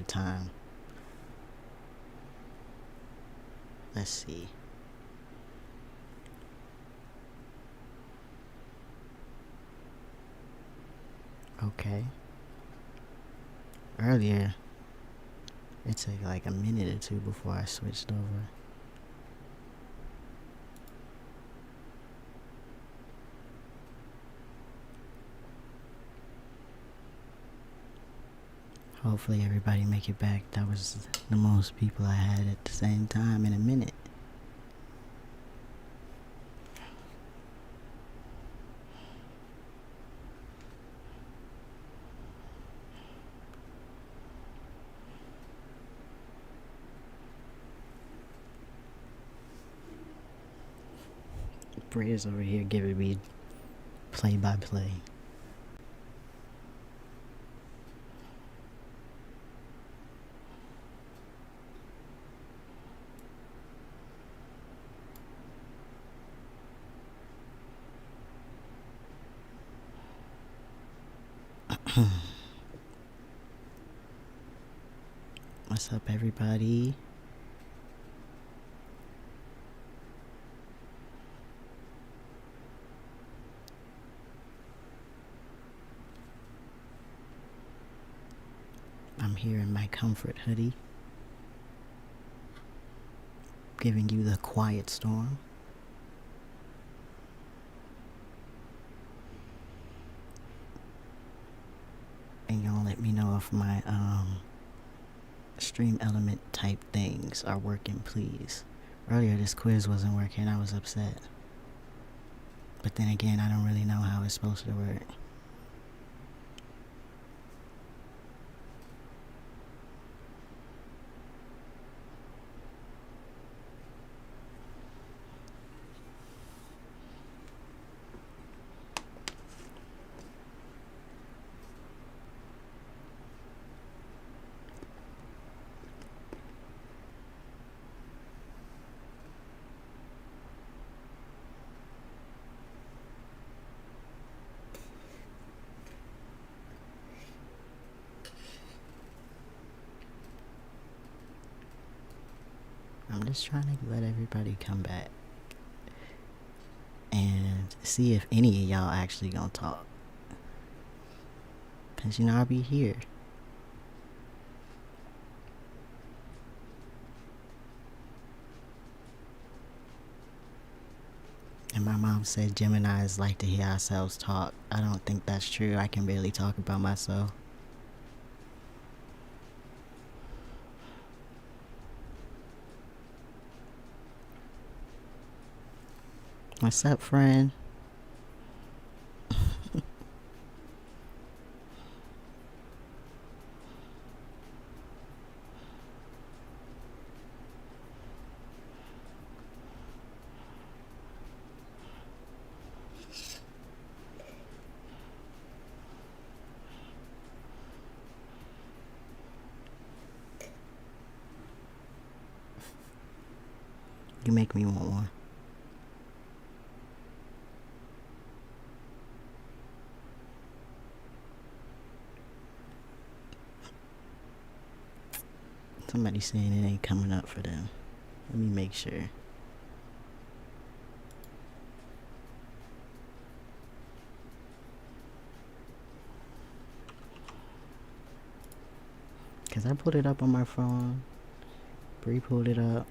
a time. Let's see. Okay. Earlier, it took like a minute or two before I switched over. Hopefully everybody make it back. That was the most people I had at the same time in a minute. Bria's over here giving me play-by-play. What's up, everybody? I'm here in my comfort hoodie, giving you the quiet storm. And y'all let me know if my stream element type things are working, please. Earlier this quiz wasn't working, I was upset. But then again, I don't really know how it's supposed to work. I'm just trying to let everybody come back and see if any of y'all actually gonna talk. Cause you know I'll be here. And my mom said Geminis like to hear ourselves talk. I don't think that's true. I can barely talk about myself. What's up, friend? You make me want one. Somebody saying it ain't coming up for them. Let me make sure. Cause I pulled it up on my phone. Bree pulled it up.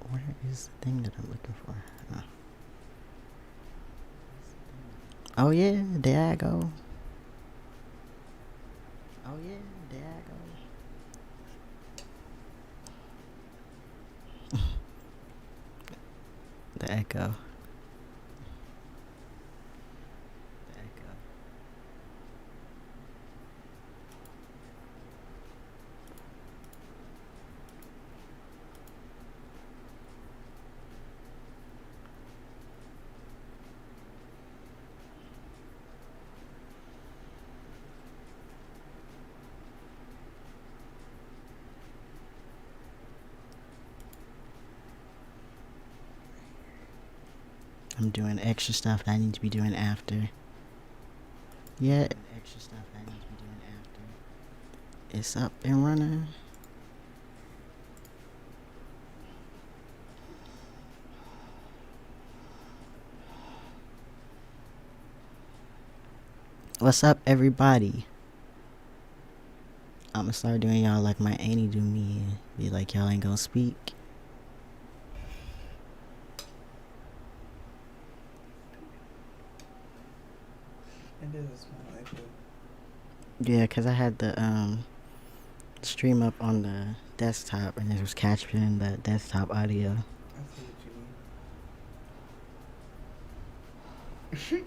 Where is the thing that I'm looking for? Oh yeah, there I go. Oh yeah, there I go. The echo. The echo. I'm doing extra stuff that I need to be doing after. Yeah, extra stuff that I need to be doing after. It's up and running. What's up, everybody? I'ma start doing y'all like my auntie do me. Be like, y'all ain't gonna speak. It does smell like it. Yeah, cause I had the stream up on the desktop and it was capturing the desktop audio. I see what you mean.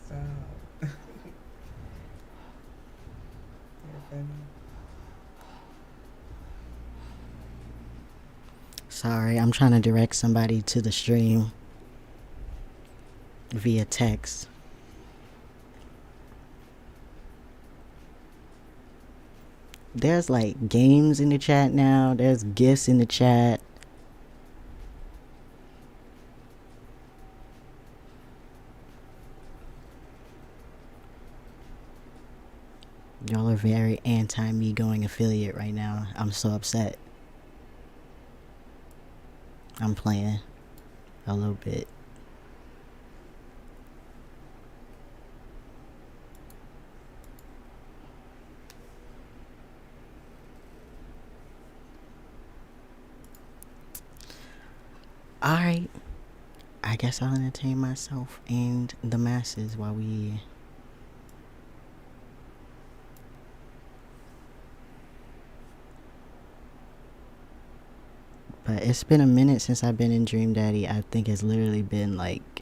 Stop. You're funny. Sorry, I'm trying to direct somebody to the stream via text. There's like games in the chat now. There's gifts in the chat. Y'all are very anti me going affiliate right now. I'm so upset. I'm playing a little bit. Alright. I guess I'll entertain myself and the masses while we... But it's been a minute since I've been in Dream Daddy. I think it's literally been like...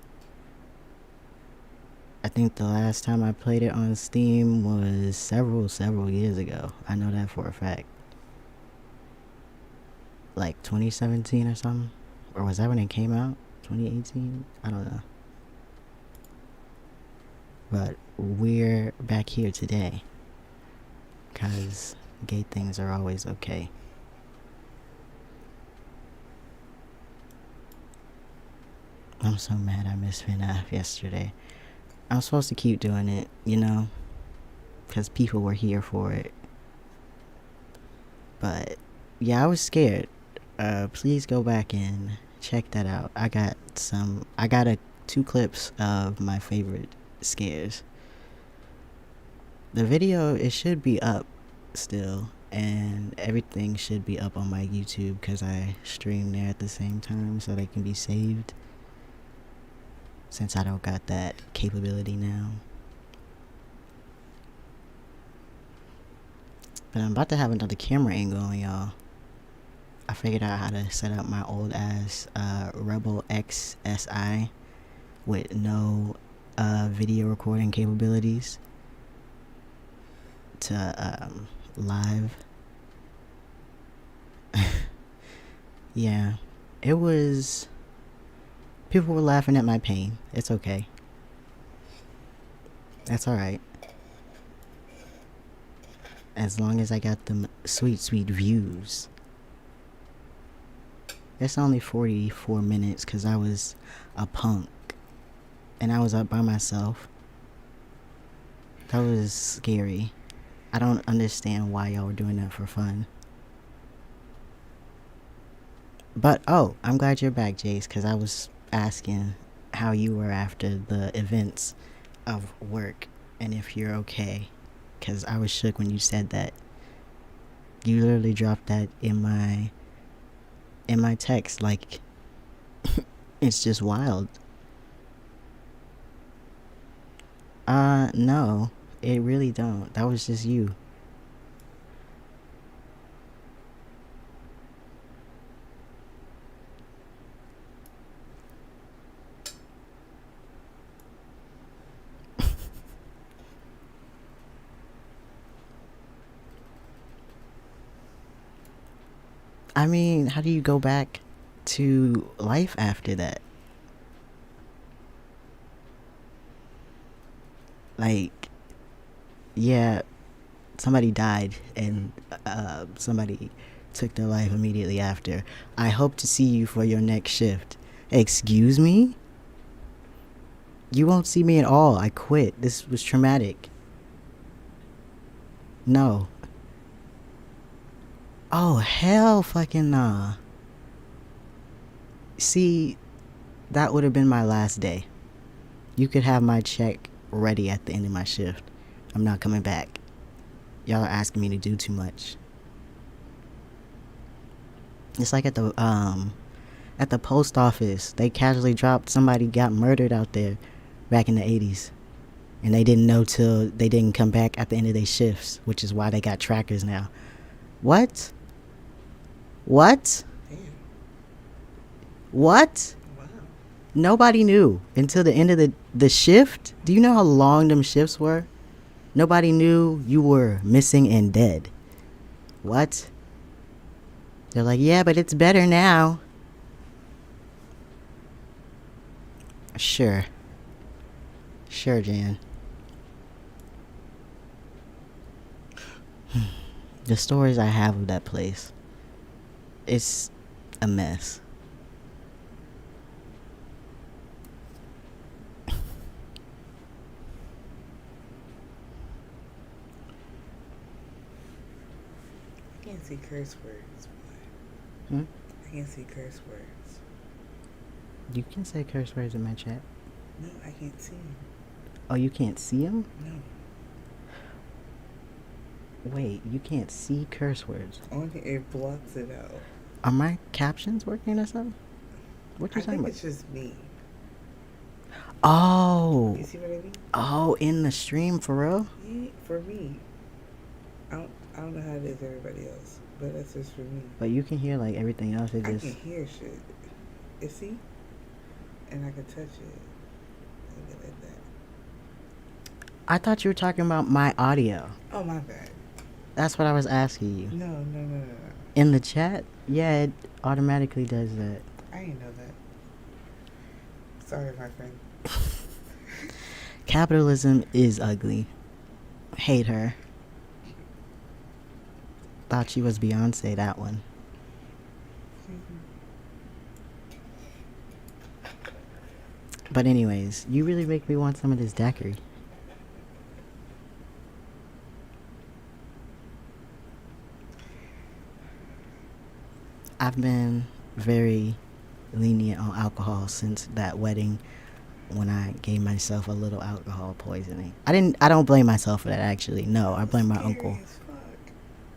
I think the last time I played it on Steam was several years ago. I know that for a fact. Like 2017 or something? Or was that when it came out? 2018? I don't know. But we're back here today. Because gay things are always okay. I'm so mad I missed FNAF yesterday. I'm supposed to keep doing it, you know? Because people were here for it. But, yeah, I was scared. Please go back and check that out. I got 2 clips of my favorite scares. The video, it should be up still. And everything should be up on my YouTube because I stream there at the same time so they can be saved. Since I don't got that capability now. But I'm about to have another camera angle on y'all. I figured out how to set up my old ass Rebel XSI with no video recording capabilities to live. Yeah, it was... People were laughing at my pain. It's okay. That's alright. As long as I got them sweet views. It's only 44 minutes because I was a punk. And I was up by myself. That was scary. I don't understand why y'all were doing that for fun. But, oh, I'm glad you're back, Jace, because I was asking how you were after the events of work and if you're okay, because I was shook when you said that. You literally dropped that in my text like it's just wild. No, it really don't. That was just you. I mean, how do you go back to life after that? Like, yeah, somebody died and somebody took their life immediately after. I hope to see you for your next shift. Excuse me? You won't see me at all. I quit. This was traumatic. No. Oh, hell fucking nah. See, that would have been my last day. You could have my check ready at the end of my shift. I'm not coming back. Y'all are asking me to do too much. It's like at the post office. They casually dropped somebody got murdered out there back in the 80s. And they didn't know till they didn't come back at the end of their shifts, which is why they got trackers now. What? What? Damn. What? Wow. Nobody knew until the end of the shift. Do you know how long them shifts were? Nobody knew you were missing and dead. What? They're like, yeah, but it's better now. Sure. Sure, Jan. The stories I have of that place, it's a mess. I can't see curse words. Hmm? I can't see curse words. You can say curse words in my chat. No, I can't see them. Oh, you can't see them? No. Wait, you can't see curse words. Only it blocks it out. Are my captions working or something? What you I talking think about? it's just me. Oh. You see what I mean? Oh, in the stream for real? Yeah, for me. I don't know how it is everybody else, but that's just for me. But you can hear like everything else. It I just can hear shit. You see? And I can touch it. And get like that. I thought you were talking about my audio. Oh, my bad. That's what I was asking you. No. In the chat? Yeah, it automatically does that. I didn't know that. Sorry, my friend. Capitalism is ugly. Hate her. Thought she was Beyonce, that one. But anyways, you really make me want some of this daiquiri. I've been very lenient on alcohol since that wedding when I gave myself a little alcohol poisoning. I don't blame myself for that actually. No, I blame my uncle.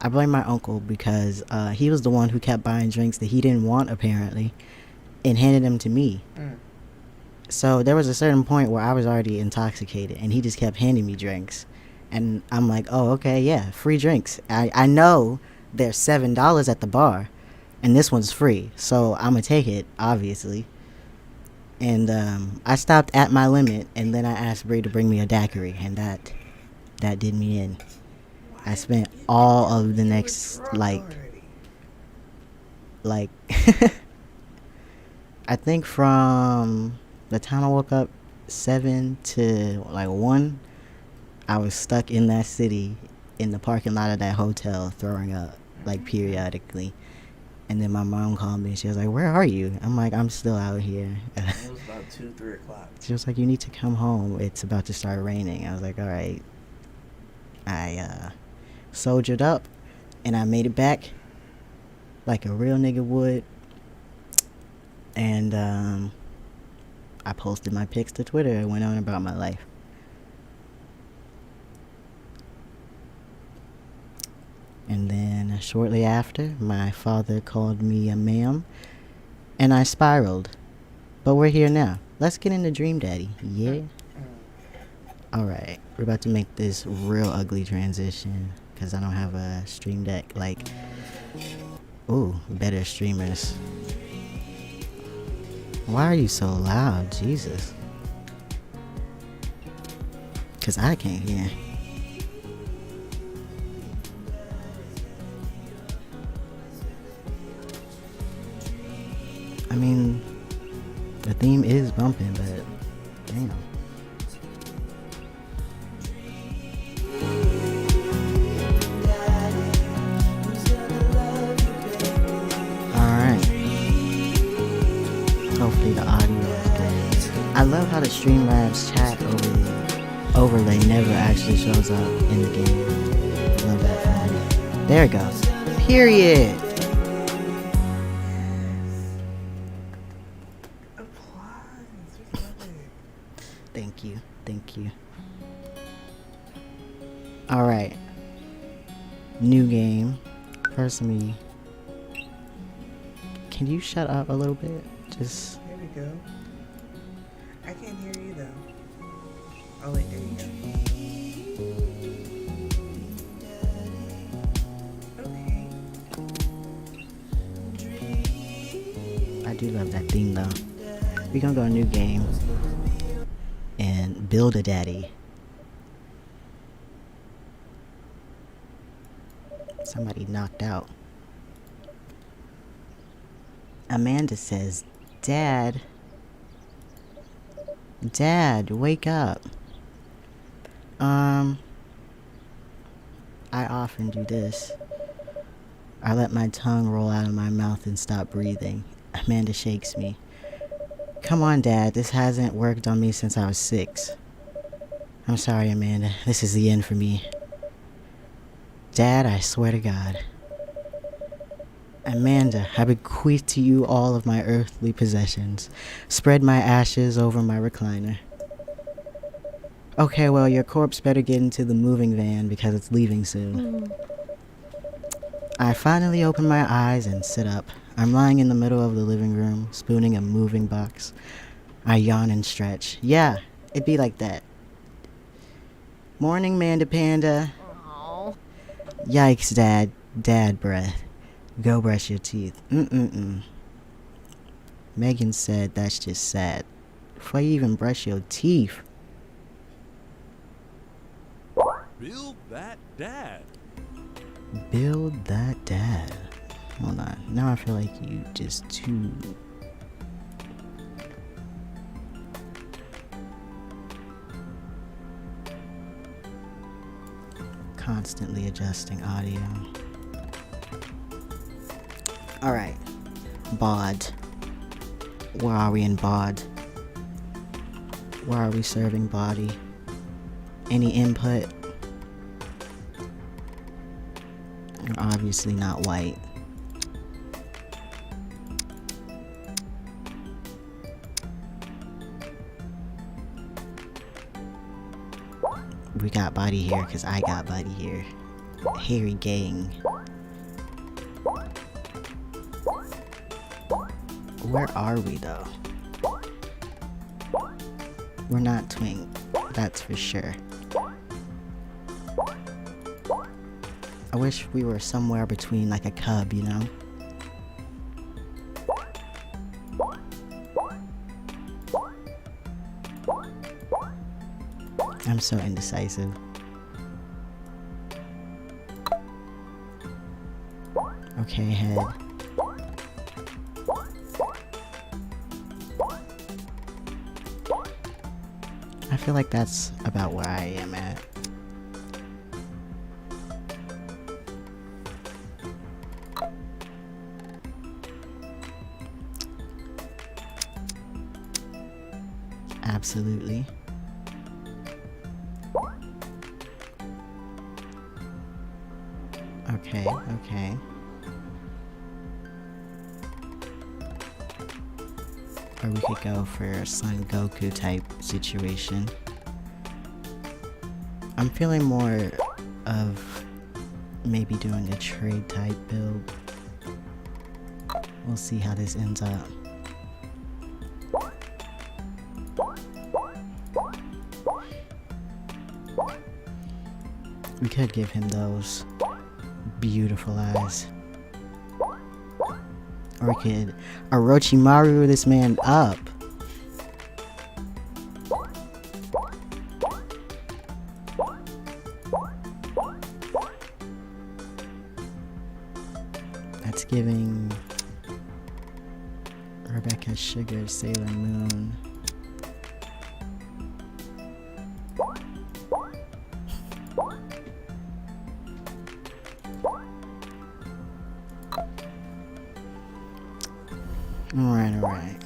I blame my uncle because he was the one who kept buying drinks that he didn't want apparently and handed them to me. So there was a certain point where I was already intoxicated and he just kept handing me drinks. And I'm like, oh, okay, yeah, free drinks. I know they're $7 at the bar and this one's free. So I'm going to take it, obviously. And I stopped at my limit and then I asked Bree to bring me a daiquiri and that did me in. I spent all of the next, like I think from the time I woke up 7 to like 1, I was stuck in that city in the parking lot of that hotel throwing up like periodically. And then my mom called me and she was like, where are you? I'm like, I'm still out here. It was about 2, 3 o'clock. She was like, you need to come home. It's about to start raining. I was like, all right. I soldiered up and I made it back like a real nigga would. And I posted my pics to Twitter and went on about my life. And then shortly after, my father called me a ma'am and I spiraled. But we're here now. Let's get into Dream Daddy. Yeah? Alright, we're about to make this real ugly transition because I don't have a stream deck like, ooh, better streamers. Why are you so loud? Jesus. Because I can't hear. I mean, the theme is bumping, but damn. Alright. Hopefully the Streamlabs chat overlay never actually shows up in the game. Love that fact. There it goes. Period. Applause. We love it. Thank you. Thank you. Alright. New game. First, me. Can you shut up a little bit? Just. There we go. I can't hear you though. Oh wait, there you go. Okay. I do love that theme though. We're gonna go a new game and build a daddy. Somebody knocked out. Amanda says, Dad, wake up. I often do this. I let my tongue roll out of my mouth and stop breathing. Amanda shakes me. Come on, Dad, this hasn't worked on me since I was 6. I'm sorry, Amanda. This is the end for me. Dad, I swear to God. Amanda, I bequeath to you all of my earthly possessions. Spread my ashes over my recliner. Okay, well, your corpse better get into the moving van because it's leaving soon. I finally open my eyes and sit up. I'm lying in the middle of the living room, spooning a moving box. I yawn and stretch. Yeah, it'd be like that. Morning, Manda Panda. Aww. Yikes, Dad. Dad breath. Go brush your teeth. Megan said that's just sad. Before you even brush your teeth. Build that dad. Build that dad. Hold on. Now I feel like you just too... Constantly adjusting audio. Alright. Bod. Where are we in bod? Where are we serving body? Any input? You're obviously not white. We got body here because I got body here. Hairy gang. Where are we though? We're not twink, that's for sure. I wish we were somewhere between like a cub, you know? I'm so indecisive. Okay, head. I feel like that's about where I am at. Absolutely. Okay, okay. Or we could go for a Son Goku type situation. I'm feeling more of maybe doing a trade type build. We'll see how this ends up. We could give him those beautiful eyes. Or we could Orochimaru this man up. That's giving Rebecca Sugar Sailor Moon. Alright.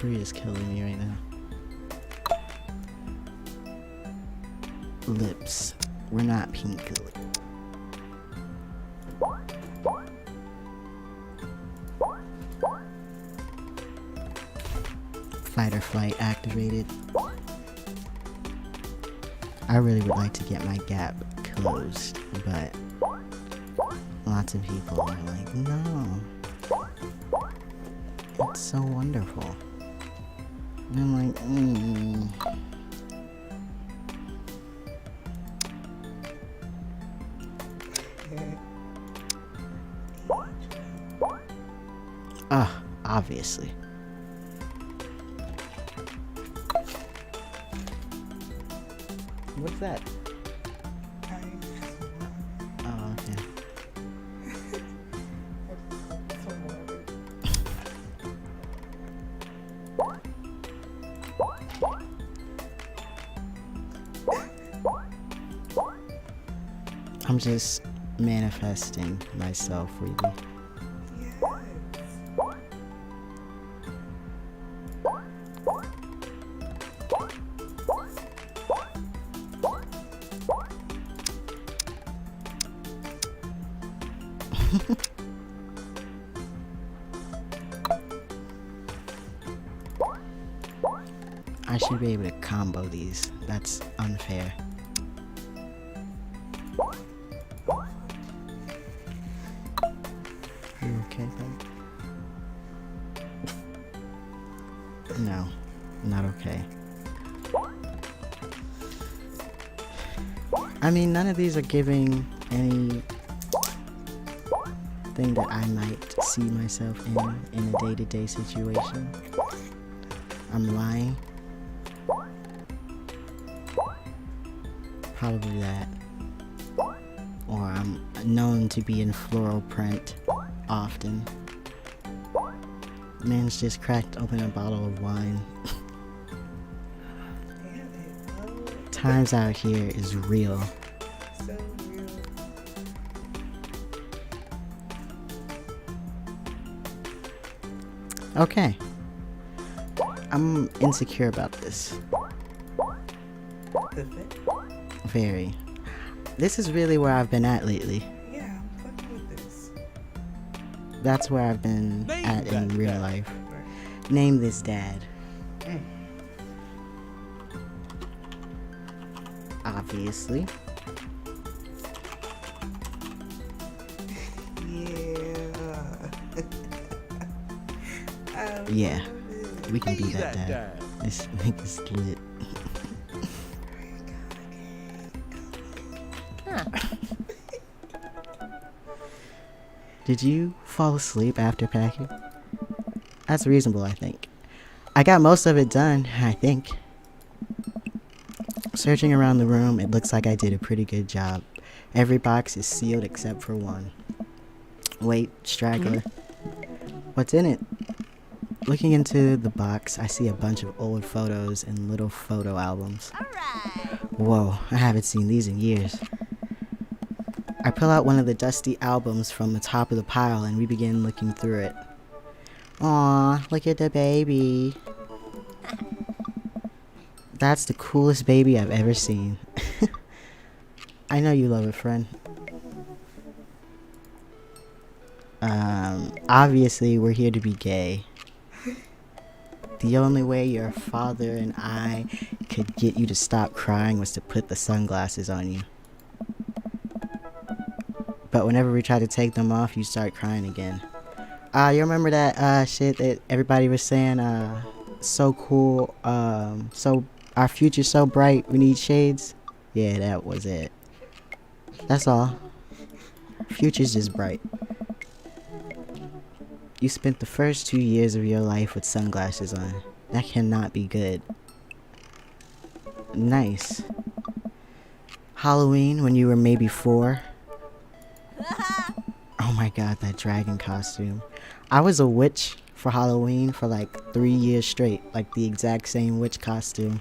3 is killing me right now. Lips. We're not pink. Fight or flight activated. I really would like to get my gap closed, but lots of people are like, no. It's so wonderful. And I'm like, obviously. What's that? Oh, okay. I'm just manifesting myself, really. I should be able to combo these. That's unfair. You okay, bud? No, not okay. I mean, none of these are giving any thing that I might see myself in a day-to-day situation. I'm lying. Probably that. Or I'm known to be in floral print often. Man's just cracked open a bottle of wine. Times out here is real. So real. Okay. I'm insecure about this. Very. This is really where I've been at lately. Yeah, I'm fucking with this. That's where I've been at in real life. Right. Name this dad. Obviously. Yeah. Yeah. We can be Be that that dad. dad. This nigga's lit. Did you fall asleep after packing? That's reasonable, I think. I got most of it done, I think. Searching around the room, it looks like I did a pretty good job. Every box is sealed except for one. Wait, straggler. What's in it? Looking into the box, I see a bunch of old photos and little photo albums. Whoa, I haven't seen these in years. I pull out one of the dusty albums from the top of the pile and we begin looking through it. Aw, look at the baby. That's the coolest baby I've ever seen. I know you love it, friend. Obviously we're here to be gay. The only way your father and I could get you to stop crying was to put the sunglasses on you. But whenever we try to take them off, you start crying again. You remember that shit that everybody was saying, so cool, so our future's so bright, we need shades? Yeah, that was it. That's all. Future's just bright. You spent the first 2 years of your life with sunglasses on. That cannot be good. Nice. Halloween when you were maybe 4. Oh my god, that dragon costume. I was a witch for Halloween for like 3 years straight. Like the exact same witch costume.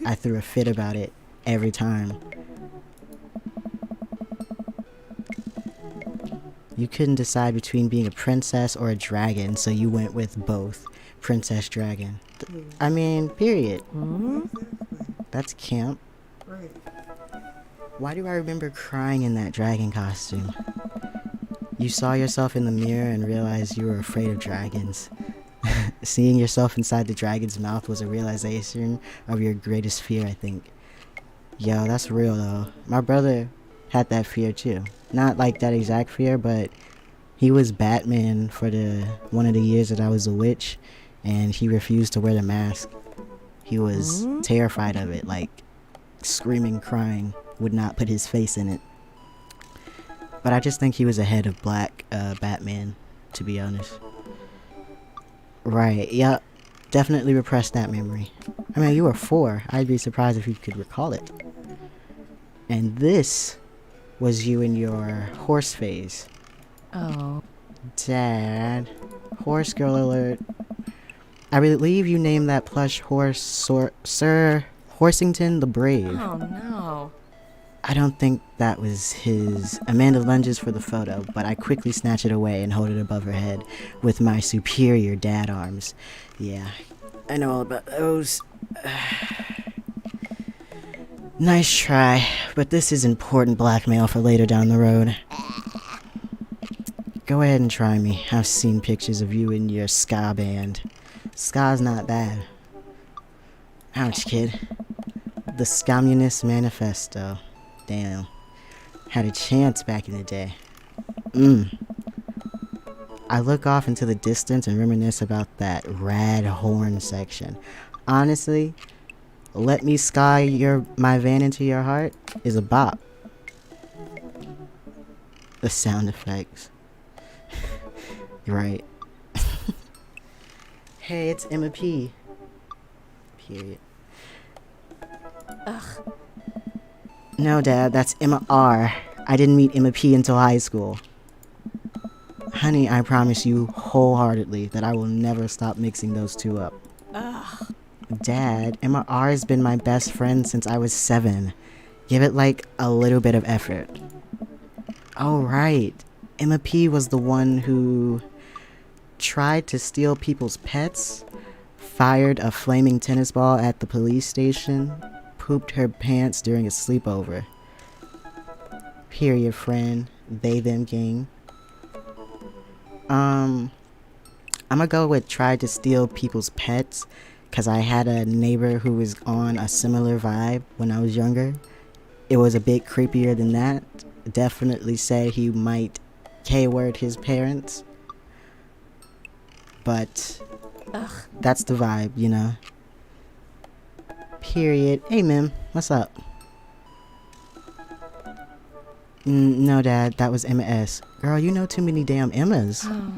I threw a fit about it every time. You couldn't decide between being a princess or a dragon, so you went with both. Princess Dragon. I mean, period. Exactly. That's camp. Right. Why do I remember crying in that dragon costume? You saw yourself in the mirror and realized you were afraid of dragons. Seeing yourself inside the dragon's mouth was a realization of your greatest fear, I think. Yo, that's real though. My brother had that fear too. Not like that exact fear, but he was Batman for the one of the years that I was a witch, and he refused to wear the mask. He was terrified of it, like screaming, crying, would not put his face in it. But I just think he was ahead of Black Batman, to be honest. Right, yep. Definitely repressed that memory. I mean, you were 4. I'd be surprised if you could recall it. And this was you in your horse phase. Oh. Dad. Horse girl alert. I believe you named that plush horse Sir Horsington the Brave. Oh no. I don't think that was his. Amanda lunges for the photo, but I quickly snatch it away and hold it above her head with my superior dad arms. Yeah, I know all about those. Nice try, but this is important blackmail for later down the road. Go ahead and try me. I've seen pictures of you in your ska band. Ska's not bad. Ouch, kid. The Communist Manifesto. Damn. Had a chance back in the day. I look off into the distance and reminisce about that rad horn section. Honestly, Let Me Sky My Van Into Your Heart is a bop. The sound effects. You're right. Hey, it's Emma P. Period. Ugh. No, Dad, that's Emma R. I didn't meet Emma P until high school. Honey, I promise you wholeheartedly that I will never stop mixing those two up. Ugh. Dad, Emma R has been my best friend since I was 7. Give it like a little bit of effort. Oh, right. Emma P was the one who tried to steal people's pets, fired a flaming tennis ball at the police station, pooped her pants during a sleepover. Period, friend. They, them gang. I'm gonna go with tried to steal people's pets, because I had a neighbor who was on a similar vibe when I was younger. It was a bit creepier than that. Definitely said he might K-word his parents. But Ugh. that's the vibe, you know. Period. Hey, Mim, what's up? No, Dad, that was Emma S. Girl, you know too many damn Emmas. Oh.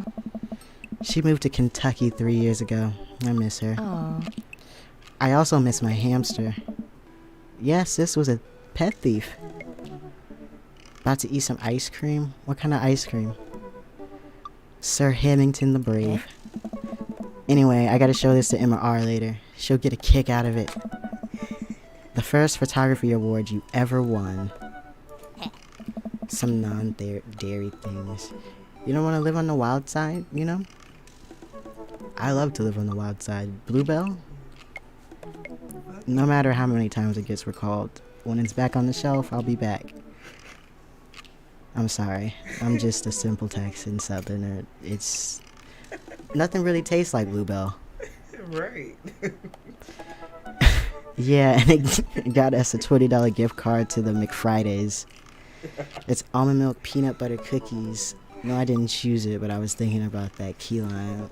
She moved to Kentucky 3 years ago. I miss her. Oh. I also miss my hamster. Yes, this was a pet thief. About to eat some ice cream? What kind of ice cream? Sir Hemington the Brave. Anyway, I gotta show this to Emma R later. She'll get a kick out of it. The first photography award you ever won. Some non-dairy things. You don't want to live on the wild side, you know? I love to live on the wild side. Bluebell? No matter how many times it gets recalled, when it's back on the shelf, I'll be back. I'm sorry. I'm just a simple Texan southerner. It's... Nothing really tastes like Bluebell. Right. Yeah, and it got us a $20 gift card to the McFridays. It's almond milk peanut butter cookies. No, I didn't choose it, but I was thinking about that key lime.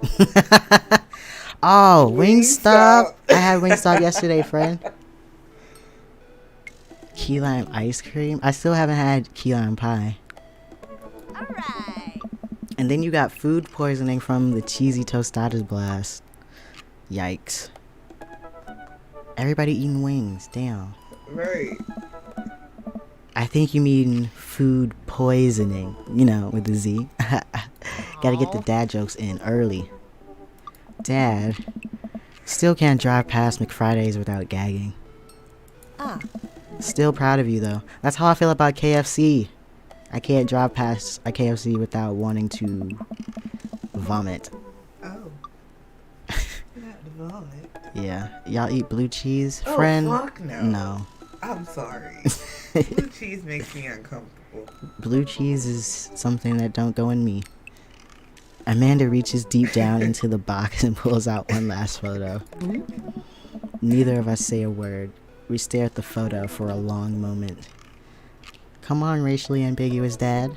Oh, Wingstop. I had Wingstop yesterday, friend. Key lime ice cream. I still haven't had key lime pie. Alright. And then you got food poisoning from the cheesy tostadas blast. Yikes. Everybody eating wings. Damn. Right. I think you mean food poisoning, you know, with the Z. Gotta get the dad jokes in early. Dad, still can't drive past McFridays without gagging. Ah. Still proud of you, though. That's how I feel about KFC. I can't drive past a KFC without wanting to vomit. Oh. Not vomit. Yeah. Y'all eat blue cheese, Oh, friend? fuck no. No. I'm sorry. Blue cheese makes me uncomfortable. Blue cheese is something that don't go in me. Amanda reaches deep down into the box and pulls out one last photo. Neither of us say a word. We stare at the photo for a long moment. Come on, racially ambiguous dad.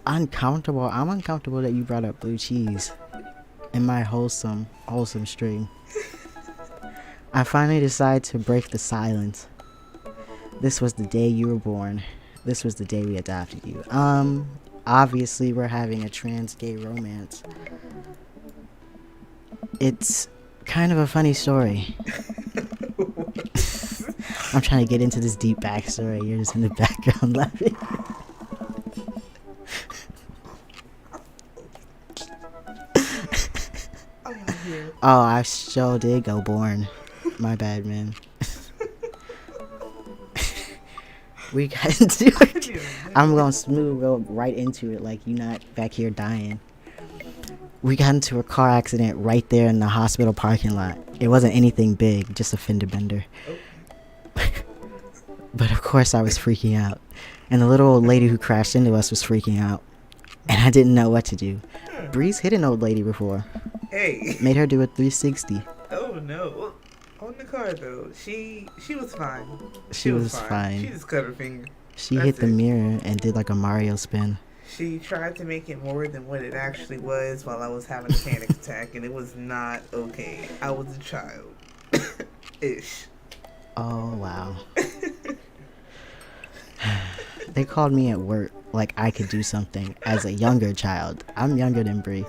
Uncomfortable. I'm uncomfortable that you brought up blue cheese in my wholesome stream. I finally decide to break the silence. This was the day you were born. This was the day we adopted you. Obviously we're having a trans gay romance. It's kind of a funny story. I'm trying to get into this deep backstory. You're just in the background laughing. Oh, I sure did go born. My bad, man. We got into it. I'm gonna go right into it like you not back here dying. We got into a car accident right there in the hospital parking lot. It wasn't anything big, just a fender bender. But of course I was freaking out. And the little old lady who crashed into us was freaking out. And I didn't know what to do. Breeze hit an old lady before. Hey. Made her do a 360. Oh no. On the car though, she was fine. She was fine. She just cut her finger. She That's hit the it. mirror and did like a Mario spin. She tried to make it more than what it actually was while I was having a panic attack, and it was not okay. I was a child. Ish. Oh, wow. They called me at work like I could do something as a younger child. I'm younger than Bree.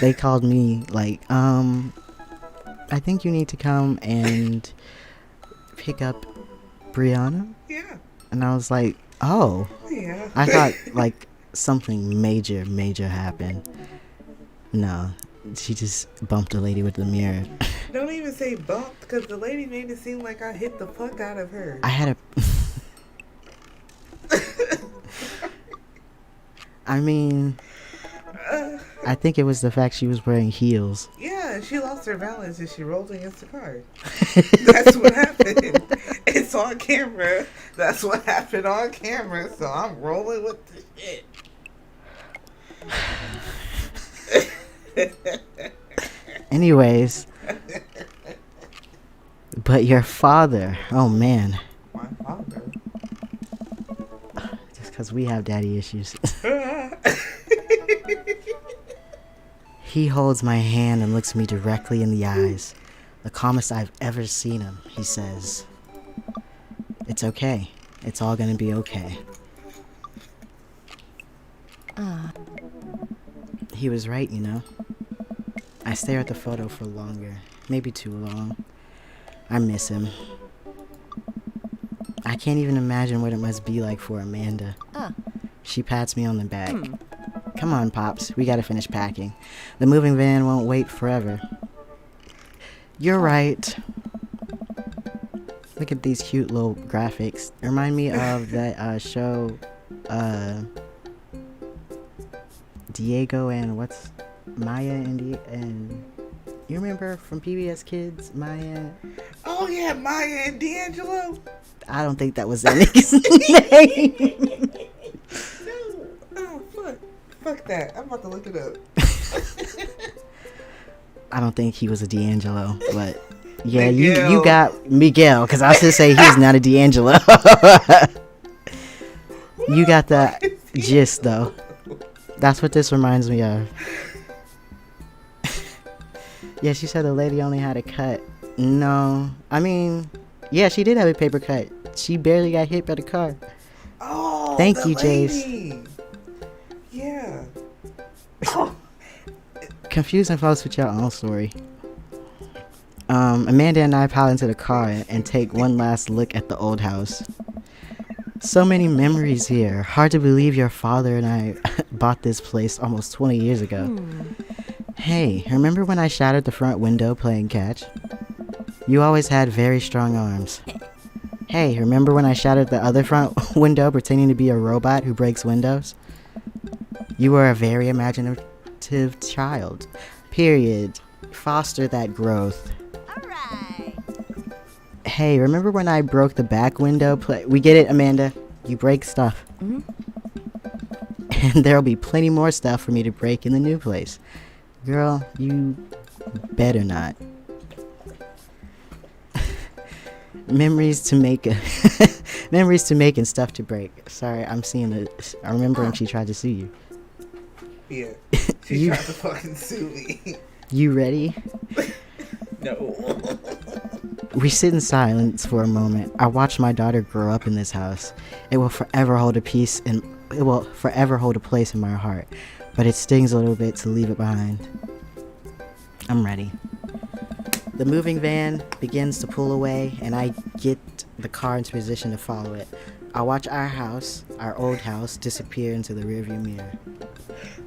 They called me like, I think you need to come and pick up Brianna. Yeah. And I was like, oh. Yeah. I thought like something major happened. No, she just bumped a lady with the mirror. Don't even say bumped, because the lady made it seem like I hit the fuck out of her. I had a... I mean, I think it was the fact she was wearing heels. Yeah, she lost her balance and she rolled against the car. That's what happened. It's on camera. That's what happened on camera. So I'm rolling with the shit. Anyways. But your father, oh man. My father? Just because we have daddy issues. He holds my hand and looks me directly in the eyes. The calmest I've ever seen him, he says. It's okay. It's all gonna be okay. He was right, you know. I stare at the photo for longer. Maybe too long. I miss him. I can't even imagine what it must be like for Amanda. She pats me on the back. Come on, Pops. We gotta finish packing. The moving van won't wait forever. You're right. Look at these cute little graphics. Remind me of that show, Diego and what's Maya and you remember from PBS Kids, Maya? Oh yeah, Maya and D'Angelo. I don't think that was that nigga's name. Oh fuck. Fuck that. I'm about to look it up. I don't think he was a D'Angelo, but yeah, Miguel. you got Miguel, because I should say he's not a D'Angelo. You got the gist, though. That's what this reminds me of. Yeah, she said the lady only had a cut. No, I mean, yeah, she did have a paper cut. She barely got hit by the car. Oh, Thank the you, Jace. lady. Yeah. Confusing folks with your own story. Amanda and I pile into the car and take one last look at the old house. So many memories here. Hard to believe your father and I bought this place almost 20 years ago. Hey, remember when I shattered the front window playing catch? You always had very strong arms. Hey, remember when I shattered the other front window pretending to be a robot who breaks windows? You were a very imaginative child. Period. Foster that growth. Alright. Hey, remember when I broke the back window? We get it, Amanda. You break stuff. Mhm. And there'll be plenty more stuff for me to break in the new place. Girl, you better not. Memories to make memories to make and stuff to break. Sorry, I'm seeing it. I remember when she tried to sue you. Yeah. She You- tried to fucking sue me. You ready? No. We sit in silence for a moment. I watch my daughter grow up in this house. It will forever hold a place in my heart, but it stings a little bit to leave it behind. I'm ready. The moving van begins to pull away, and I get the car into position to follow it. I watch our old house, disappear into the rearview mirror.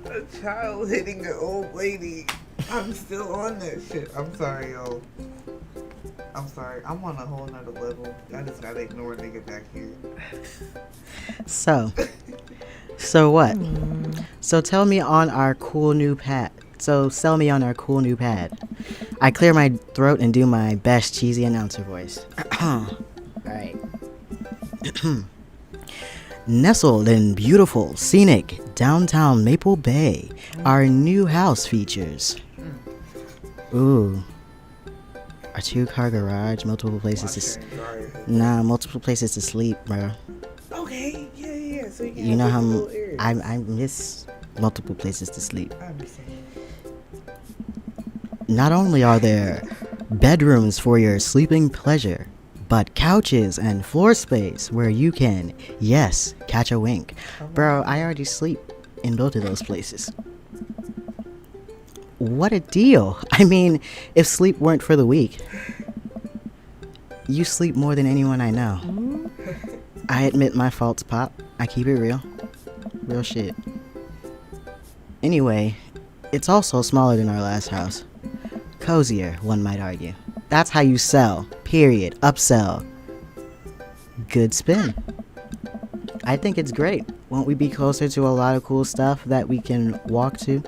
A child hitting an old lady. I'm still on that shit. I'm sorry, yo. I'm sorry. I'm on a whole nother level. I just gotta ignore a nigga back here. So what? So tell me on our cool new pad. So sell me on our cool new pad. I clear my throat and do my best cheesy announcer voice. Alright. Nestled in beautiful, scenic, downtown Maple Bay, our new house features. Ooh. A 2-car garage, multiple places multiple places to sleep, bro. Okay, yeah. So You know how I miss multiple places to sleep. I understand. Not only are there bedrooms for your sleeping pleasure, but couches and floor space where you can, yes, catch a wink. Bro, I already sleep in both of those places. What a deal. I mean, if sleep weren't for the weak, you sleep more than anyone I know. I admit my faults, Pop. I keep it real. Real shit. Anyway, it's also smaller than our last house. Cozier, one might argue. That's how you sell. Period. Upsell. Good spin. I think it's great. Won't we be closer to a lot of cool stuff that we can walk to?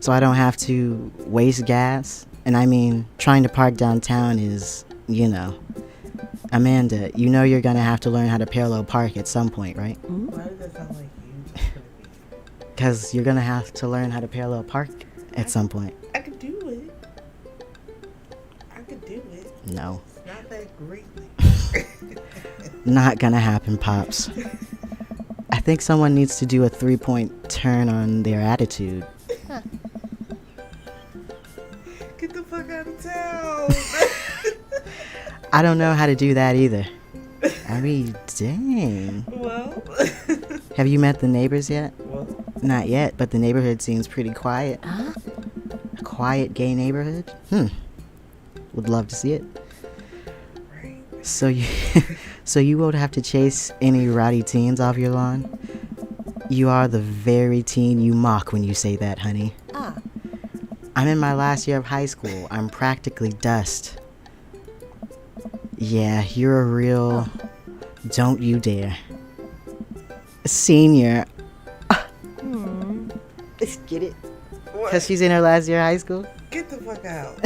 So I don't have to waste gas? And I mean, trying to park downtown is, Amanda, you know you're gonna have to learn how to parallel park at some point, right? Why does that sound like you talking to me? Because you're gonna have to learn how to parallel park at some point. I could do it. No. It's not that greatly. Not gonna happen, Pops. I think someone needs to do a 3-point turn on their attitude. Get the fuck out of town. I don't know how to do that either. I mean, dang. Well. Have you met the neighbors yet? Well. Not yet, but the neighborhood seems pretty quiet. Huh? A quiet gay neighborhood? Would love to see it. Right. So you won't have to chase any rowdy teens off your lawn? You are the very teen you mock when you say that, honey. Ah. I'm in my last year of high school. I'm practically dust. Yeah, you're a real... Don't you dare. Senior. Let's get it. What? Because she's in her last year of high school? Get the fuck out.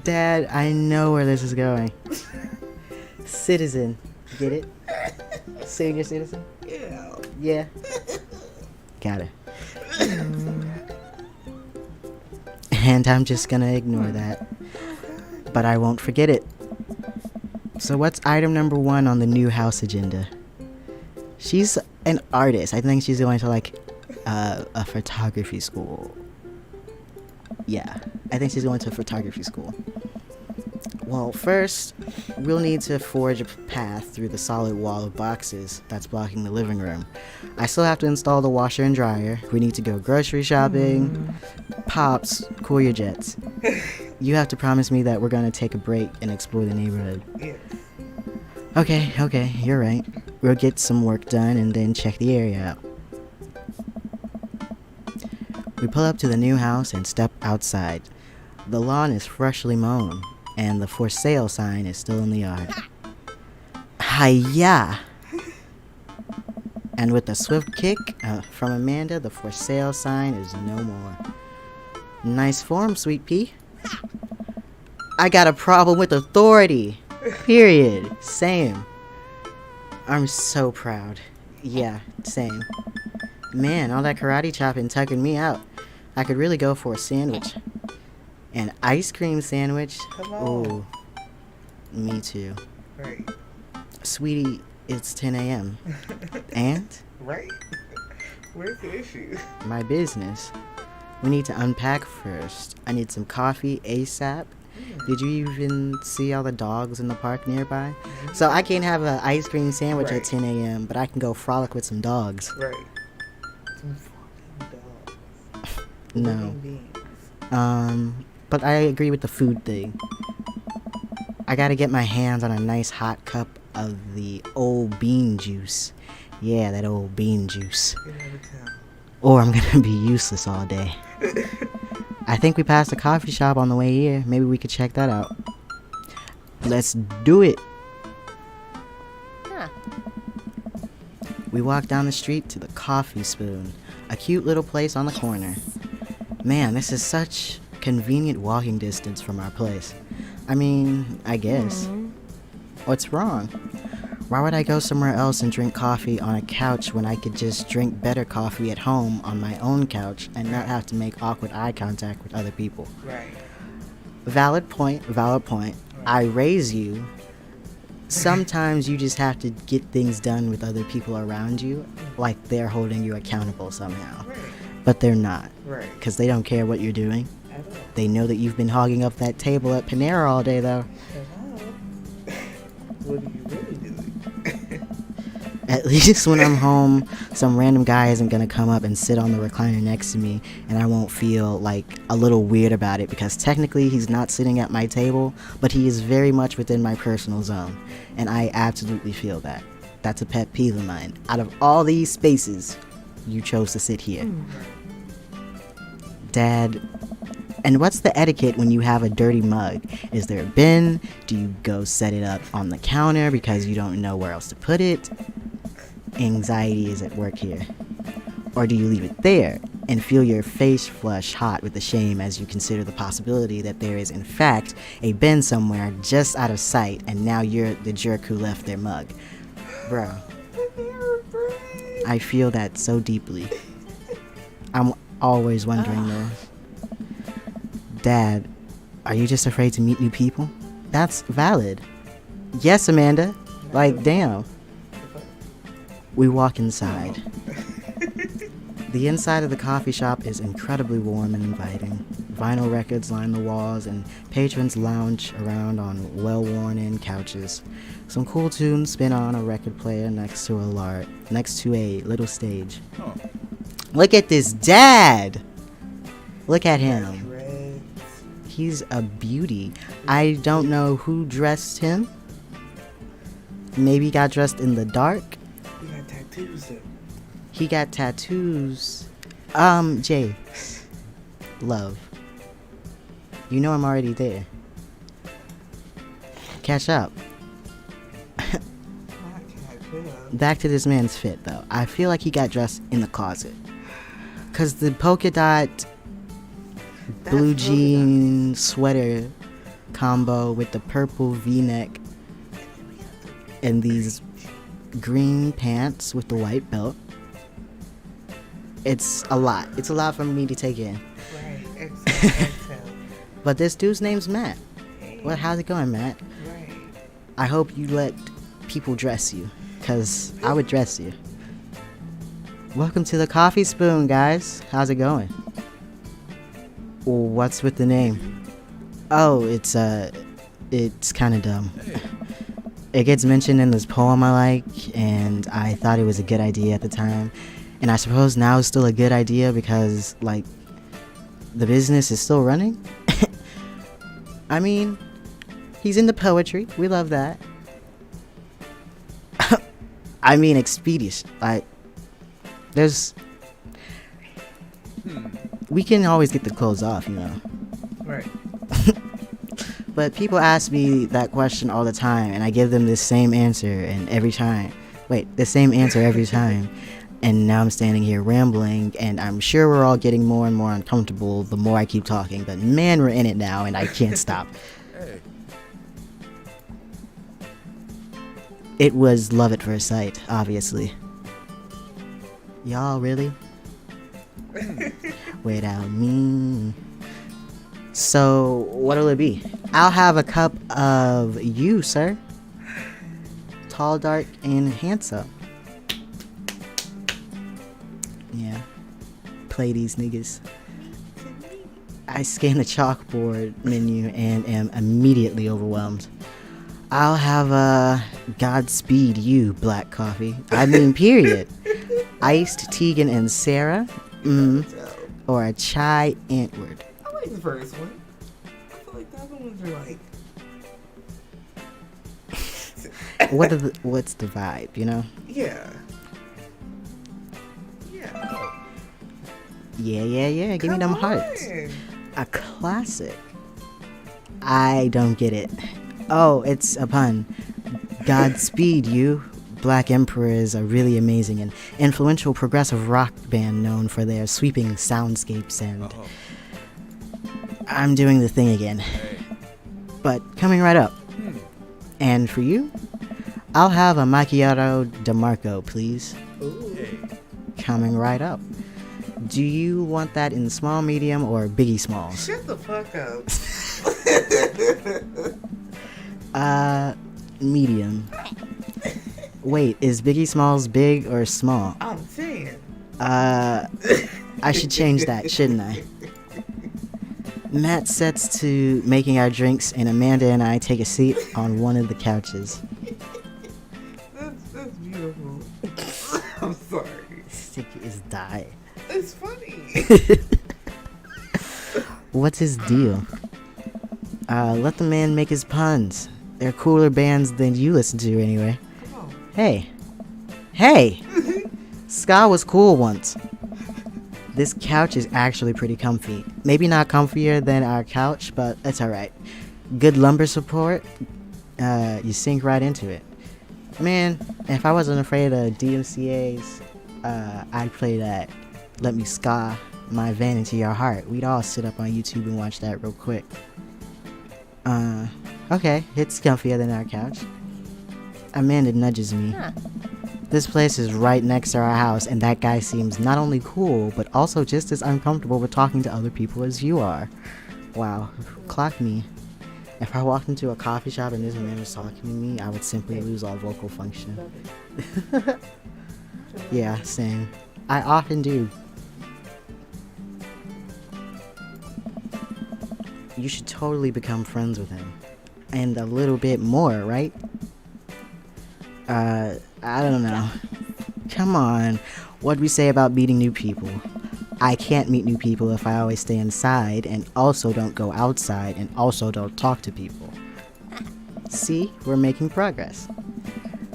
Dad, I know where this is going. Citizen. Get it? Senior citizen? Yeah. Yeah. Got it. And I'm just gonna ignore that. But I won't forget it. So what's item number 1 on the new house agenda? She's an artist. I think she's going to a photography school. Yeah, I think she's going to a photography school. Well, first, we'll need to forge a path through the solid wall of boxes that's blocking the living room. I still have to install the washer and dryer. We need to go grocery shopping. Pops, cool your jets. You have to promise me that we're gonna take a break and explore the neighborhood. Yes. Okay, you're right. We'll get some work done and then check the area out. We pull up to the new house and step outside. The lawn is freshly mown, and the for sale sign is still in the yard. Hiya! And with a swift kick from Amanda, the for sale sign is no more. Nice form, Sweet Pea. I got a problem with authority. Period. Same. I'm so proud. Yeah, same. Man, all that karate chopping tucking me out. I could really go for a sandwich. An ice cream sandwich? Come on. Ooh. Me too. Right. Sweetie, it's 10 a.m. And? Right? Where's the issue? My business. We need to unpack first. I need some coffee ASAP. Did you even see all the dogs in the park nearby? So I can't have an ice cream sandwich Right. at 10 a.m., but I can go frolic with some dogs. Right. Some fucking dogs. No. Living beings. But I agree with the food thing. I gotta get my hands on a nice hot cup of the old bean juice. Yeah, that old bean juice. Get out of town. Or I'm gonna be useless all day. I think we passed a coffee shop on the way here. Maybe we could check that out. Let's do it. Huh. We walk down the street to the Coffee Spoon, a cute little place on the corner. Man, this is such convenient walking distance from our place. I mean, I guess. What's wrong? Why would I go somewhere else and drink coffee on a couch when I could just drink better coffee at home on my own couch and not have to make awkward eye contact with other people? Right. Valid point, valid point. I raise you. Sometimes you just have to get things done with other people around you, like they're holding you accountable somehow. Right. But they're not, Right. because they don't care what you're doing. At all. They know that you've been hogging up that table at Panera all day, though. Hello? What are you really doing? At least when I'm home, some random guy isn't gonna come up and sit on the recliner next to me, and I won't feel like a little weird about it, because technically he's not sitting at my table, but he is very much within my personal zone, and I absolutely feel that. That's a pet peeve of mine. Out of all these spaces, you chose to sit here. Dad, and what's the etiquette when you have a dirty mug? Is there a bin? Do you go set it up on the counter because you don't know where else to put it? Anxiety is at work here. Or do you leave it there and feel your face flush hot with the shame as you consider the possibility that there is in fact a bin somewhere just out of sight and now you're the jerk who left their mug? Bro, I feel that so deeply. I'm always wondering this. Dad, are you just afraid to meet new people? That's valid. Yes, Amanda. Like, damn. We walk inside. The inside of the coffee shop is incredibly warm and inviting. Vinyl records line the walls and patrons lounge around on well-worn-in couches. Some cool tunes spin on a record player next to a little stage. Huh. Look at this dad! Look at him. Dreads. He's a beauty. I don't know who dressed him. Maybe he got dressed in the dark. He got tattoos though. He got tattoos. Jay. Love. You know I'm already there. Catch up. Not catch up. Back to this man's fit, though. I feel like he got dressed in the closet. Cause the polka dot That's blue polka jean sweater combo with the purple v-neck and these green pants with the white belt. It's a lot. It's a lot for me to take in. Right. Exhale. But this dude's name's Matt. Well, how's it going, Matt? Right. I hope you let people dress you, cause I would dress you. Welcome to the Coffee Spoon, guys. How's it going? What's with the name? Oh, it's kind of dumb. It gets mentioned in this poem I like, and I thought it was a good idea at the time. And I suppose now it's still a good idea because, like, the business is still running. I mean, he's into poetry. We love that. I mean, expeditious. Like, there's... We can always get the clothes off, you know. Right. But people ask me that question all the time, and I give them the same answer, and every time. Wait, the same answer every time. And now I'm standing here rambling, and I'm sure we're all getting more and more uncomfortable the more I keep talking. But man, we're in it now, and I can't stop. Hey. It was love at first sight, obviously. Y'all really? Without me. So, what'll it be? I'll have a cup of you, sir. Tall, dark, and handsome. Yeah. Play these niggas. I scan the chalkboard menu and am immediately overwhelmed. I'll have a Godspeed you, black coffee. I mean, period. Iced Tegan and Sarah. Or a chai Antwoord. I like the first one. I feel like the other ones are like. What's the vibe, you know? Yeah. Yeah. Yeah. Give me them hearts. on. A classic. I don't get it. Oh, it's a pun. Godspeed you. Black Emperor is a really amazing and influential progressive rock band known for their sweeping soundscapes and... I'm doing the thing again. But coming right up. And for you, I'll have a macchiato DeMarco, please. Ooh. Coming right up. Do you want that in small, medium, or biggie smalls? Shut the fuck up. Medium. Wait, is Biggie Smalls big or small? I'm saying. I should change that, shouldn't I? Matt sets to making our drinks, and Amanda and I take a seat on one of the couches. That's beautiful. I'm sorry. Sticky is die. It's funny. What's his deal? Let the man make his puns. They're cooler bands than you listen to anyway. Come on. Hey! Ska was cool once. This couch is actually pretty comfy. Maybe not comfier than our couch, but it's alright. Good lumbar support. You sink right into it. Man, if I wasn't afraid of DMCA's, I'd play that Let Me Ska My Van Into Your Heart. We'd all sit up on YouTube and watch that real quick. Okay, it's comfier than our couch. Amanda nudges me. This place is right next to our house, and that guy seems not only cool, but also just as uncomfortable with talking to other people as you are. Wow, clock me. If I walked into a coffee shop and this man was talking to me, I would simply lose all vocal function. Yeah, same. I often do. You should totally become friends with him. And a little bit more, right? I don't know. Come on. What'd we say about meeting new people? I can't meet new people if I always stay inside and also don't go outside and also don't talk to people. See? We're making progress.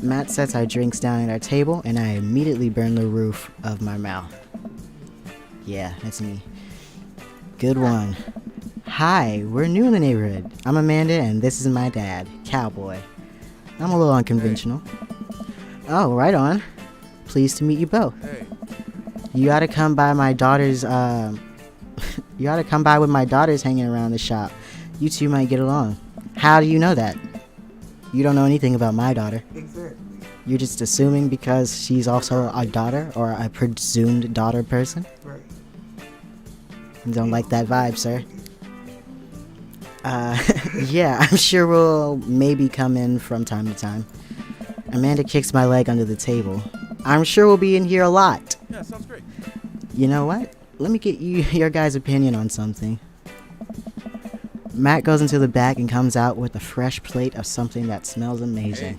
Matt sets our drinks down at our table and I immediately burn the roof of my mouth. Yeah, that's me. Good one. Hi, we're new in the neighborhood. I'm Amanda and this is my dad, Cowboy. I'm a little unconventional. Oh, right on. Pleased to meet you both. Hey. You ought to come by my daughter's, you ought to come by with my daughters hanging around the shop. You two might get along. How do you know that? You don't know anything about my daughter. Exactly. You're just assuming because she's also a daughter or a presumed daughter person? Right. Don't like that vibe, sir. Yeah, I'm sure we'll maybe come in from time to time. Amanda kicks my leg under the table. I'm sure we'll be in here a lot. Yeah, sounds great. You know what? Let me get your guys' opinion on something. Matt goes into the back and comes out with a fresh plate of something that smells amazing.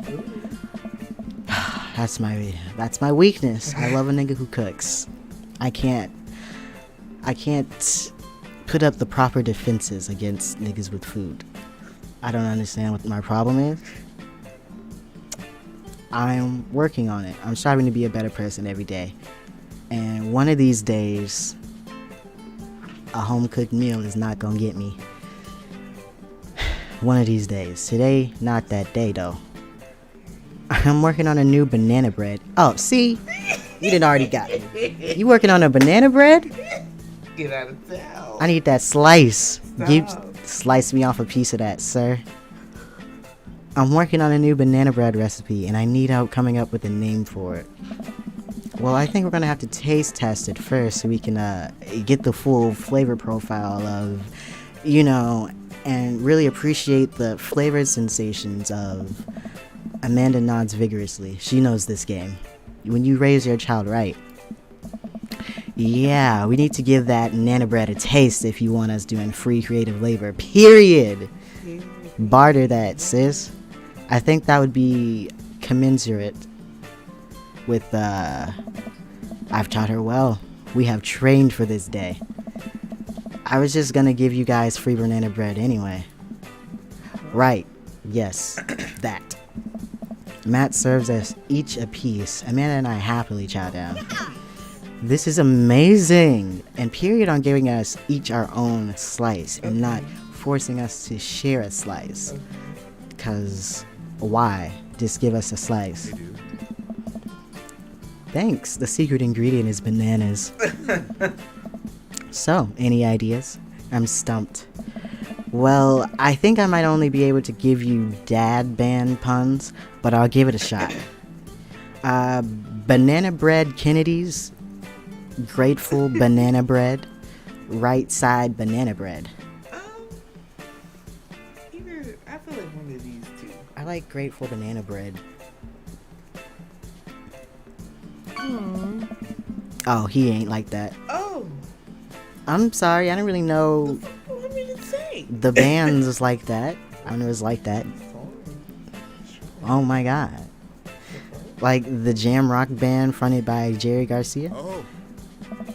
That's my weakness. I love a nigga who cooks. I can't put up the proper defenses against niggas with food. I don't understand what my problem is. I'm working on it. I'm striving to be a better person every day. And one of these days, a home-cooked meal is not gonna get me. One of these days. Today, not that day though. I'm working on a new banana bread. Oh, see? You didn't already got it. You working on a banana bread? Get out of town. I need that slice. Stop. Slice me off a piece of that, sir. I'm working on a new banana bread recipe, and I need help coming up with a name for it. Well, I think we're gonna have to taste test it first so we can get the full flavor profile of, and really appreciate the flavor sensations of. Amanda nods vigorously. She knows this game. When you raise your child right. Yeah, we need to give that nana bread a taste if you want us doing free creative labor. Period. Barter that, sis. I think that would be commensurate with, I've taught her well. We have trained for this day. I was just gonna give you guys free banana bread anyway. Right. Yes. That. Matt serves us each a piece. Amanda and I happily chow down. This is amazing! And period on giving us each our own slice and not forcing us to share a slice. Cause why? Just give us a slice. Thanks. The secret ingredient is bananas. So, any ideas? I'm stumped. Well, I think I might only be able to give you dad band puns, but I'll give it a shot. Banana bread Kennedy's, grateful banana bread, right side banana bread. Either, I feel like one of these two. I like grateful banana bread. Oh, he ain't like that. Oh, I'm sorry, I didn't really know what want me to say? the bands was like that. I didn't know it was like that. Oh my god. Like the jam rock band fronted by Jerry Garcia? Oh,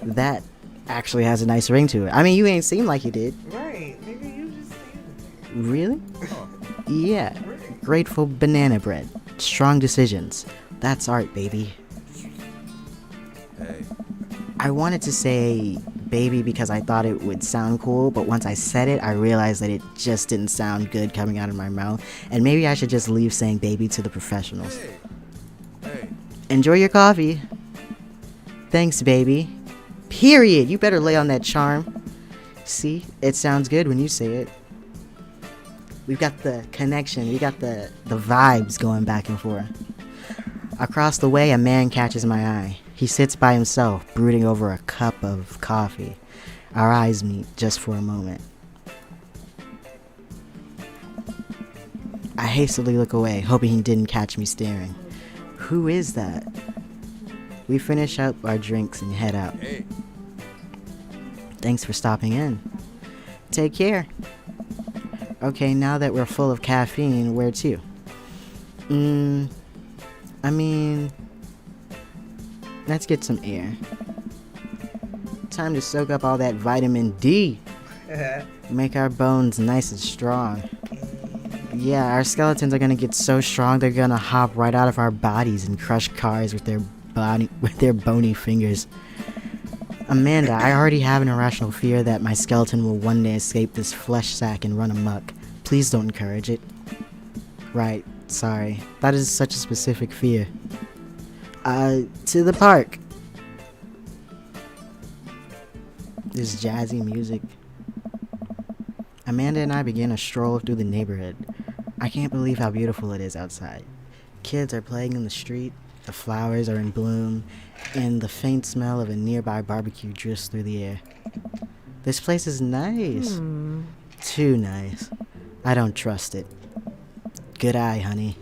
That actually has a nice ring to it. I mean, you ain't seem like you did. Right, maybe you just saying Really? oh. Yeah. Grateful banana bread. Strong decisions. That's art, baby. Hey. I wanted to say baby because I thought it would sound cool, but once I said it, I realized that it just didn't sound good coming out of my mouth, and maybe I should just leave saying baby to the professionals. Hey. Hey. Enjoy your coffee. Thanks, baby. Period. You better lay on that charm. See? It sounds good when you say it. We've got the connection. We got the vibes going back and forth. Across the way, a man catches my eye. He sits by himself, brooding over a cup of coffee. Our eyes meet just for a moment. I hastily look away, hoping he didn't catch me staring. Who is that? We finish up our drinks and head out. Hey. Thanks for stopping in. Take care. Okay, now that we're full of caffeine, where to? Let's get some air. Time to soak up all that vitamin D. Make our bones nice and strong. Yeah, our skeletons are gonna get so strong they're gonna hop right out of our bodies and crush cars with their bony fingers. Amanda, I already have an irrational fear that my skeleton will one day escape this flesh sack and run amok. Please don't encourage it. Right, sorry. That is such a specific fear. To the park. This jazzy music. Amanda and I began a stroll through the neighborhood. I can't believe how beautiful it is outside. Kids are playing in the street, the flowers are in bloom, and the faint smell of a nearby barbecue drifts through the air. This place is nice. Too nice. I don't trust it. Good eye, honey.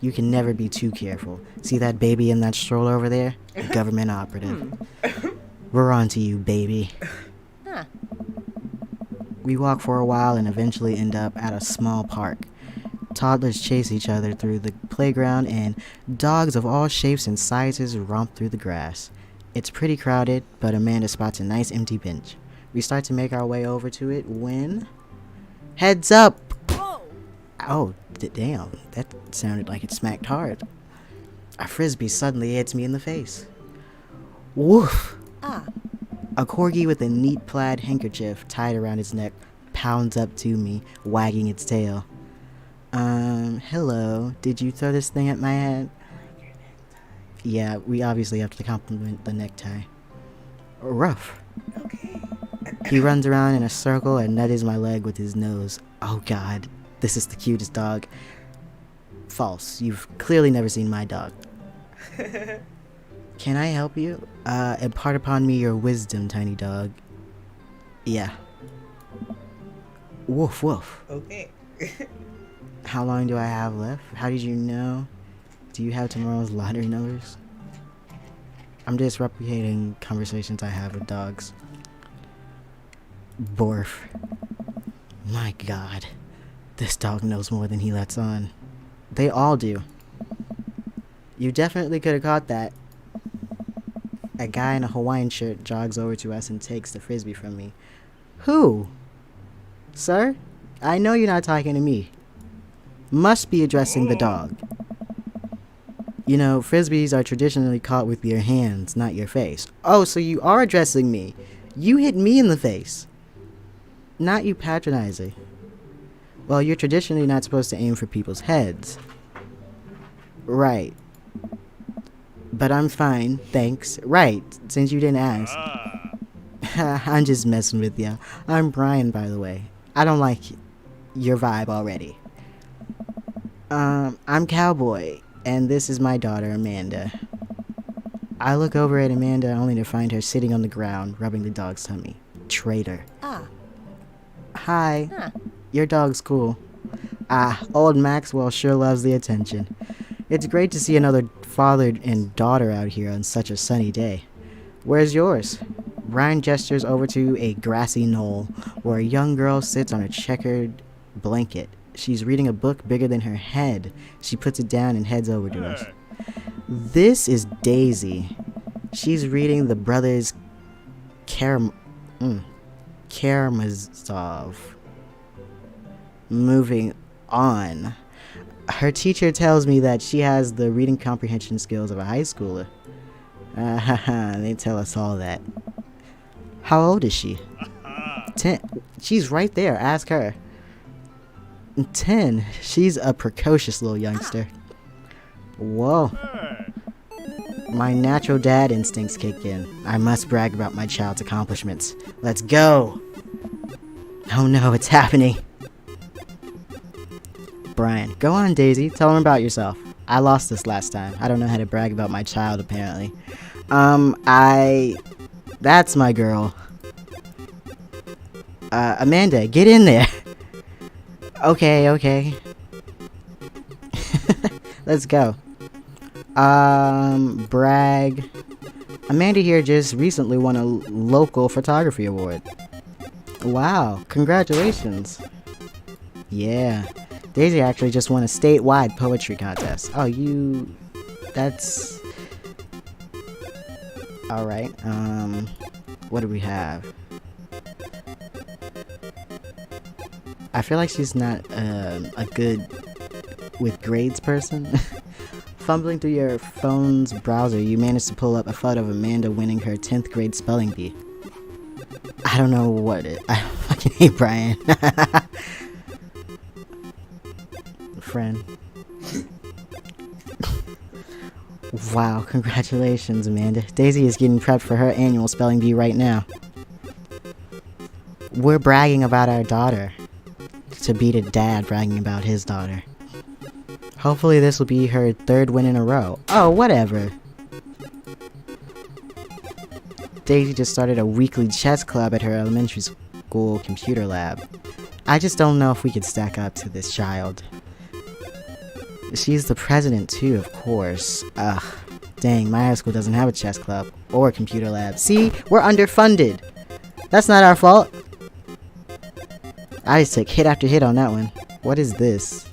You can never be too careful. See that baby in that stroller over there? A government operative. We're on to you, baby. Huh. We walk for a while and eventually end up at a small park. Toddlers chase each other through the playground and dogs of all shapes and sizes romp through the grass. It's pretty crowded, but Amanda spots a nice empty bench. We start to make our way over to it when... Heads up! Oh, damn. That sounded like it smacked hard. A frisbee suddenly hits me in the face. Woof! Ah. A corgi with a neat plaid handkerchief tied around his neck pounds up to me, wagging its tail. Hello. Did you throw this thing at my head? Yeah, we obviously have to compliment the necktie. Rough. Okay. He runs around in a circle and nudges my leg with his nose. Oh god, this is the cutest dog. False. You've clearly never seen my dog. Can I help you? Impart upon me your wisdom, tiny dog. Yeah. Woof woof. Okay. How long do I have left? How did you know? Do you have tomorrow's lottery numbers? I'm just replicating conversations I have with dogs. Borf. My god. This dog knows more than he lets on. They all do. You definitely could have caught that. A guy in a Hawaiian shirt jogs over to us and takes the frisbee from me. Who? Sir? I know you're not talking to me. Must be addressing the dog. You know, frisbees are traditionally caught with your hands, not your face. Oh, so you are addressing me. You hit me in the face. Not you patronizing. Well, you're traditionally not supposed to aim for people's heads. Right. But I'm fine, thanks. Right, since you didn't ask. I'm just messing with ya. I'm Brian, by the way. I don't like your vibe already. I'm Cowboy, and this is my daughter, Amanda. I look over at Amanda only to find her sitting on the ground, rubbing the dog's tummy. Traitor. Ah. Hi. Huh. Your dog's cool. Old Maxwell sure loves the attention. It's great to see another father and daughter out here on such a sunny day. Where's yours? Ryan gestures over to a grassy knoll where a young girl sits on a checkered blanket. She's reading a book bigger than her head. She puts it down and heads over to us. This is Daisy. She's reading the brothers Karamazov. Moving on. Her teacher tells me that she has the reading comprehension skills of a high schooler. They tell us all that. How old is she? 10. She's right there. Ask her. 10. She's a precocious little youngster. Whoa. My natural dad instincts kick in. I must brag about my child's accomplishments. Let's go. Oh no, it's happening. Brian, go on, Daisy. Tell him about yourself. I lost this last time. I don't know how to brag about my child, apparently. That's my girl. Amanda, get in there. Okay. Let's go. Brag. Amanda here just recently won a local photography award. Wow, congratulations. Yeah. Daisy actually just won a statewide poetry contest. Oh, that's... Alright, what do we have? I feel like she's not, a good with grades person. Fumbling through your phone's browser, you managed to pull up a photo of Amanda winning her 10th grade spelling bee. I don't know what it... I fucking hate Brian. Friend. Wow, congratulations, Amanda. Daisy is getting prepped for her annual spelling bee right now. We're bragging about our daughter. To beat a dad bragging about his daughter. Hopefully this will be her 3rd win in a row. Oh, whatever. Daisy just started a weekly chess club at her elementary school computer lab. I just don't know if we could stack up to this child. She's the president too, of course. Ugh. Dang, my high school doesn't have a chess club or a computer lab. See? We're underfunded. That's not our fault. I just took hit after hit on that one. What is this?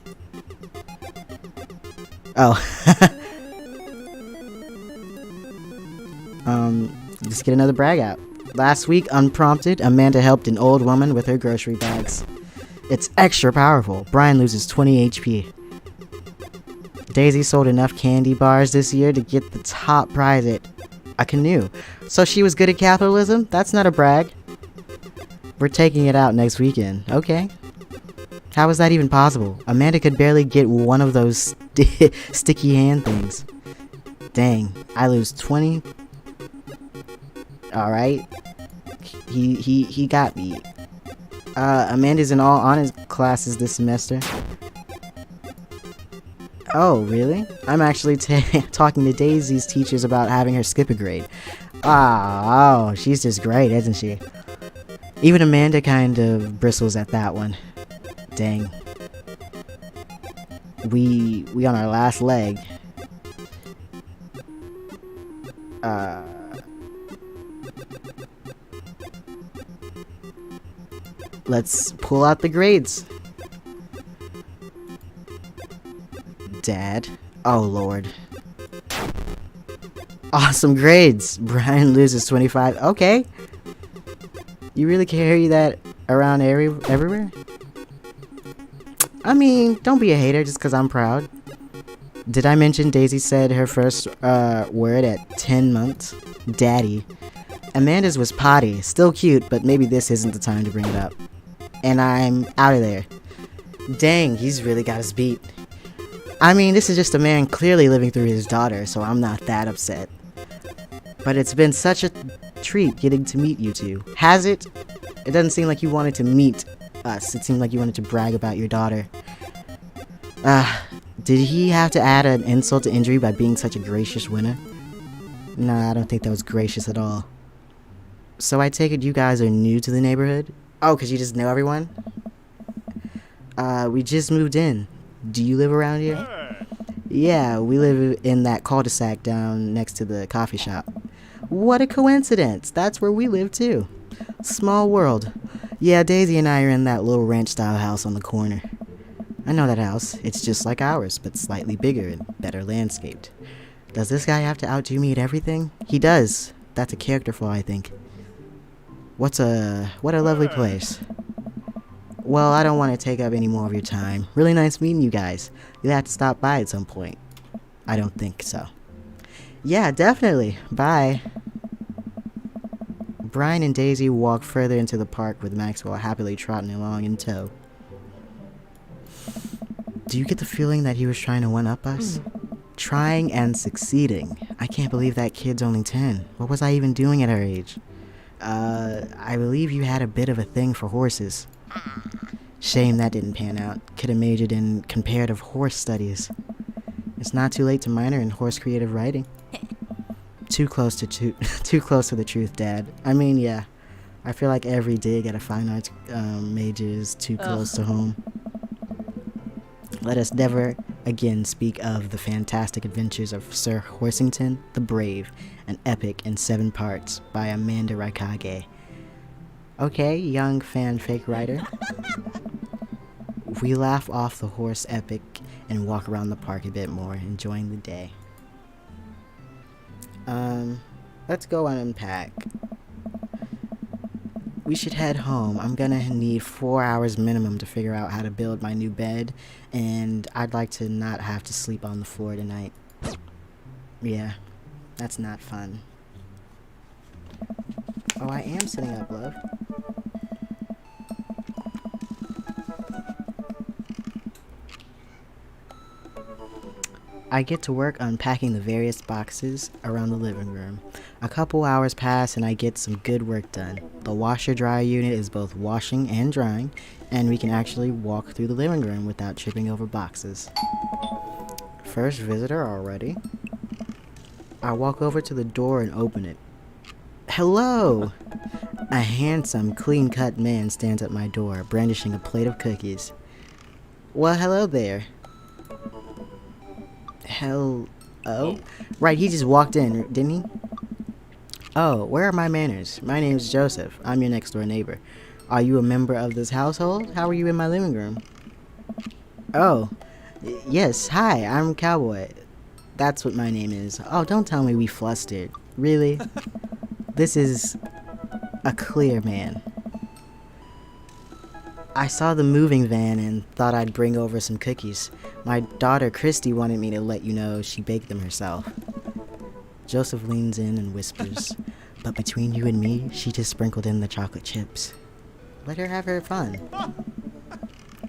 Oh. Just get another brag out. Last week, unprompted, Amanda helped an old woman with her grocery bags. It's extra powerful. Brian loses 20 HP. Daisy sold enough candy bars this year to get the top prize at a canoe. So she was good at capitalism? That's not a brag. We're taking it out next weekend. Okay. How is that even possible? Amanda could barely get one of those sticky hand things. Dang, I lose 20. Alright. He got me. Amanda's in all honors classes this semester. Oh, really? I'm actually talking to Daisy's teachers about having her skip a grade. Oh, she's just great, isn't she? Even Amanda kind of bristles at that one. Dang. We on our last leg. Let's pull out the grades. Dad. Oh, Lord. Awesome grades. Brian loses 25. Okay. You really carry that around everywhere? I mean, don't be a hater just because I'm proud. Did I mention Daisy said her first word at 10 months? Daddy. Amanda's was potty. Still cute, but maybe this isn't the time to bring it up. And I'm out of there. Dang, he's really got us beat. I mean, this is just a man clearly living through his daughter, so I'm not that upset. But it's been such a treat getting to meet you two. Has it? It doesn't seem like you wanted to meet us. It seemed like you wanted to brag about your daughter. Did he have to add an insult to injury by being such a gracious winner? Nah, I don't think that was gracious at all. So I take it you guys are new to the neighborhood? Oh, because you just know everyone? We just moved in. Do you live around here? Yeah, we live in that cul-de-sac down next to the coffee shop. What a coincidence. That's where we live too. Small world. Yeah, Daisy and I are in that little ranch-style house on the corner. I know that house. It's just like ours, but slightly bigger and better landscaped. Does this guy have to outdo me at everything? He does. That's a character flaw, I think. What a lovely place. Well, I don't want to take up any more of your time. Really nice meeting you guys. You'll have to stop by at some point. I don't think so. Yeah, definitely. Bye. Brian and Daisy walk further into the park with Maxwell happily trotting along in tow. Do you get the feeling that he was trying to one-up us? Trying and succeeding. I can't believe that kid's only 10. What was I even doing at her age? I believe you had a bit of a thing for horses. Shame that didn't pan out. Could have majored in comparative horse studies. It's not too late to minor in horse creative writing. Too close to the truth, Dad. I mean, yeah. I feel like every dig at a fine arts major is too close to home. Let us never again speak of the fantastic adventures of Sir Horsington the Brave, an epic in 7 parts by Amanda Raikage. Okay, young fan fake writer. We laugh off the horse epic and walk around the park a bit more, enjoying the day. Let's go and unpack. We should head home. I'm gonna need 4 hours minimum to figure out how to build my new bed, and I'd like to not have to sleep on the floor tonight. Yeah, that's not fun. Oh, I am sitting up, love. I get to work unpacking the various boxes around the living room. A couple hours pass and I get some good work done. The washer-dryer unit is both washing and drying, and we can actually walk through the living room without tripping over boxes. First visitor already. I walk over to the door and open it. Hello! A handsome, clean-cut man stands at my door, brandishing a plate of cookies. Well, hello there. Hello? Right, he just walked in, didn't he? Oh, where are my manners? My name's Joseph. I'm your next door neighbor. Are you a member of this household? How are you in my living room? Oh, yes, hi, I'm Cowboy. That's what my name is. Oh, don't tell me we flustered. Really? This is a clear man. I saw the moving van and thought I'd bring over some cookies. My daughter Christy wanted me to let you know she baked them herself. Joseph leans in and whispers, but between you and me, she just sprinkled in the chocolate chips. Let her have her fun.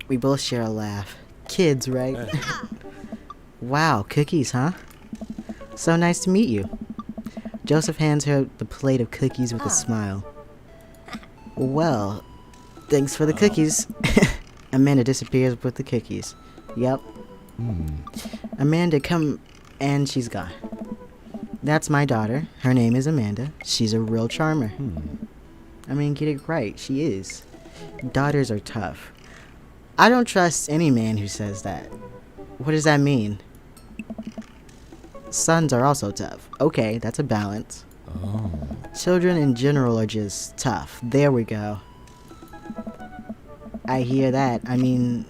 We both share a laugh. Kids, right? Wow, cookies, huh? So nice to meet you. Joseph hands her the plate of cookies with a smile. Well, thanks for the cookies. Amanda disappears with the cookies. Yep. Amanda, come. And she's gone. That's my daughter. Her name is Amanda. She's a real charmer. I mean, get it right. She is. Daughters are tough. I don't trust any man who says that. What does that mean? Sons are also tough. Okay, that's a balance. Children in general are just tough. There we go. I hear that. I mean,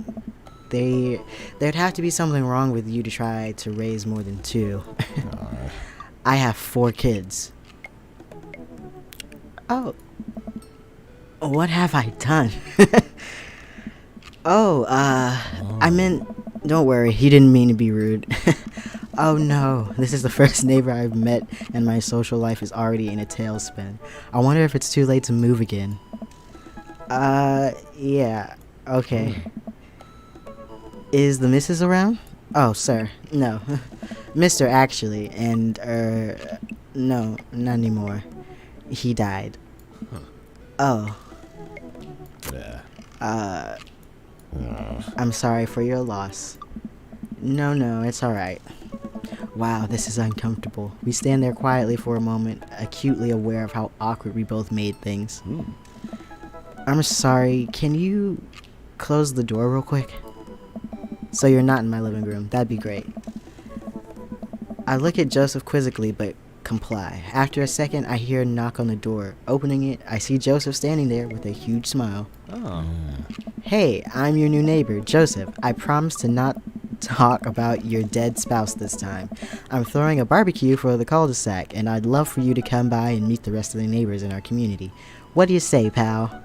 there'd have to be something wrong with you to try to raise more than 2. I have 4 kids. Oh. What have I done? I meant, don't worry, he didn't mean to be rude. Oh no, this is the first neighbor I've met and my social life is already in a tailspin. I wonder if it's too late to move again. Yeah, okay. Is the missus around? Oh, sir, no. Mister, actually, and, no, not anymore. He died. Oh. I'm sorry for your loss. No, it's alright. Wow, this is uncomfortable. We stand there quietly for a moment, acutely aware of how awkward we both made things. I'm sorry, can you close the door real quick? So you're not in my living room, that'd be great. I look at Joseph quizzically, but comply. After a second, I hear a knock on the door. Opening it, I see Joseph standing there with a huge smile. Hey, I'm your new neighbor, Joseph. I promise to not talk about your dead spouse this time. I'm throwing a barbecue for the cul-de-sac, and I'd love for you to come by and meet the rest of the neighbors in our community. What do you say, pal?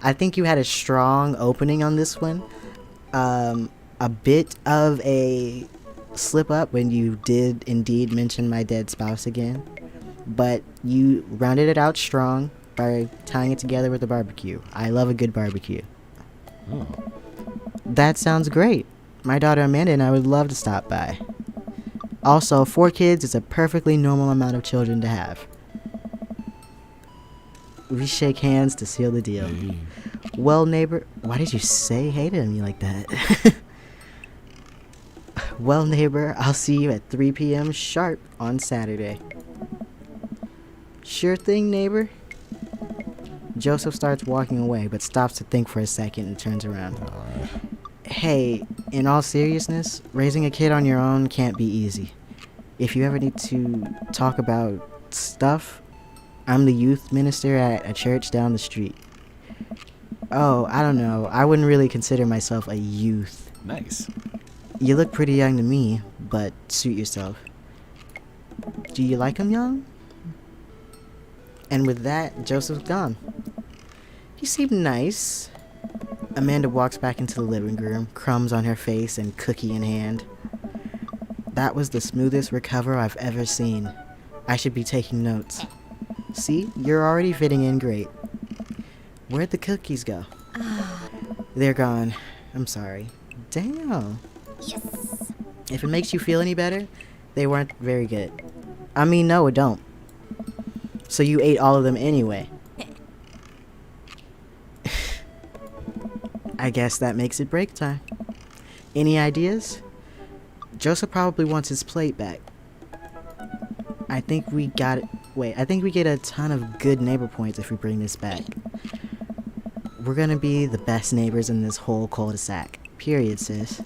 I think you had a strong opening on this one. A bit of a slip up when you did indeed mention my dead spouse again, but you rounded it out strong by tying it together with a barbecue. I love a good barbecue. That sounds great. My daughter Amanda and I would love to stop by. Also, 4 kids is a perfectly normal amount of children to have. We shake hands to seal the deal. Well, neighbor, why did you say hey to me like that? Well, neighbor, I'll see you at 3 p.m. sharp on Saturday. Sure thing, neighbor. Joseph starts walking away, but stops to think for a second and turns around. Hey, in all seriousness, raising a kid on your own can't be easy. If you ever need to talk about stuff, I'm the youth minister at a church down the street. Oh, I don't know. I wouldn't really consider myself a youth. Nice. You look pretty young to me, but suit yourself. Do you like him young? And with that, Joseph's gone. He seemed nice. Amanda walks back into the living room, crumbs on her face and cookie in hand. That was the smoothest recover I've ever seen. I should be taking notes. See, you're already fitting in great. Where'd the cookies go? They're gone. I'm sorry. Damn. Yes. If it makes you feel any better, they weren't very good. I mean, no, it don't. So you ate all of them anyway. I guess that makes it break time. Any ideas? Joseph probably wants his plate back. I think we got it. Wait, I think we get a ton of good neighbor points if we bring this back. We're gonna be the best neighbors in this whole cul-de-sac. Period, sis.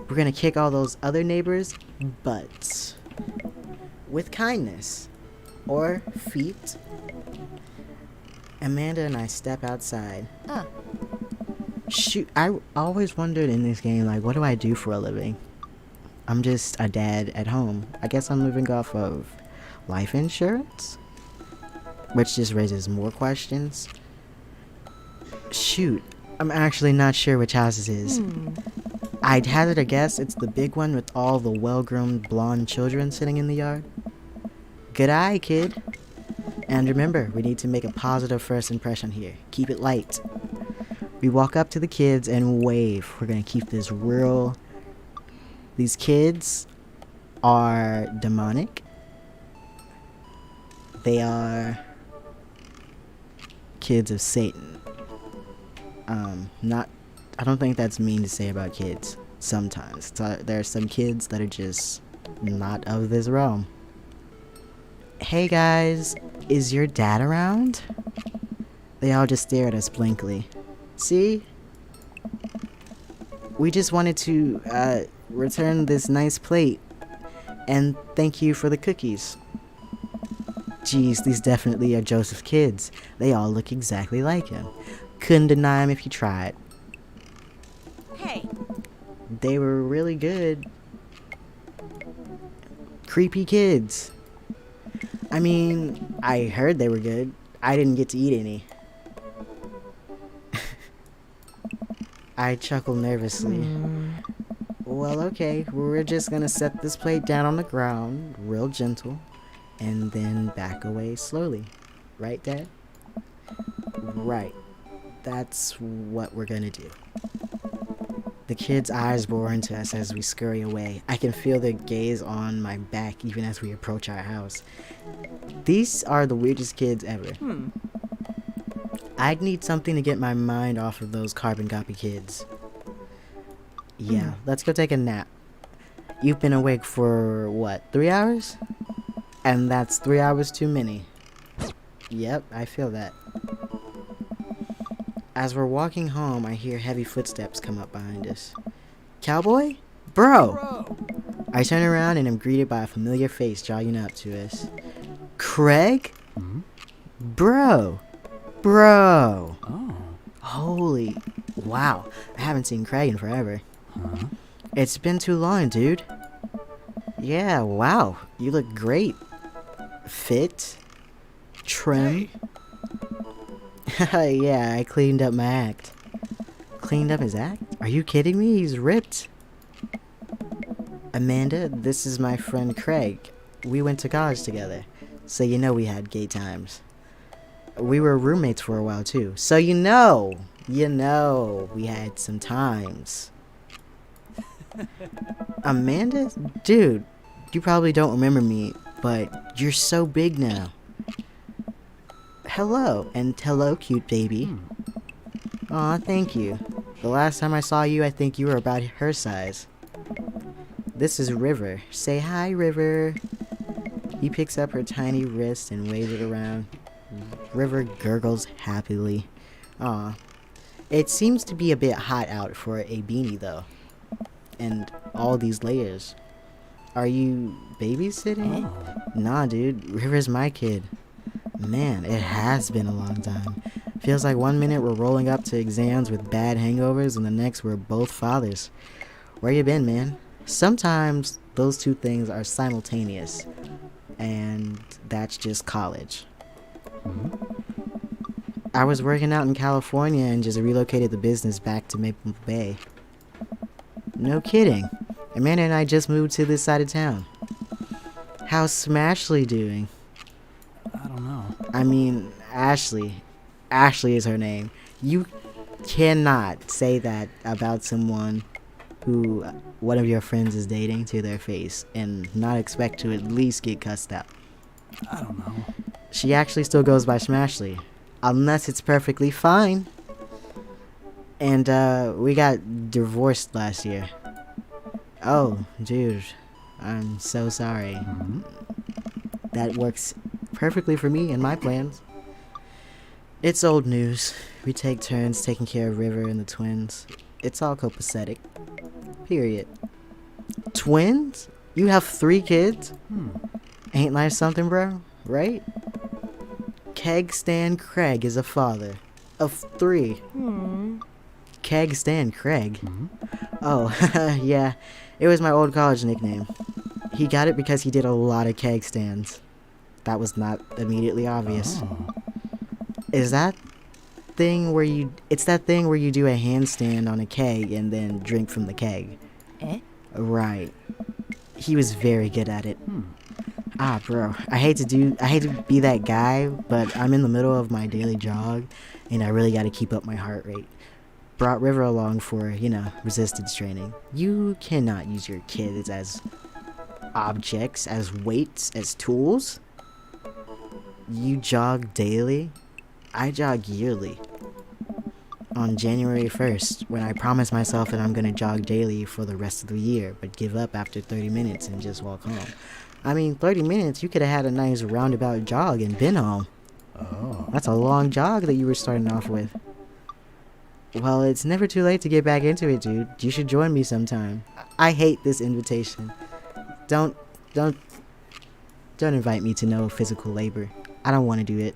We're gonna kick all those other neighbors' butts. With kindness. Or feet. Amanda and I step outside. Shoot, I always wondered in this game, like, what do I do for a living? I'm just a dad at home. I guess I'm living off of life insurance? Which just raises more questions. Shoot, I'm actually not sure which house this is. I'd hazard a guess it's the big one with all the well-groomed blonde children sitting in the yard. Good eye, kid. And remember, we need to make a positive first impression here. Keep it light. We walk up to the kids and wave. We're gonna keep this real. These kids are demonic. They are kids of Satan. Not. I don't think that's mean to say about kids. Sometimes there are some kids that are just not of this realm. Hey guys, is your dad around? They all just stare at us blankly. See? We just wanted to return this nice plate and thank you for the cookies. Geez, these definitely are Joseph's kids. They all look exactly like him. Couldn't deny him if you tried. Hey, They were really good. Creepy kids. I mean, I heard they were good. I didn't get to eat any. I chuckled nervously. Well, okay, we're just gonna set this plate down on the ground, real gentle, and then back away slowly. Right, Dad? Right. That's what we're gonna do. The kids' eyes bore into us as we scurry away. I can feel their gaze on my back even as we approach our house. These are the weirdest kids ever. I'd need something to get my mind off of those carbon copy kids. Yeah, let's go take a nap. You've been awake for, what, 3 hours? And that's 3 hours too many. Yep, I feel that. As we're walking home, I hear heavy footsteps come up behind us. Cowboy? Bro! I turn around and am greeted by a familiar face jogging up to us. Craig? Bro! Bro! Oh. Holy... Wow, I haven't seen Craig in forever. It's been too long, dude. Yeah, wow, you look great. Fit. Trim. Yeah, I cleaned up my act. Cleaned up his act? Are you kidding me? He's ripped. Amanda, this is my friend Craig. We went to college together, so you know we had gay times. We were roommates for a while too, so you know, we had some times. Amanda? Dude, you probably don't remember me, but you're so big now. Hello, and hello, cute baby. Aw, thank you. The last time I saw you, I think you were about her size. This is River. Say hi, River. He picks up her tiny wrist and waves it around. River gurgles happily. Aw. It seems to be a bit hot out for a beanie, though. And all these layers. Are you babysitting? Nah, dude. River's my kid. Man, it has been a long time. Feels like 1 minute we're rolling up to exams with bad hangovers and the next we're both fathers. Where you been, man? Sometimes those two things are simultaneous. And that's just college. I was working out in California and just relocated the business back to Maple Bay. No kidding. Amanda and I just moved to this side of town. How's Smashley doing? I don't know. I mean, Ashley. Ashley is her name. You cannot say that about someone who one of your friends is dating to their face and not expect to at least get cussed out. I don't know. She actually still goes by Smashley. Unless it's perfectly fine. And, we got divorced last year. Oh, dude. I'm so sorry. That works perfectly for me and my plans. It's old news. We take turns taking care of River and the twins. It's all copacetic. Period. Twins? You have 3 kids? Ain't life something, bro? Right? Keg Stan Craig is a father of 3. Keg Stan Craig? Oh, yeah. It was my old college nickname. He got it because he did a lot of keg stands. That was not immediately obvious. Is that thing where you... It's that thing where you do a handstand on a keg and then drink from the keg. Eh? Right. He was very good at it. Bro, I hate to be that guy, but I'm in the middle of my daily jog, and I really got to keep up my heart rate. Brought River along for, resistance training. You cannot use your kids as objects, as weights, as tools. You jog daily. I jog yearly. On January 1st, when I promised myself that I'm gonna jog daily for the rest of the year, but give up after 30 minutes and just walk home. 30 minutes, you could have had a nice roundabout jog and been home. Oh. That's a long jog that you were starting off with. Well, it's never too late to get back into it, dude. You should join me sometime. I hate this invitation. Don't invite me to no physical labor. I don't want to do it.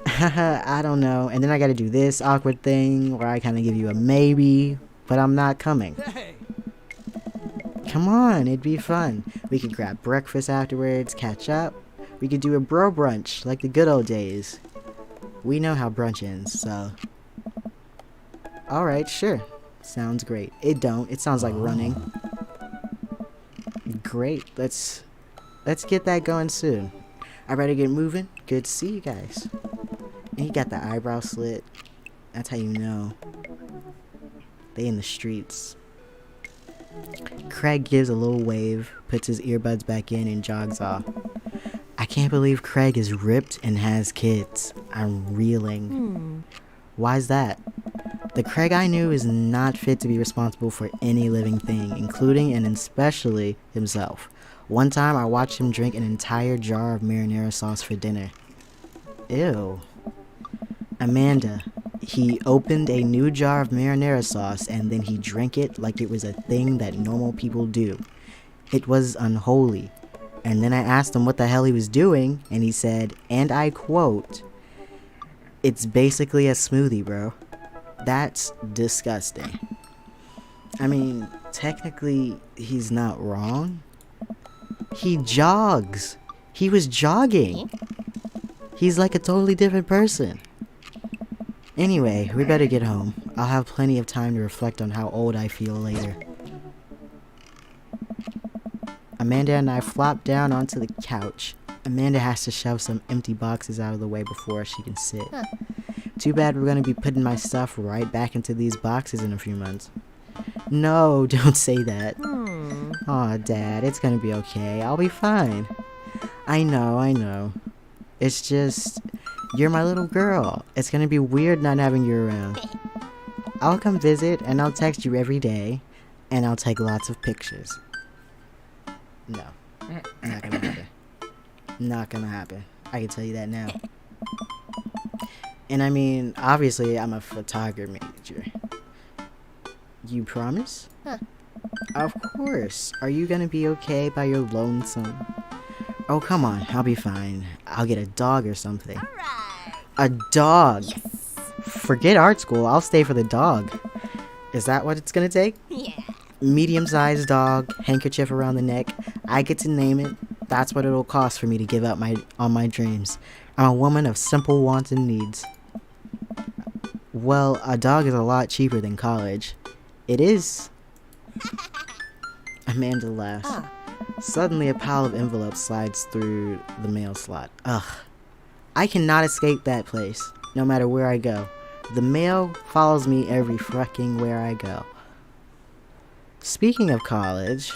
I don't know. And then I gotta do this awkward thing where I kind of give you a maybe, but I'm not coming. Hey. Come on, it'd be fun. We could grab breakfast afterwards, catch up. We could do a bro brunch like the good old days. We know how brunch ends, so. Alright, sure. Sounds great. It don't. It sounds like running. Great. Let's get that going soon. I better get moving. Good to see you guys. And he got the eyebrow slit. That's how you know. They in the streets. Craig gives a little wave, puts his earbuds back in, and jogs off. I can't believe Craig is ripped and has kids. I'm reeling. Why's that? The Craig I knew is not fit to be responsible for any living thing, including and especially himself. One time I watched him drink an entire jar of marinara sauce for dinner. Ew. Amanda, he opened a new jar of marinara sauce and then he drank it like it was a thing that normal people do. It was unholy. And then I asked him what the hell he was doing, and he said, and I quote, "It's basically a smoothie, bro." That's disgusting. Technically, he's not wrong. He jogs. He was jogging. He's like a totally different person. Anyway, we better get home. I'll have plenty of time to reflect on how old I feel later. Amanda and I flop down onto the couch. Amanda has to shove some empty boxes out of the way before she can sit. Too bad we're gonna be putting my stuff right back into these boxes in a few months. No, don't say that. Aw, Dad, it's gonna be okay. I'll be fine. I know. It's just, you're my little girl. It's gonna be weird not having you around. I'll come visit, and I'll text you every day, and I'll take lots of pictures. No, not gonna happen. Not gonna happen. I can tell you that now. And obviously, I'm a photography major. You promise? Of course. Are you gonna be okay by your lonesome? Oh, come on. I'll be fine. I'll get a dog or something. Alright. A dog? Yes. Forget art school. I'll stay for the dog. Is that what it's gonna take? Yeah. Medium-sized dog, handkerchief around the neck. I get to name it. That's what it'll cost for me to give up on my dreams. I'm a woman of simple wants and needs. Well, a dog is a lot cheaper than college. It is. Amanda laughs. Suddenly, a pile of envelopes slides through the mail slot. Ugh. I cannot escape that place, no matter where I go. The mail follows me every fucking where I go. Speaking of college,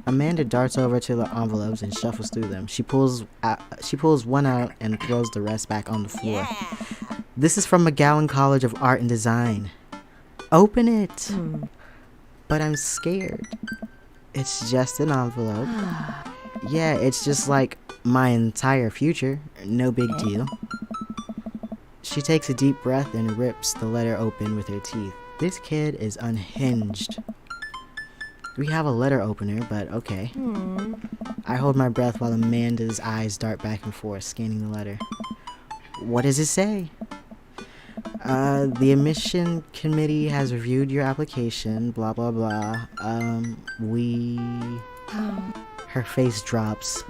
Amanda darts over to the envelopes and shuffles through them. She pulls one out and throws the rest back on the floor. Yeah. This is from McGowan College of Art and Design. Open it. But I'm scared. It's just an envelope. Yeah, it's just like my entire future. No big deal. She takes a deep breath and rips the letter open with her teeth. This kid is unhinged. We have a letter opener, but okay. I hold my breath while Amanda's eyes dart back and forth, scanning the letter. What does it say? The admission committee has reviewed your application, blah blah blah. Her face drops.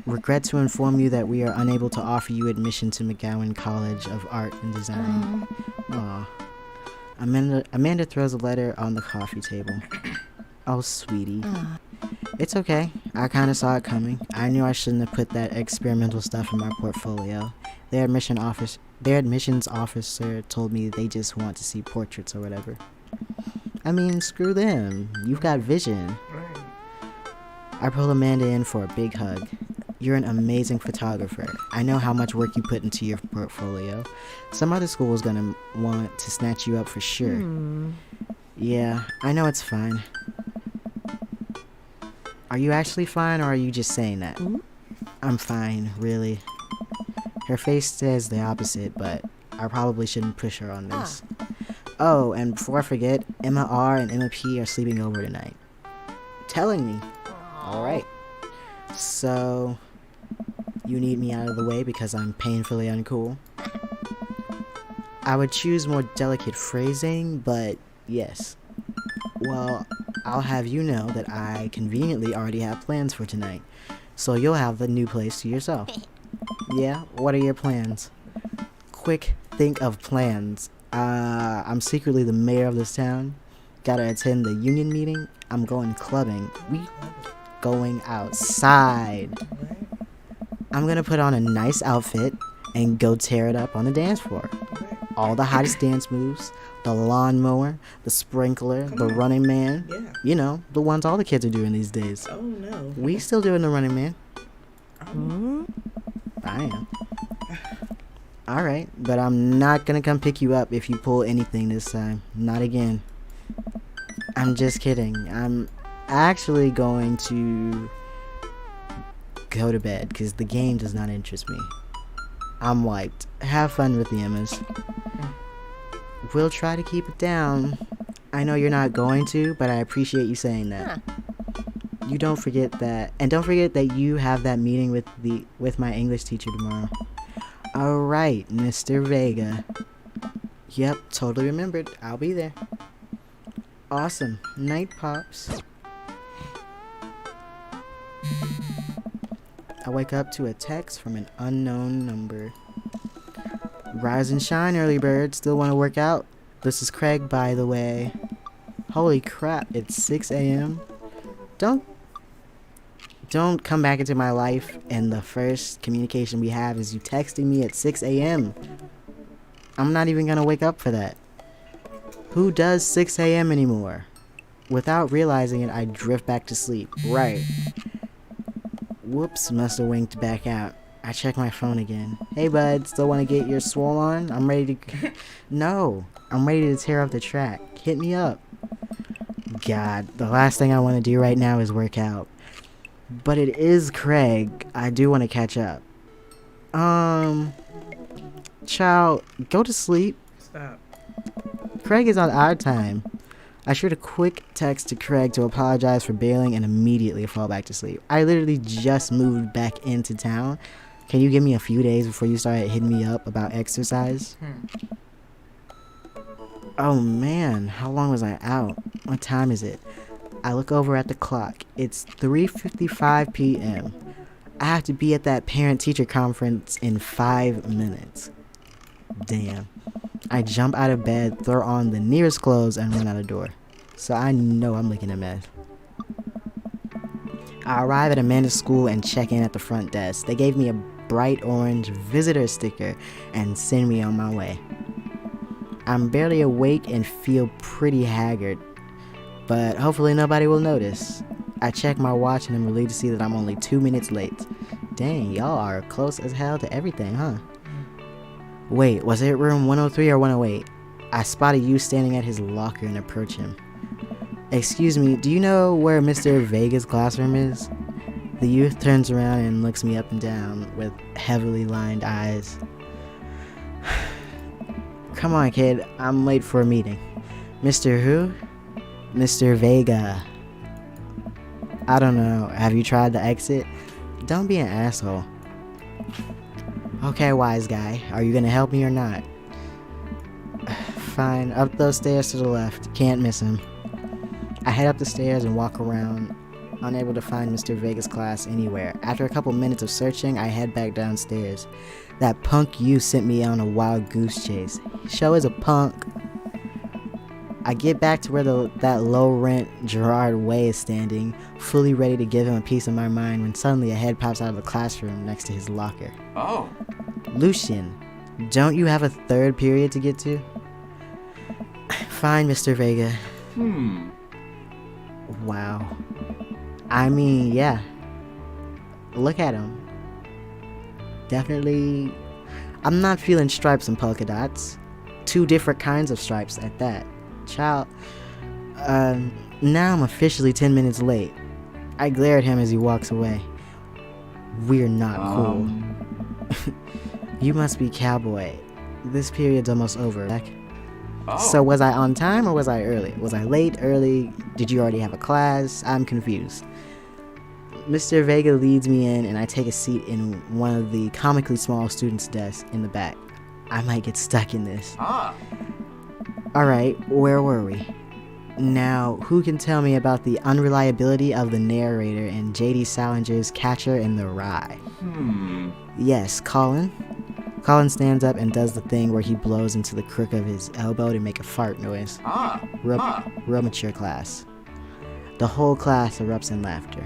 Regret to inform you that we are unable to offer you admission to McGowan College of Art and Design. Aw. Amanda throws a letter on the coffee table. Oh, sweetie. It's okay. I kind of saw it coming. I knew I shouldn't have put that experimental stuff in my portfolio. Their admissions officer told me they just want to see portraits or whatever. I mean, screw them. You've got vision. Right. I pulled Amanda in for a big hug. You're an amazing photographer. I know how much work you put into your portfolio. Some other school is gonna want to snatch you up for sure. Yeah, I know it's fine. Are you actually fine, or are you just saying that? I'm fine, really. Her face says the opposite, but I probably shouldn't push her on this. Oh, and before I forget, Emma R and Emma P are sleeping over tonight. Telling me. Alright. So, you need me out of the way because I'm painfully uncool? I would choose more delicate phrasing, but yes. Well, I'll have you know that I conveniently already have plans for tonight, so you'll have the new place to yourself. Yeah, what are your plans? Quick, think of plans. I'm secretly the mayor of this town. Gotta attend the union meeting. I'm going clubbing. We going outside. Right. I'm gonna put on a nice outfit and go tear it up on the dance floor. Right. All the hottest dance moves, the lawnmower, the sprinkler, the running man. Yeah. You know, the ones all the kids are doing these days. Oh no. We still doing the running man. Oh. I am. Alright, but I'm not gonna come pick you up if you pull anything this time. Not again. I'm just kidding. I'm actually going to go to bed because the game does not interest me. I'm wiped. Have fun with the Emmas. We'll try to keep it down. I know you're not going to, but I appreciate you saying that. You don't forget that, and don't forget that you have that meeting with my English teacher tomorrow. Alright, Mr. Vega. Yep, totally remembered. I'll be there. Awesome. Night, Pops. I wake up to a text from an unknown number. Rise and shine, early bird. Still want to work out? This is Craig, by the way. Holy crap, it's 6 a.m. Don't come back into my life and the first communication we have is you texting me at 6 a.m. I'm not even gonna wake up for that. Who does 6 a.m. anymore? Without realizing it, I drift back to sleep. Right. Whoops, must have winked back out. I check my phone again. Hey bud, still want to get your swole on? I'm ready to... No, I'm ready to tear up the track. Hit me up. God, the last thing I want to do right now is work out. But it is Craig. I do want to catch up. Child, go to sleep. Stop. Craig is on our time. I shoot a quick text to Craig to apologize for bailing and immediately fall back to sleep. I literally just moved back into town. Can you give me a few days before you start hitting me up about exercise? Oh man, how long was I out? What time is it? I look over at the clock. It's 3:55 p.m. I have to be at that parent-teacher conference in 5 minutes. Damn. I jump out of bed, throw on the nearest clothes, and run out the door. So I know I'm looking a mess. I arrive at Amanda's school and check in at the front desk. They gave me a bright orange visitor sticker and send me on my way. I'm barely awake and feel pretty haggard, but hopefully nobody will notice. I check my watch and I'm relieved to see that I'm only 2 minutes late. Dang, y'all are close as hell to everything, huh? Wait, was it room 103 or 108? I spotted you standing at his locker and approach him. Excuse me, do you know where Mr. Vega's classroom is? The youth turns around and looks me up and down with heavily lined eyes. Come on, kid, I'm late for a meeting. Mr. who? Mr. Vega. I don't know, have you tried the exit? Don't be an asshole. Okay, wise guy, are you gonna help me or not? Fine, up those stairs to the left. Can't miss him. I head up the stairs and walk around, unable to find Mr. Vega's class anywhere. After a couple minutes of searching, I head back downstairs. That punk you sent me on a wild goose chase. Show is a punk. I get back to where that low-rent Gerard Way is standing, fully ready to give him a piece of my mind when suddenly a head pops out of the classroom next to his locker. Oh. Lucian, don't you have a third period to get to? Fine, Mr. Vega. Wow. I mean, yeah. Look at him. Definitely. I'm not feeling stripes and polka dots. 2 different kinds of stripes at that. Child. Now I'm officially 10 minutes late. I glare at him as he walks away. We're not cool. You must be Cowboy. This period's almost over. So was I on time or was I early? Was I late, early? Did you already have a class? I'm confused. Mr. Vega leads me in and I take a seat in one of the comically small students' desks in the back. I might get stuck in this. Alright, where were we? Now, who can tell me about the unreliability of the narrator in J.D. Salinger's Catcher in the Rye? Yes, Colin. Colin stands up and does the thing where he blows into the crook of his elbow to make a fart noise. Real mature class. The whole class erupts in laughter.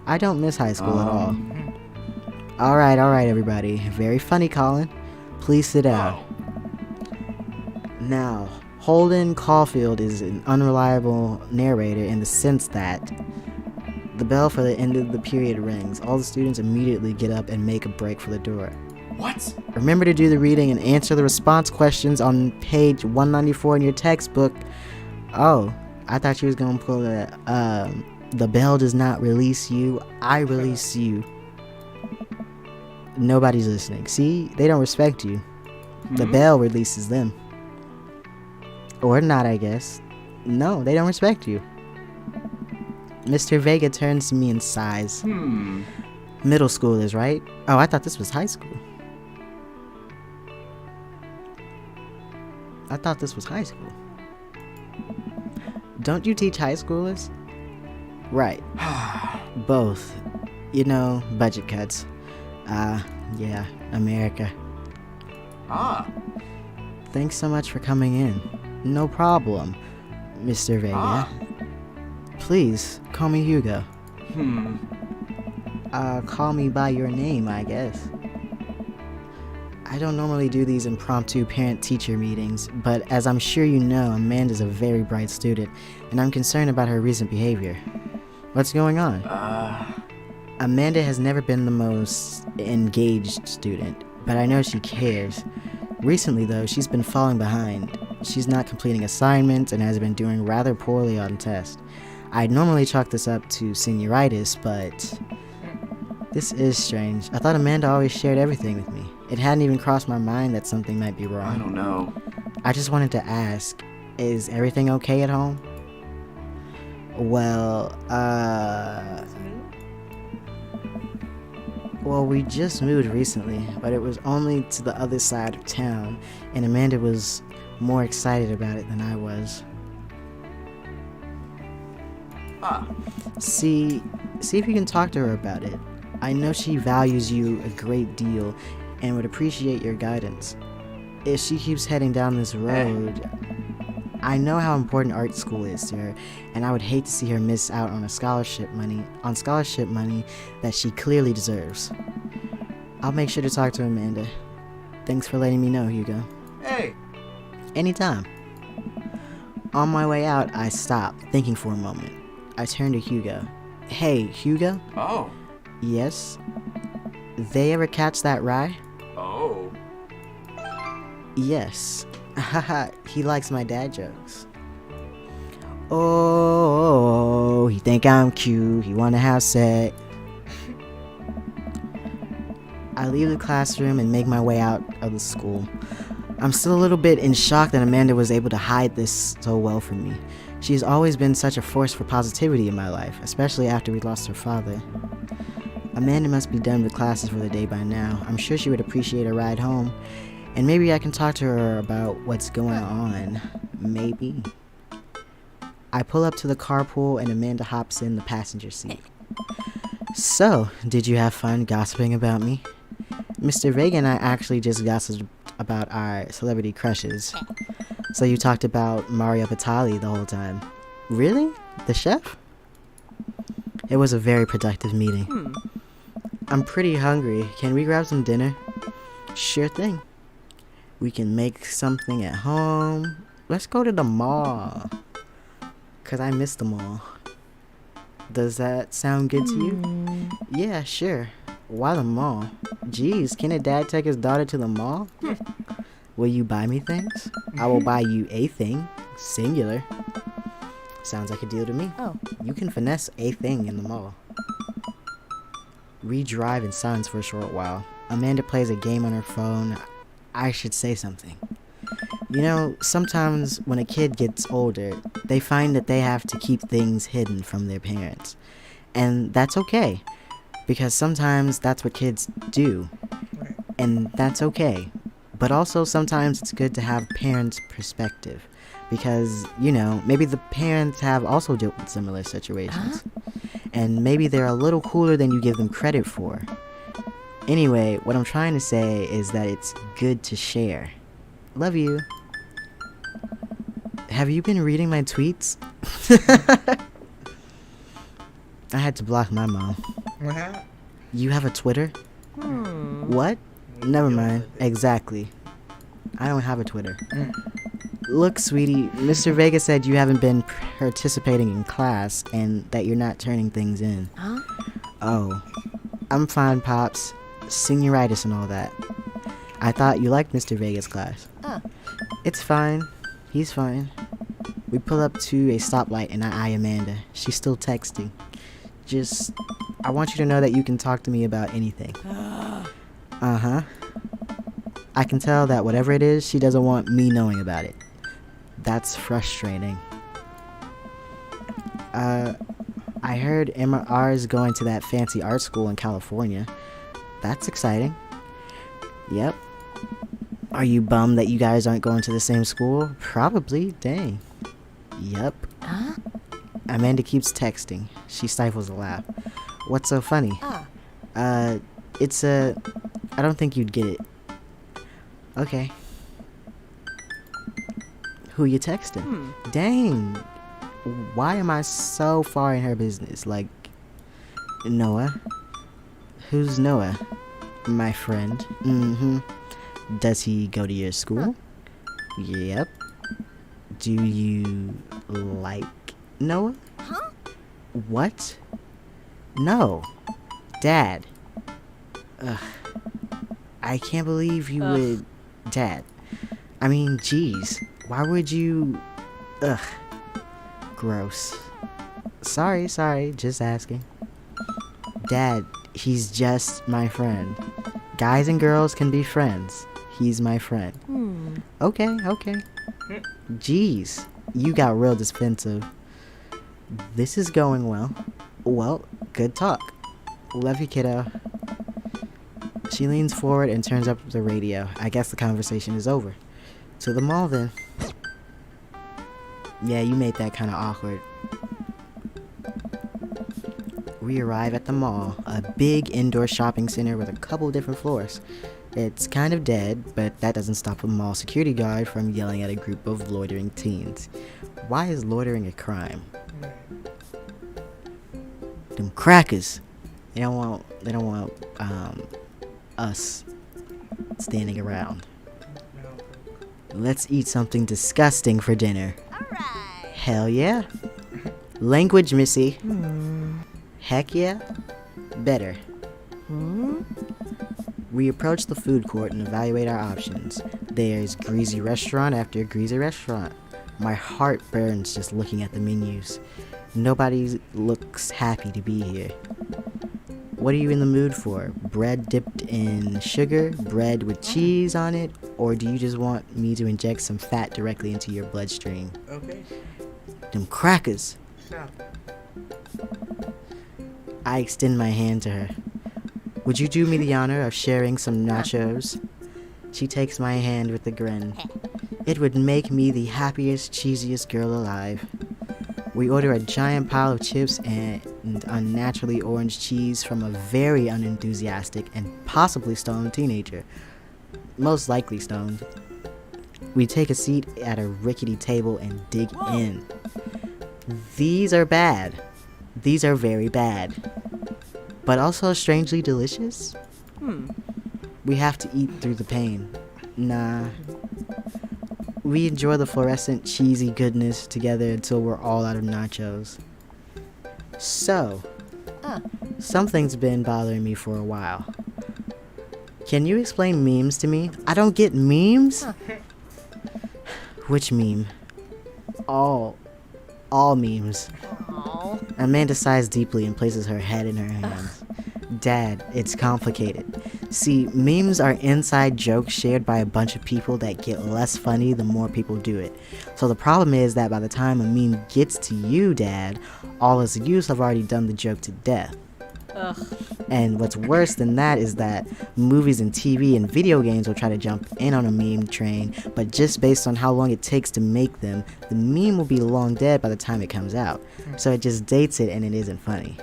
I don't miss high school at all. Alright, everybody. Very funny, Colin. Please sit down. Now, Holden Caulfield is an unreliable narrator in the sense that the bell for the end of the period rings. All the students immediately get up and make a break for the door. What? Remember to do the reading and answer the response questions on page 194 in your textbook. Oh, I thought you was gonna pull the bell does not release you, I release you. Nobody's listening. See, they don't respect you. The bell releases them. Or not, I guess. No, they don't respect you. Mr. Vega turns to me and sighs. Middle schoolers, right? Oh, I thought this was high school. I thought this was high school. Don't you teach high schoolers? Right. Both. You know, budget cuts. Yeah, America. Thanks so much for coming in. No problem, Mr. Vega. Please, call me Hugo. Call me by your name, I guess. I don't normally do these impromptu parent-teacher meetings, but as I'm sure you know, Amanda's a very bright student, and I'm concerned about her recent behavior. What's going on? Amanda has never been the most engaged student, but I know she cares. Recently, though, she's been falling behind. She's not completing assignments and has been doing rather poorly on tests. I'd normally chalk this up to senioritis, but this is strange. I thought Amanda always shared everything with me. It hadn't even crossed my mind that something might be wrong. I don't know. I just wanted to ask, is everything okay at home? Well, we just moved recently, but it was only to the other side of town, and Amanda was more excited about it than I was. See if you can talk to her about it. I know she values you a great deal and would appreciate your guidance. If she keeps heading down this road, I know how important art school is to her, and I would hate to see her miss out on scholarship money that she clearly deserves. I'll make sure to talk to Amanda. Thanks for letting me know, Hugo. Hey! Anytime. On my way out, I stop, thinking for a moment. I turn to Hugo. Hey, Hugo? Oh. Yes? They ever catch that rye? Oh. Yes. Haha, he likes my dad jokes. Oh, he think I'm cute, he wanna have sex. I leave the classroom and make my way out of the school. I'm still a little bit in shock that Amanda was able to hide this so well from me. She's always been such a force for positivity in my life, especially after we lost her father. Amanda must be done with classes for the day by now. I'm sure she would appreciate a ride home, and maybe I can talk to her about what's going on. Maybe. I pull up to the carpool and Amanda hops in the passenger seat. So, did you have fun gossiping about me? Mr. Vega and I actually just gossiped about our celebrity crushes. So you talked about Mario Batali the whole time. Really? The chef? It was a very productive meeting. I'm pretty hungry. Can we grab some dinner? Sure thing. We can make something at home. Let's go to the mall. 'Cause I miss the mall. Does that sound good to you? Yeah, sure. Why the mall? Geez, can a dad take his daughter to the mall? Will you buy me things? I will buy you a thing. Singular. Sounds like a deal to me. Oh. You can finesse a thing in the mall. We drive in silence for a short while. Amanda plays a game on her phone. I should say something. You know, sometimes when a kid gets older, they find that they have to keep things hidden from their parents. And that's okay. Because sometimes that's what kids do. Right. And that's okay. But also sometimes it's good to have parents' perspective. Because, you know, maybe the parents have also dealt with similar situations. And maybe they're a little cooler than you give them credit for. Anyway, what I'm trying to say is that it's good to share. Love you. Have you been reading my tweets? I had to block my mom. What happened? You have a Twitter? What? Never mind. Exactly. I don't have a Twitter. Look, sweetie, Mr. Vega said you haven't been participating in class and that you're not turning things in. Huh? Oh. I'm fine, Pops. Senioritis and all that. I thought you liked Mr. Vega's class. Oh. It's fine. He's fine. We pull up to a stoplight and I eye Amanda. She's still texting. I want you to know that you can talk to me about anything. Uh-huh. I can tell that whatever it is, she doesn't want me knowing about it. That's frustrating. I heard Emma is going to that fancy art school in California. That's exciting. Yep. Are you bummed that you guys aren't going to the same school? Probably. Dang. Yep. Huh? Amanda keeps texting. She stifles a laugh. What's so funny? Ah. It's a... I don't think you'd get it. Okay. Who you texting? Dang. Why am I so far in her business? Like, Noah? Who's Noah? My friend. Mm-hmm. Does he go to your school? Yep. Do you like Noah? Huh? What? No. Dad. Ugh. I can't believe you would... Dad. I mean, geez. Why would you... Ugh. Gross. Sorry. Just asking. Dad, he's just my friend. Guys and girls can be friends. He's my friend. Okay. Jeez. You got real defensive. This is going well. Well, good talk. Love you, kiddo. She leans forward and turns up the radio. I guess the conversation is over. To the mall, then. Yeah, you made that kind of awkward. We arrive at the mall, a big indoor shopping center with a couple different floors. It's kind of dead, but that doesn't stop a mall security guard from yelling at a group of loitering teens. Why is loitering a crime? Them crackers. They don't want us standing around. Let's eat something disgusting for dinner. Alright. Hell yeah. Language, Missy. Heck yeah. Better. We approach the food court and evaluate our options. There's greasy restaurant after greasy restaurant. My heart burns just looking at the menus. Nobody looks happy to be here. What are you in the mood for? Bread dipped in sugar? Bread with cheese on it? Or do you just want me to inject some fat directly into your bloodstream? Okay. Them crackers. Stop. I extend my hand to her. Would you do me the honor of sharing some nachos? She takes my hand with a grin. It would make me the happiest, cheesiest girl alive. We order a giant pile of chips and unnaturally orange cheese from a very unenthusiastic and possibly stoned teenager. Most likely stoned. We take a seat at a rickety table and dig in. These are bad. These are very bad. But also strangely delicious? We have to eat through the pain. Nah. We enjoy the fluorescent cheesy goodness together until we're all out of nachos. So, something's been bothering me for a while. Can you explain memes to me? I don't get memes? Which meme? All memes. Amanda sighs deeply and places her head in her hands. Dad, it's complicated. See, memes are inside jokes shared by a bunch of people that get less funny the more people do it. So the problem is that by the time a meme gets to you, Dad, all us youths have already done the joke to death. And what's worse than that is that movies and TV and video games will try to jump in on a meme train, but just based on how long it takes to make them, the meme will be long dead by the time it comes out. So it just dates it and it isn't funny.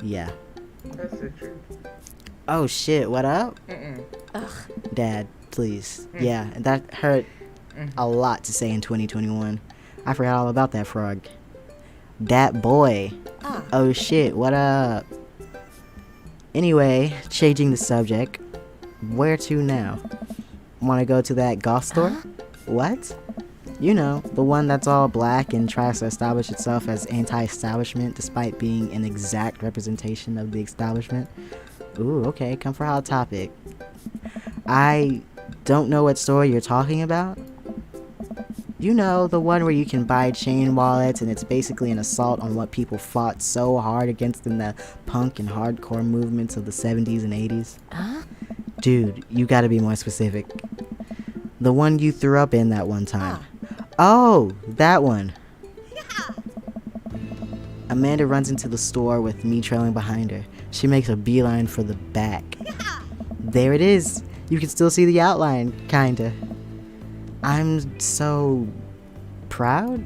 Yeah. That's the truth. Oh shit, what up? Dad, please. Yeah, that hurt a lot to say in 2021. I forgot all about that frog. Dat boy. Oh shit, what up? Anyway, changing the subject. Where to now? Wanna go to that goth store? What? You know, the one that's all black and tries to establish itself as anti-establishment despite being an exact representation of the establishment. Ooh, okay, come for Hot Topic. I don't know what store you're talking about. You know, the one where you can buy chain wallets and it's basically an assault on what people fought so hard against in the punk and hardcore movements of the 70s and 80s. Dude, you gotta be more specific. The one you threw up in that one time. Oh, that one. Amanda runs into the store with me trailing behind her. She makes a beeline for the back. There it is. You can still see the outline, kinda. I'm so proud.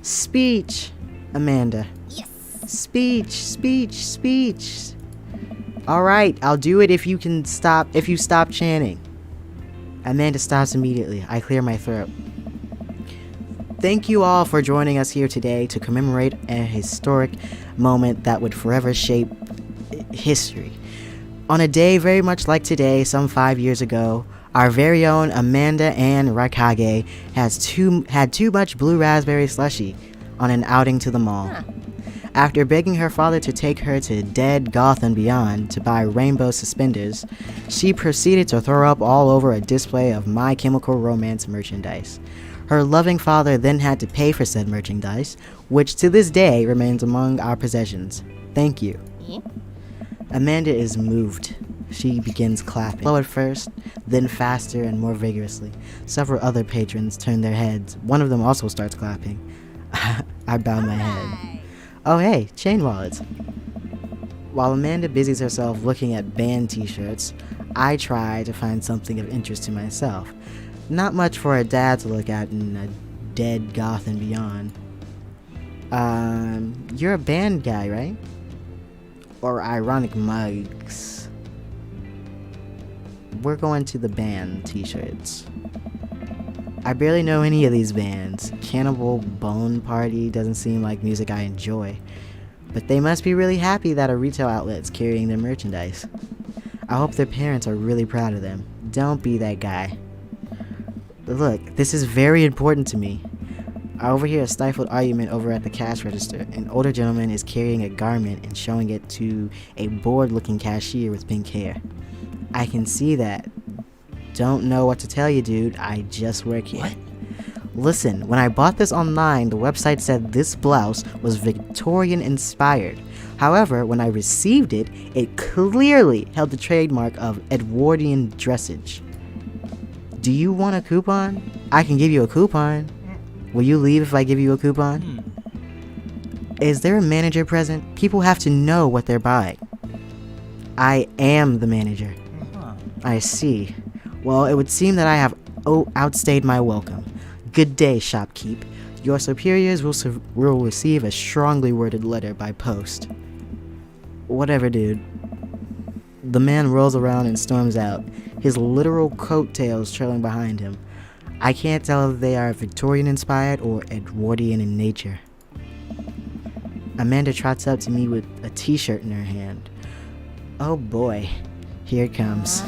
Speech, Amanda. Yes. Speech. All right, I'll do it if you stop chanting. Amanda stops immediately. I clear my throat. Thank you all for joining us here today to commemorate a historic moment that would forever shape history. On a day very much like today, some 5 years ago, our very own Amanda Ann Raikage had too much blue raspberry slushy on an outing to the mall. After begging her father to take her to Dead, Goth, and Beyond to buy rainbow suspenders, she proceeded to throw up all over a display of My Chemical Romance merchandise. Her loving father then had to pay for said merchandise, which to this day remains among our possessions. Thank you. Amanda is moved. She begins clapping. Slow at first, then faster and more vigorously. Several other patrons turn their heads. One of them also starts clapping. I bow my head. Oh hey, chain wallets. While Amanda busies herself looking at band t-shirts, I try to find something of interest to myself. Not much for a dad to look at in a Dead, Goth, and Beyond. You're a band guy, right? Or ironic mugs. We're going to the band t-shirts. I barely know any of these bands. Cannibal Bone Party doesn't seem like music I enjoy. But they must be really happy that a retail outlet's carrying their merchandise. I hope their parents are really proud of them. Don't be that guy. Look, this is very important to me. I overhear a stifled argument over at the cash register. An older gentleman is carrying a garment and showing it to a bored-looking cashier with pink hair. I can see that. Don't know what to tell you, dude. I just work here. What? Listen, when I bought this online, the website said this blouse was Victorian inspired. However, when I received it, it clearly held the trademark of Edwardian dressage. Do you want a coupon? I can give you a coupon. Will you leave if I give you a coupon? Is there a manager present? People have to know what they're buying. I am the manager. I see. Well, it would seem that I have outstayed my welcome. Good day, shopkeep. Your superiors will receive a strongly worded letter by post. Whatever, dude. The man rolls around and storms out, his literal coattails trailing behind him. I can't tell if they are Victorian inspired or Edwardian in nature. Amanda trots up to me with a t-shirt in her hand. Oh boy, here it comes.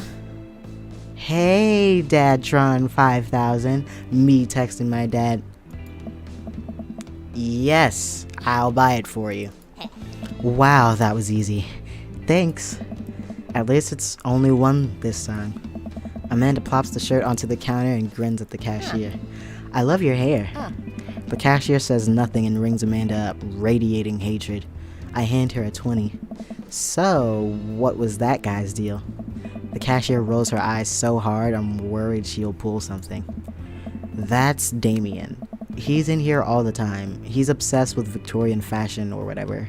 Hey, Dadtron 5000. Me texting my dad. Yes, I'll buy it for you. Wow, that was easy. Thanks. At least it's only one this time. Amanda plops the shirt onto the counter and grins at the cashier. I love your hair. The cashier says nothing and rings Amanda up, radiating hatred. I hand her a 20. So, what was that guy's deal? The cashier rolls her eyes so hard I'm worried she'll pull something. That's Damien. He's in here all the time. He's obsessed with Victorian fashion or whatever.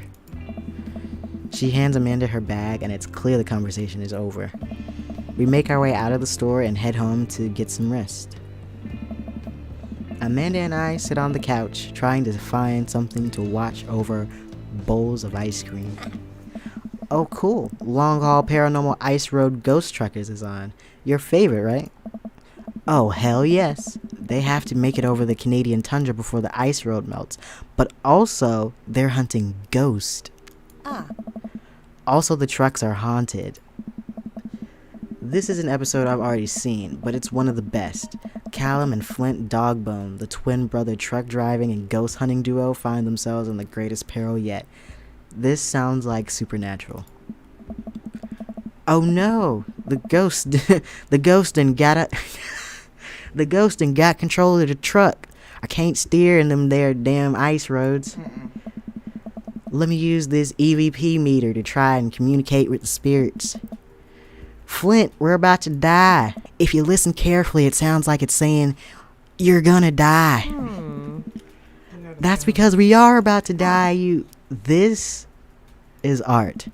She hands Amanda her bag and it's clear the conversation is over. We make our way out of the store and head home to get some rest. Amanda and I sit on the couch trying to find something to watch over bowls of ice cream. Oh cool, Long Haul Paranormal Ice Road Ghost Truckers is on. Your favorite, right? Oh hell yes. They have to make it over the Canadian tundra before the ice road melts. But also, they're hunting ghosts. Also, the trucks are haunted. This is an episode I've already seen, but it's one of the best. Callum and Flint Dogbone, the twin brother truck driving and ghost hunting duo, find themselves in the greatest peril yet. This sounds like Supernatural. Oh no! The ghost done got control of the truck. I can't steer in them there damn ice roads. Let me use this EVP meter to try and communicate with the spirits. Flint, we're about to die. If you listen carefully, it sounds like it's saying, you're gonna die. That's because we are about to die, This is art.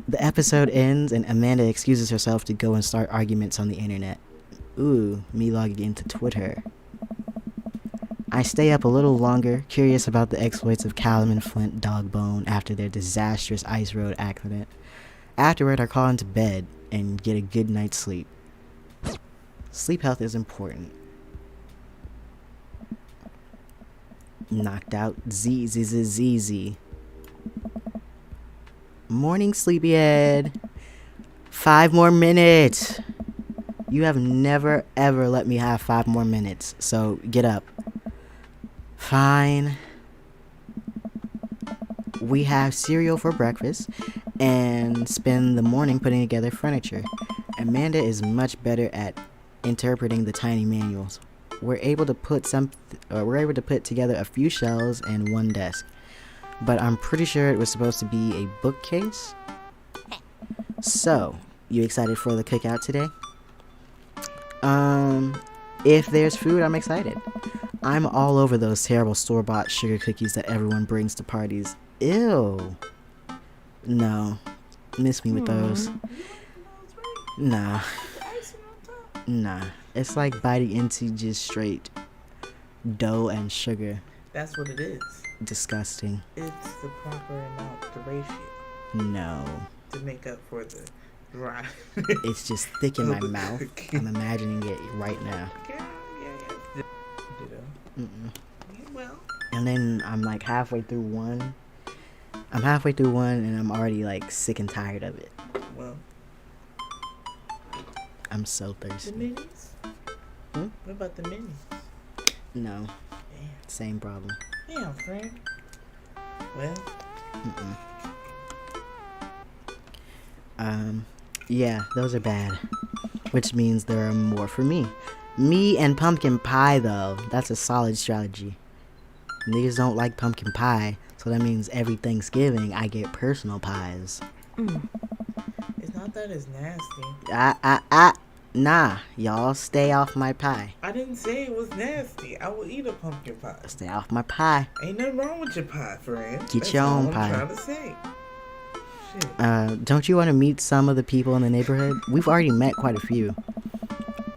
The episode ends and Amanda excuses herself to go and start arguments on the internet. Ooh, me logging into Twitter. I stay up a little longer, curious about the exploits of Callum and Flint Dogbone after their disastrous ice road accident. Afterward, I crawl into bed and get a good night's sleep. Sleep health is important. Knocked out ZZZZ. Morning, sleepyhead. 5 more minutes. You have never ever let me have 5 more minutes, so get up. Fine. We have cereal for breakfast and spend the morning putting together furniture. Amanda is much better at interpreting the tiny manuals. We're able to put together a few shelves and one desk, but I'm pretty sure it was supposed to be a bookcase. So, you excited for the cookout today? If there's food, I'm excited. I'm all over those terrible store-bought sugar cookies that everyone brings to parties. Ew. No. Miss me with those. Nah. Nah. It's like biting into just straight dough and sugar. That's what it is. Disgusting. It's the proper amount, the ratio. No. To make up for the dry. It's just thick in my mouth. I'm imagining it right now. Yeah. Well. And then I'm like halfway through one. And I'm already like sick and tired of it. Well. I'm so thirsty. The minis? What about the minis? No. Damn. Same problem. Damn, friend. Well. Yeah, those are bad. Which means there are more for me. Me and pumpkin pie, though. That's a solid strategy. Niggas don't like pumpkin pie, so that means every Thanksgiving I get personal pies. It's not that it's nasty. Nah, y'all stay off my pie. I didn't say it was nasty. I will eat a pumpkin pie. Stay off my pie. Ain't nothing wrong with your pie, friend. Get your own pie. That's all I'm trying to say. Shit. Don't you want to meet some of the people in the neighborhood? We've already met quite a few.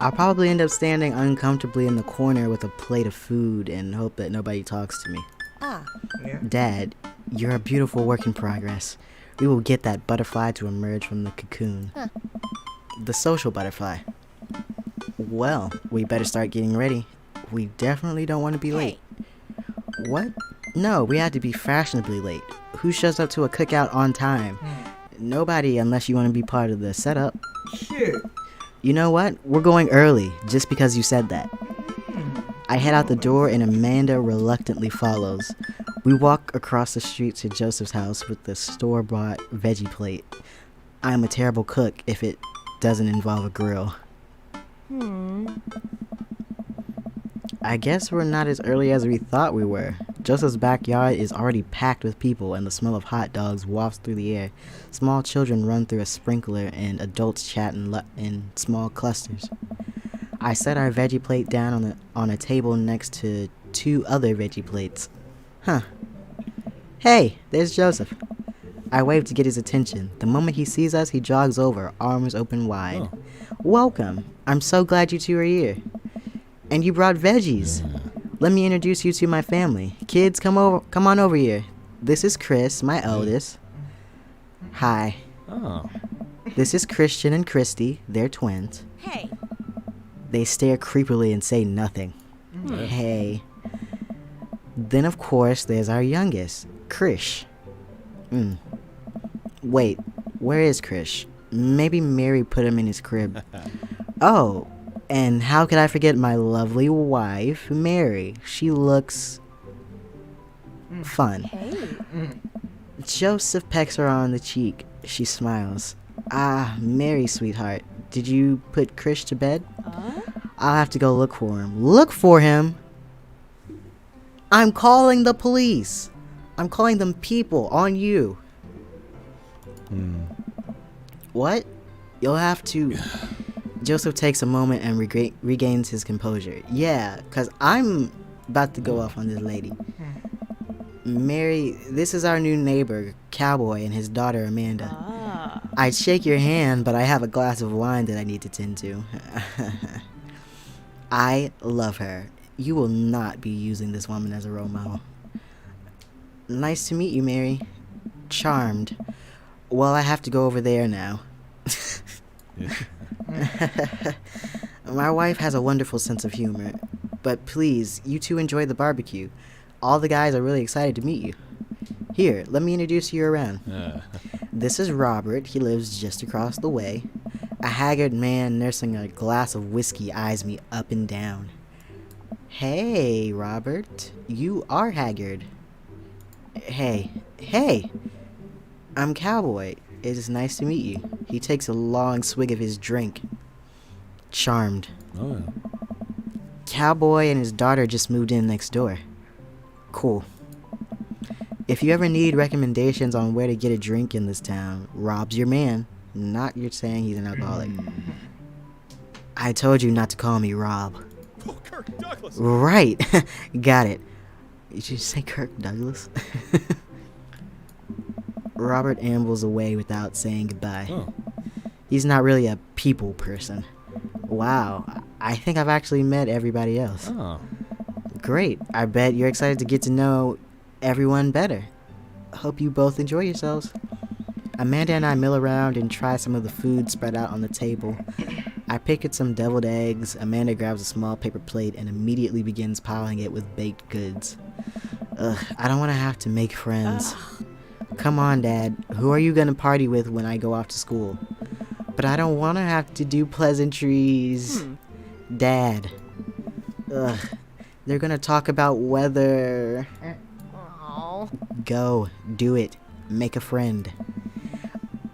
I'll probably end up standing uncomfortably in the corner with a plate of food and hope that nobody talks to me. Yeah. Dad, you're a beautiful work in progress. We will get that butterfly to emerge from the cocoon. The social butterfly. Well, we better start getting ready. We definitely don't want to be late. What? No, we had to be fashionably late. Who shows up to a cookout on time? Nobody, unless you want to be part of the setup. Shit. You know what? We're going early, just because you said that. I head out the door and Amanda reluctantly follows. We walk across the street to Joseph's house with the store-bought veggie plate. I'm a terrible cook if it doesn't involve a grill. I guess we're not as early as we thought we were. Joseph's backyard is already packed with people and the smell of hot dogs wafts through the air. Small children run through a sprinkler and adults chat in small clusters. I set our veggie plate down on a table next to 2 other veggie plates. Huh. Hey, there's Joseph. I wave to get his attention. The moment he sees us, he jogs over, arms open wide. Oh. Welcome. I'm so glad you 2 are here. And you brought veggies. Let me introduce you to my family. Kids, come on over here. This is Chris, my eldest. Hi. Oh. This is Christian and Christy. They're twins. Hey. They stare creepily and say nothing. Hey. Then, of course, there's our youngest, Krish. Wait, where is Krish? Maybe Mary put him in his crib. Oh, and how could I forget my lovely wife, Mary? She looks fun. Hey. Joseph pecks her on the cheek. She smiles. Ah, Mary, sweetheart. Did you put Krish to bed? I'll have to go look for him. Look for him? I'm calling the police. I'm calling them people on you. What? You'll have to... Joseph takes a moment and regains his composure. Yeah, because I'm about to go off on this lady. Mary, this is our new neighbor, Cowboy, and his daughter, Amanda. I'd shake your hand, but I have a glass of wine that I need to tend to. I love her. You will not be using this woman as a role model. Nice to meet you, Mary. Charmed. Well, I have to go over there now. My wife has a wonderful sense of humor. But please, you 2 enjoy the barbecue. All the guys are really excited to meet you. Here, let me introduce you around. This is Robert. He lives just across the way. A haggard man nursing a glass of whiskey eyes me up and down. Hey, Robert. You are haggard. Hey. I'm Cowboy. It is nice to meet you. He takes a long swig of his drink. Charmed. Oh. Cowboy and his daughter just moved in next door. Cool. If you ever need recommendations on where to get a drink in this town, Rob's your man. Not you're saying he's an alcoholic. I told you not to call me Rob. Oh, Kirk Douglas. Right. Got it. Did you say Kirk Douglas? Robert ambles away without saying goodbye. Oh. He's not really a people person. Wow. I think I've actually met everybody else. Oh. Great. I bet you're excited to get to know everyone better. Hope you both enjoy yourselves. Amanda and I mill around and try some of the food spread out on the table. I pick at some deviled eggs. Amanda grabs a small paper plate and immediately begins piling it with baked goods. Ugh, I don't want to have to make friends. Come on, Dad. Who are you going to party with when I go off to school? But I don't want to have to do pleasantries. Dad. Ugh. They're going to talk about weather. Go. Do it. Make a friend.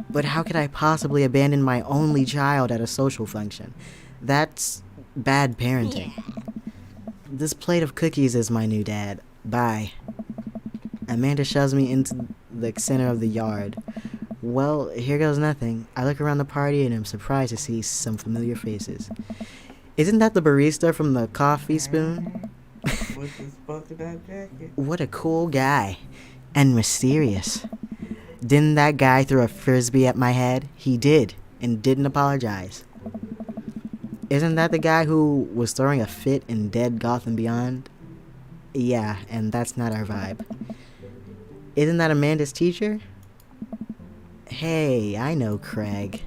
But how could I possibly abandon my only child at a social function? That's bad parenting. This plate of cookies is my new dad. Bye. Amanda shoves me into the center of the yard. Well, here goes nothing. I look around the party and am surprised to see some familiar faces. Isn't that the barista from the coffee spoon? With his polka dot jacket. What a cool guy. And mysterious. Didn't that guy throw a frisbee at my head? He did, and didn't apologize. Isn't that the guy who was throwing a fit in Dead Gotham Beyond? Yeah, and that's not our vibe. Isn't that Amanda's teacher? Hey, I know Craig.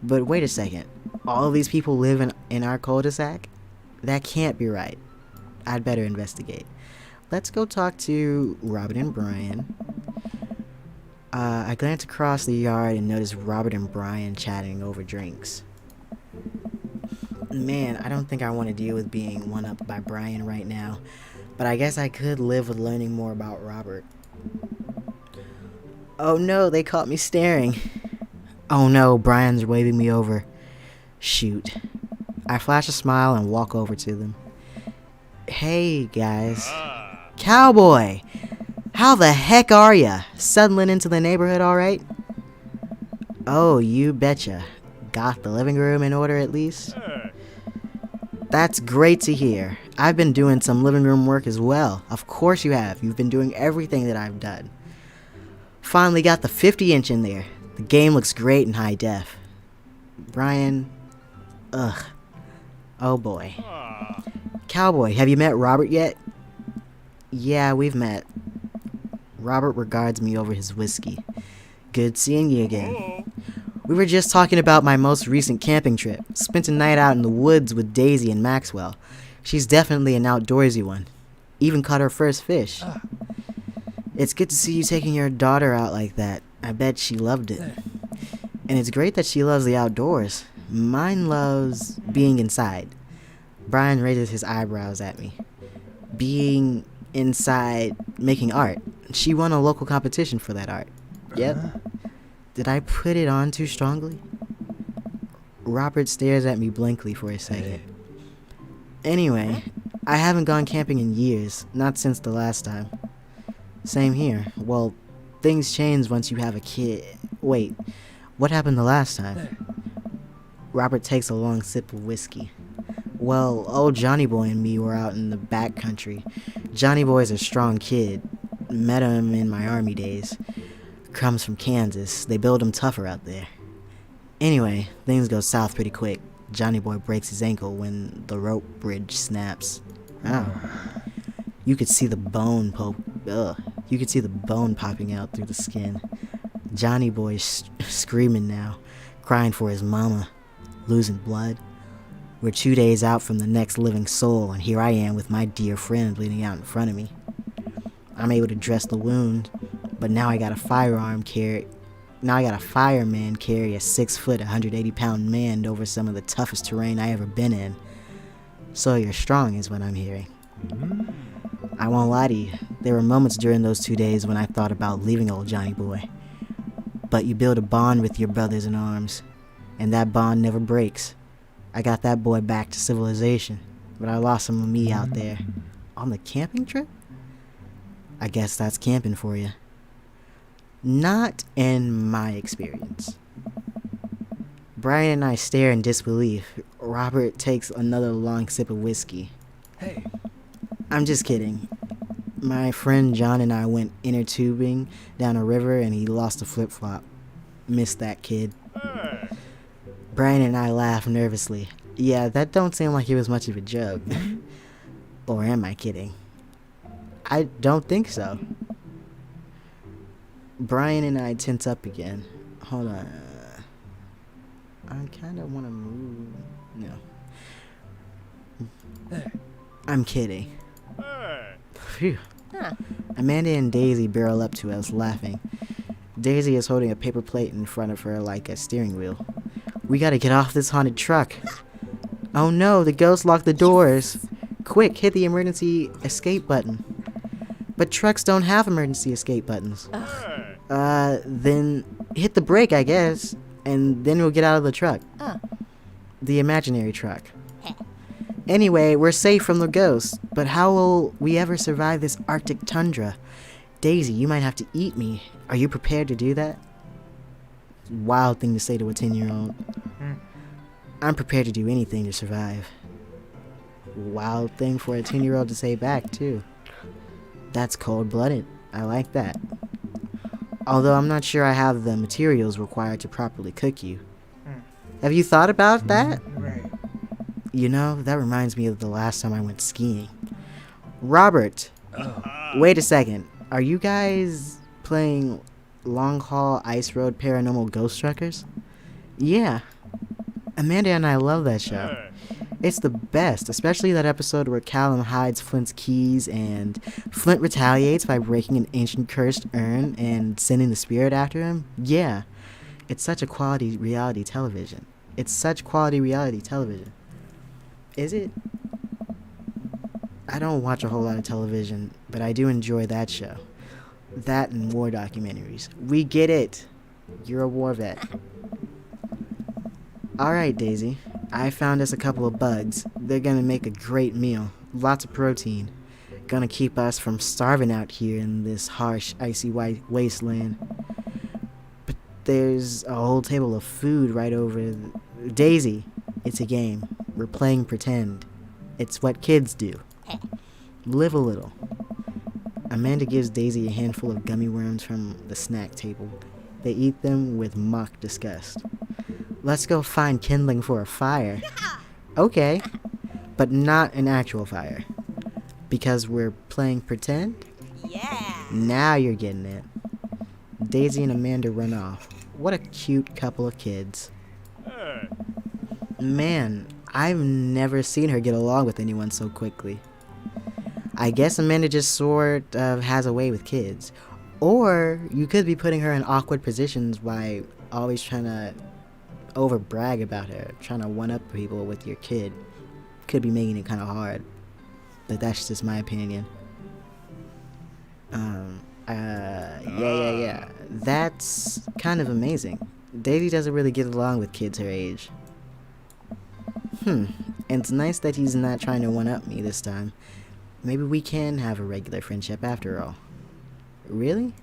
But wait a second. All these people live in our cul-de-sac? That can't be right. I'd better investigate. Let's go talk to Robert and Brian. I glance across the yard and notice Robert and Brian chatting over drinks. Man, I don't think I want to deal with being one-upped by Brian right now, but I guess I could live with learning more about Robert. Oh no, they caught me staring. Oh no, Brian's waving me over. Shoot. I flash a smile and walk over to them. Hey, guys. Cowboy! How the heck are ya? Settling into the neighborhood alright? Oh, you betcha. Got the living room in order at least? That's great to hear. I've been doing some living room work as well. Of course you have. You've been doing everything that I've done. Finally got the 50-inch in there. The game looks great in high def. Brian... Ugh. Oh boy. Cowboy, have you met Robert yet? Yeah, we've met. Robert regards me over his whiskey. Good seeing you again. We were just talking about my most recent camping trip. Spent a night out in the woods with Daisy and Maxwell. She's definitely an outdoorsy one. Even caught her first fish. It's good to see you taking your daughter out like that. I bet she loved it. And it's great that she loves the outdoors. Mine loves being inside. Brian raises his eyebrows at me. Being inside making art. She won a local competition for that art. Yep. Did I put it on too strongly? Robert stares at me blankly for a second. Anyway, I haven't gone camping in years. Not since the last time. Same here. Well, things change once you have a kid. Wait, what happened the last time? Robert takes a long sip of whiskey. Well, old Johnny Boy and me were out in the back country. Johnny Boy's a strong kid. Met him in my army days. Comes from Kansas. They build him tougher out there. Anyway, things go south pretty quick. Johnny Boy breaks his ankle when the rope bridge snaps. Oh. You could see the bone You could see the bone popping out through the skin. Johnny Boy's screaming now, crying for his mama, losing blood. We're 2 days out from the next living soul, and here I am with my dear friend bleeding out in front of me. I'm able to dress the wound, but now I got a fireman carry a 6 foot, 180-pound man over some of the toughest terrain I ever been in. So you're strong is what I'm hearing. I won't lie to you, there were moments during those 2 days when I thought about leaving old Johnny Boy. But you build a bond with your brothers in arms, and that bond never breaks. I got that boy back to civilization, but I lost some of me out there. On the camping trip? I guess that's camping for you. Not in my experience. Brian and I stare in disbelief. Robert takes another long sip of whiskey. Hey. I'm just kidding. My friend John and I went inner tubing down a river and he lost a flip-flop. Missed that kid. Brian and I laugh nervously. Yeah, that don't seem like it was much of a joke. Or am I kidding? I don't think so. Brian and I tense up again. Hold on. I kind of want to move. No. I'm kidding. Phew. Amanda and Daisy barrel up to us, laughing. Daisy is holding a paper plate in front of her like a steering wheel. We gotta get off this haunted truck. Oh no, the ghost locked the doors. Quick, hit the emergency escape button. But trucks don't have emergency escape buttons. Then hit the brake, I guess, and then we'll get out of the truck. The imaginary truck. Anyway, we're safe from the ghost, but how will we ever survive this Arctic tundra? Daisy, you might have to eat me. Are you prepared to do that? Wild thing to say to a 10-year-old. I'm prepared to do anything to survive. Wild thing for a 10-year-old to say back, too. That's cold-blooded. I like that. Although I'm not sure I have the materials required to properly cook you. Have you thought about that? Right. You know, that reminds me of the last time I went skiing. Robert! Wait a second. Are you guys playing Long Haul Ice Road Paranormal Ghost Truckers? Yeah. Amanda and I love that show. It's the best, especially that episode where Callum hides Flint's keys and Flint retaliates by breaking an ancient cursed urn and sending the spirit after him. Yeah, it's such a quality reality television. It's such quality reality television. Is it? I don't watch a whole lot of television, but I do enjoy that show. That and war documentaries. We get it. You're a war vet. Alright, Daisy. I found us a couple of bugs. They're gonna make a great meal. Lots of protein. Gonna keep us from starving out here in this harsh, icy white wasteland. But there's a whole table of food right over... Daisy, it's a game. We're playing pretend. It's what kids do. Live a little. Amanda gives Daisy a handful of gummy worms from the snack table. They eat them with mock disgust. Let's go find kindling for a fire. Okay, but not an actual fire. Because we're playing pretend? Yeah. Now you're getting it. Daisy and Amanda run off. What a cute couple of kids. Man, I've never seen her get along with anyone so quickly. I guess Amanda just sort of has a way with kids. Or you could be putting her in awkward positions by always trying to over brag about her, trying to one up people with your kid. Could be making it kind of hard. But that's just my opinion. Yeah. That's kind of amazing. Daisy doesn't really get along with kids her age. And it's nice that he's not trying to one up me this time. Maybe we can have a regular friendship after all. Really?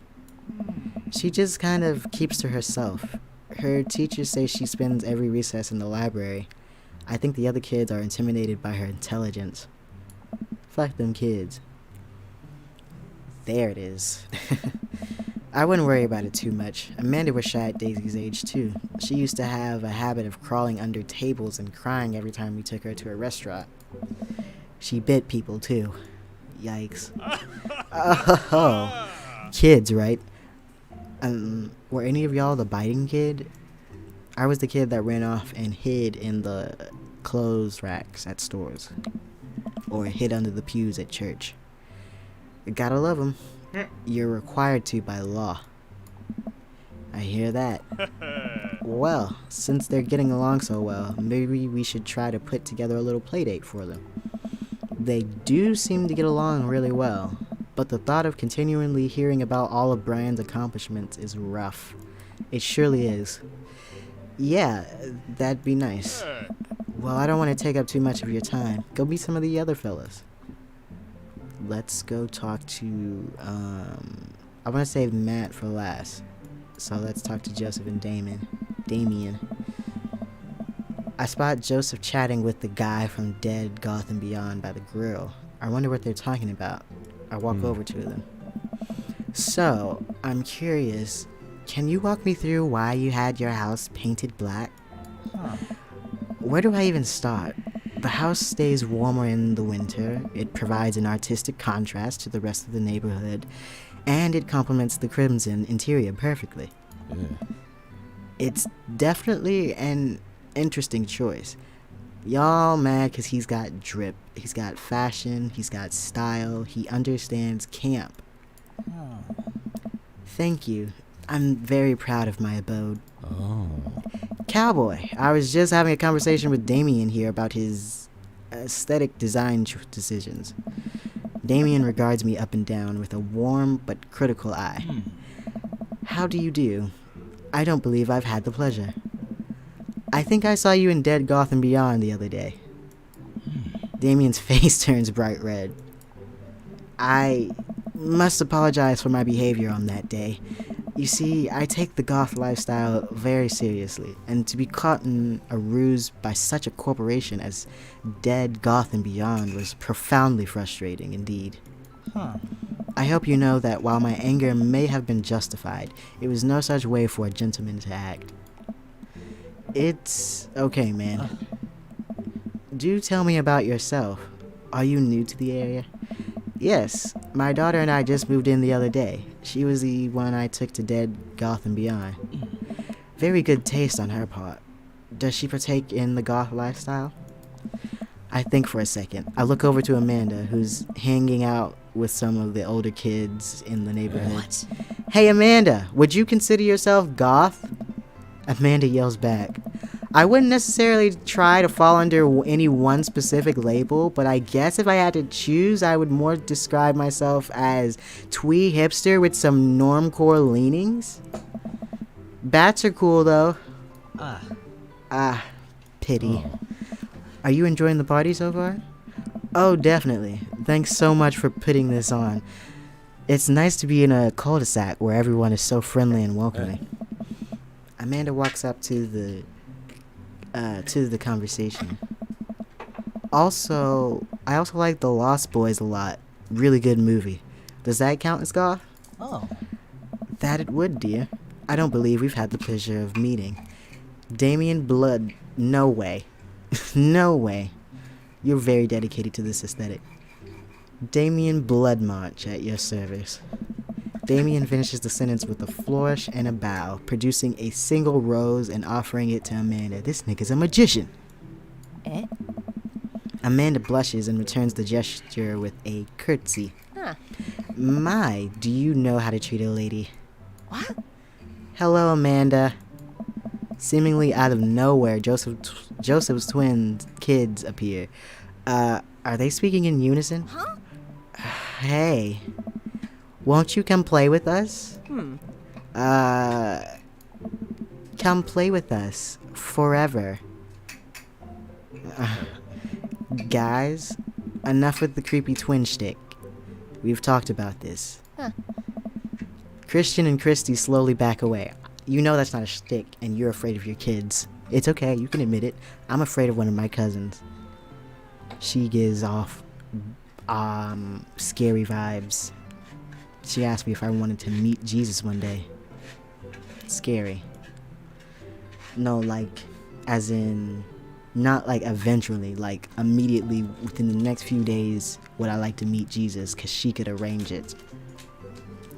She just kind of keeps to herself. Her teachers say she spends every recess in the library. I think the other kids are intimidated by her intelligence. Fuck them kids. There it is. I wouldn't worry about it too much. Amanda was shy at Daisy's age too. She used to have a habit of crawling under tables and crying every time we took her to a restaurant. She bit people too. Yikes. Oh, kids, right? Were any of y'all the biting kid? I was the kid that ran off and hid in the clothes racks at stores. Or hid under the pews at church. You gotta love them. You're required to by law. I hear that. Well, since they're getting along so well, maybe we should try to put together a little playdate for them. They do seem to get along really well, but the thought of continually hearing about all of Brian's accomplishments is rough. It surely is. Yeah, that'd be nice. Well, I don't want to take up too much of your time. Go meet some of the other fellas. Let's go talk to, I want to save Matt for last. So let's talk to Joseph and Damien. I spot Joseph chatting with the guy from Dead Gotham Beyond by the grill. I wonder what they're talking about. I walk over to them. So, I'm curious, can you walk me through why you had your house painted black? Where do I even start? The house stays warmer in the winter, it provides an artistic contrast to the rest of the neighborhood, and it complements the crimson interior perfectly. Yeah. It's definitely an interesting choice. Y'all mad because he's got drip, he's got fashion, he's got style, he understands camp. Thank you. I'm very proud of my abode. Oh. Cowboy, I was just having a conversation with Damien here about his aesthetic design decisions. Damien regards me up and down with a warm but critical eye. How do you do? I don't believe I've had the pleasure. I think I saw you in Dead Gotham Beyond the other day. Damien's face turns bright red. I must apologize for my behavior on that day. You see, I take the goth lifestyle very seriously, and to be caught in a ruse by such a corporation as Dead Gotham Beyond was profoundly frustrating indeed. I hope you know that while my anger may have been justified, it was no such way for a gentleman to act. It's okay, man. Do tell me about yourself. Are you new to the area? Yes, my daughter and I just moved in the other day. She was the one I took to Dead Gotham Beyond. Very good taste on her part. Does she partake in the goth lifestyle? I think for a second. I look over to Amanda, who's hanging out with some of the older kids in the neighborhood. What? Hey, Amanda, would you consider yourself goth? Amanda yells back. I wouldn't necessarily try to fall under any one specific label, but I guess if I had to choose, I would more describe myself as twee hipster with some normcore leanings. Bats are cool, though. Pity. Are you enjoying the party so far? Oh, definitely. Thanks so much for putting this on. It's nice to be in a cul-de-sac where everyone is so friendly and welcoming. Amanda walks up to the conversation. Also, I also like The Lost Boys a lot. Really good movie. Does that count as goth? Oh. That it would, dear. I don't believe we've had the pleasure of meeting. Damien Blood, no way. No way. You're very dedicated to this aesthetic. Damien Bloodmarch at your service. Damien finishes the sentence with a flourish and a bow, producing a single rose and offering it to Amanda. This nigga's a magician. Eh? Amanda blushes and returns the gesture with a curtsy. Huh. My, do you know how to treat a lady? What? Hello, Amanda. Seemingly out of nowhere, Joseph's twin kids appear. Are they speaking in unison? Huh? Hey, won't you come play with us? Come play with us forever. Guys, enough with the creepy twin shtick. We've talked about this. Huh. Christian and Christy slowly back away. You know that's not a shtick, and you're afraid of your kids. It's okay, you can admit it. I'm afraid of one of my cousins. She gives off, scary vibes. She asked me if I wanted to meet Jesus one day. Scary. No, like, as in, not like eventually, like immediately within the next few days would I like to meet Jesus, because she could arrange it.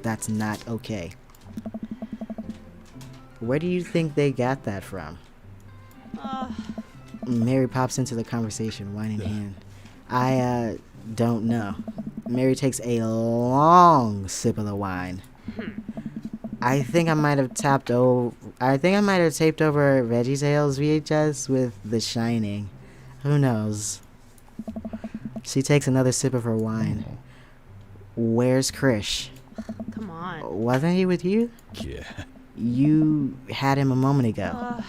That's not okay. Where do you think they got that from? Mary pops into the conversation, wine in hand. I don't know. Mary takes a long sip of the wine. I think I might have taped over VeggieTales VHS with The Shining. Who knows? She takes another sip of her wine. Where's Krish? Come on. Wasn't he with you? Yeah. You had him a moment ago.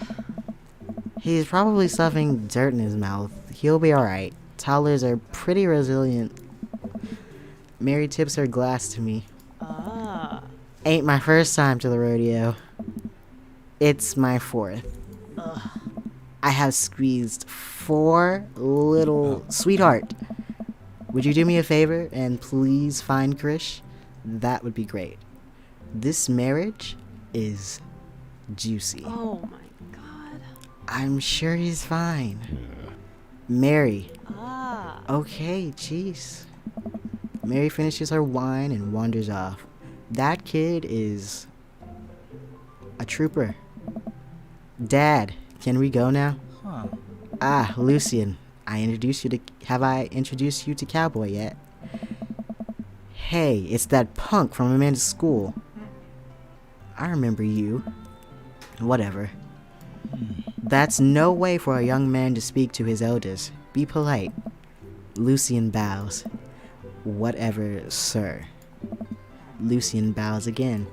He's probably stuffing dirt in his mouth. He'll be alright. Toddlers are pretty resilient. Mary tips her glass to me. Ain't my first time to the rodeo. It's my fourth. I have squeezed 4 little... Sweetheart, would you do me a favor and please find Krish? That would be great. This marriage is juicy. Oh my god. I'm sure he's fine. Mary. Ah. Okay, jeez. Mary finishes her wine and wanders off. That kid is a trooper. Dad, can we go now? Huh. Ah, Lucian. Have I introduced you to Cowboy yet? Hey, it's that punk from Amanda's school. I remember you. Whatever. That's no way for a young man to speak to his elders. Be polite. Lucian bows. Whatever, sir. Lucian bows again.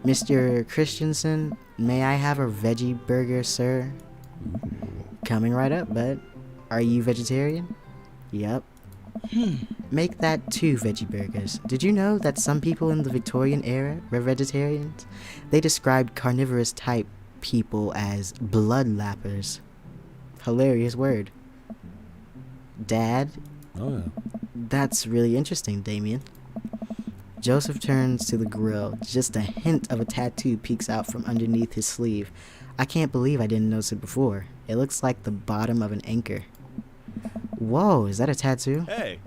Mr. Christensen, may I have a veggie burger, sir? Coming right up, bud. Are you vegetarian? Yup. Make that 2 veggie burgers. Did you know that some people in the Victorian era were vegetarians? They described carnivorous type people as blood lappers. Hilarious word. Dad? Oh, yeah. That's really interesting, Damien. Joseph turns to the grill. Just a hint of a tattoo peeks out from underneath his sleeve. I can't believe I didn't notice it before. It looks like the bottom of an anchor. Whoa, is that a tattoo? Hey.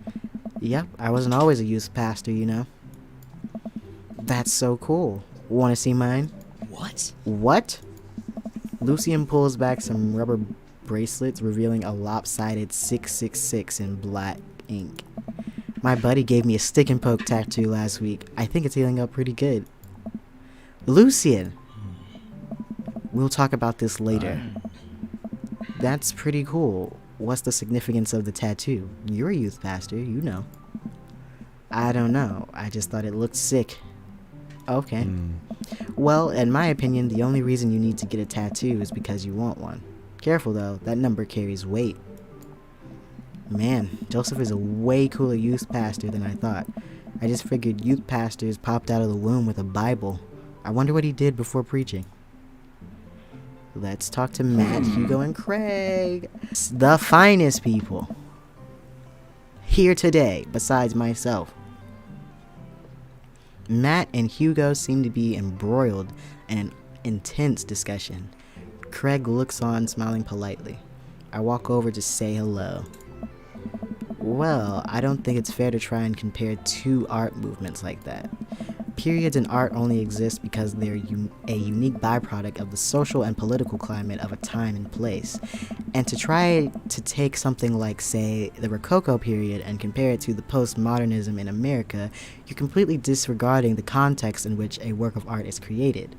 Yep, I wasn't always a youth pastor, you know. That's so cool. Want to see mine? What? What? Lucian pulls back some rubber bracelets, revealing a lopsided 666 in black ink. My buddy gave me a stick and poke tattoo last week. I think it's healing up pretty good. Lucian! We'll talk about this later. That's pretty cool. What's the significance of the tattoo? You're a youth pastor, you know. I don't know. I just thought it looked sick. Okay. Well, in my opinion, the only reason you need to get a tattoo is because you want one. Careful though, that number carries weight. Man, Joseph is a way cooler youth pastor than I thought. I just figured youth pastors popped out of the womb with a Bible. I wonder what he did before preaching. Let's talk to Matt, Hugo, and Craig. The finest people here today, besides myself. Matt and Hugo seem to be embroiled in an intense discussion. Craig looks on, smiling politely. I walk over to say hello. Well, I don't think it's fair to try and compare two art movements like that. Periods in art only exist because they're a unique byproduct of the social and political climate of a time and place. And to try to take something like, say, the Rococo period and compare it to the postmodernism in America, you're completely disregarding the context in which a work of art is created.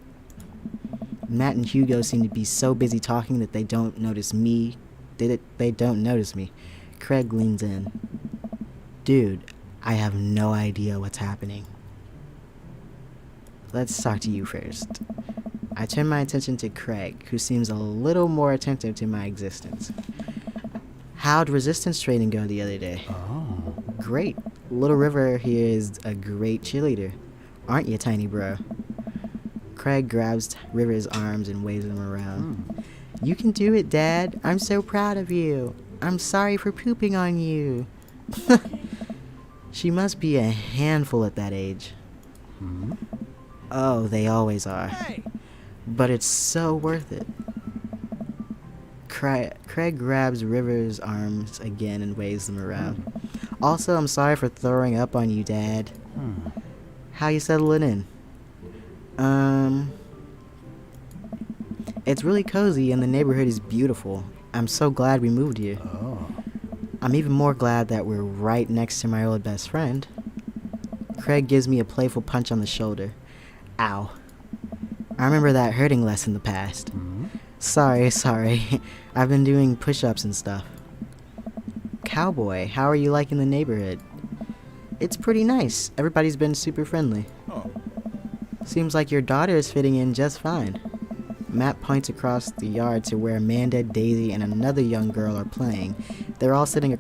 Matt and Hugo seem to be so busy talking that they don't notice me. They don't notice me. Craig leans in. Dude, I have no idea what's happening. Let's talk to you first. I turn my attention to Craig, who seems a little more attentive to my existence. How'd resistance training go the other day? Oh. Great. Little River here is a great cheerleader. Aren't you, tiny bro? Craig grabs River's arms and waves him around. You can do it, Dad. I'm so proud of you. I'm sorry for pooping on you. She must be a handful at that age. Oh, they always are. But it's so worth it. Craig grabs River's arms again and waves them around. Also, I'm sorry for throwing up on you, Dad. How you settling in? It's really cozy and the neighborhood is beautiful. I'm so glad we moved here. Oh. I'm even more glad that we're right next to my old best friend. Craig gives me a playful punch on the shoulder. Ow. I remember that hurting less in the past. Sorry. I've been doing push-ups and stuff. Cowboy, how are you liking the neighborhood? It's pretty nice. Everybody's been super friendly. Seems like your daughter is fitting in just fine. Matt points across the yard to where Amanda, Daisy, and another young girl are playing. They're all sitting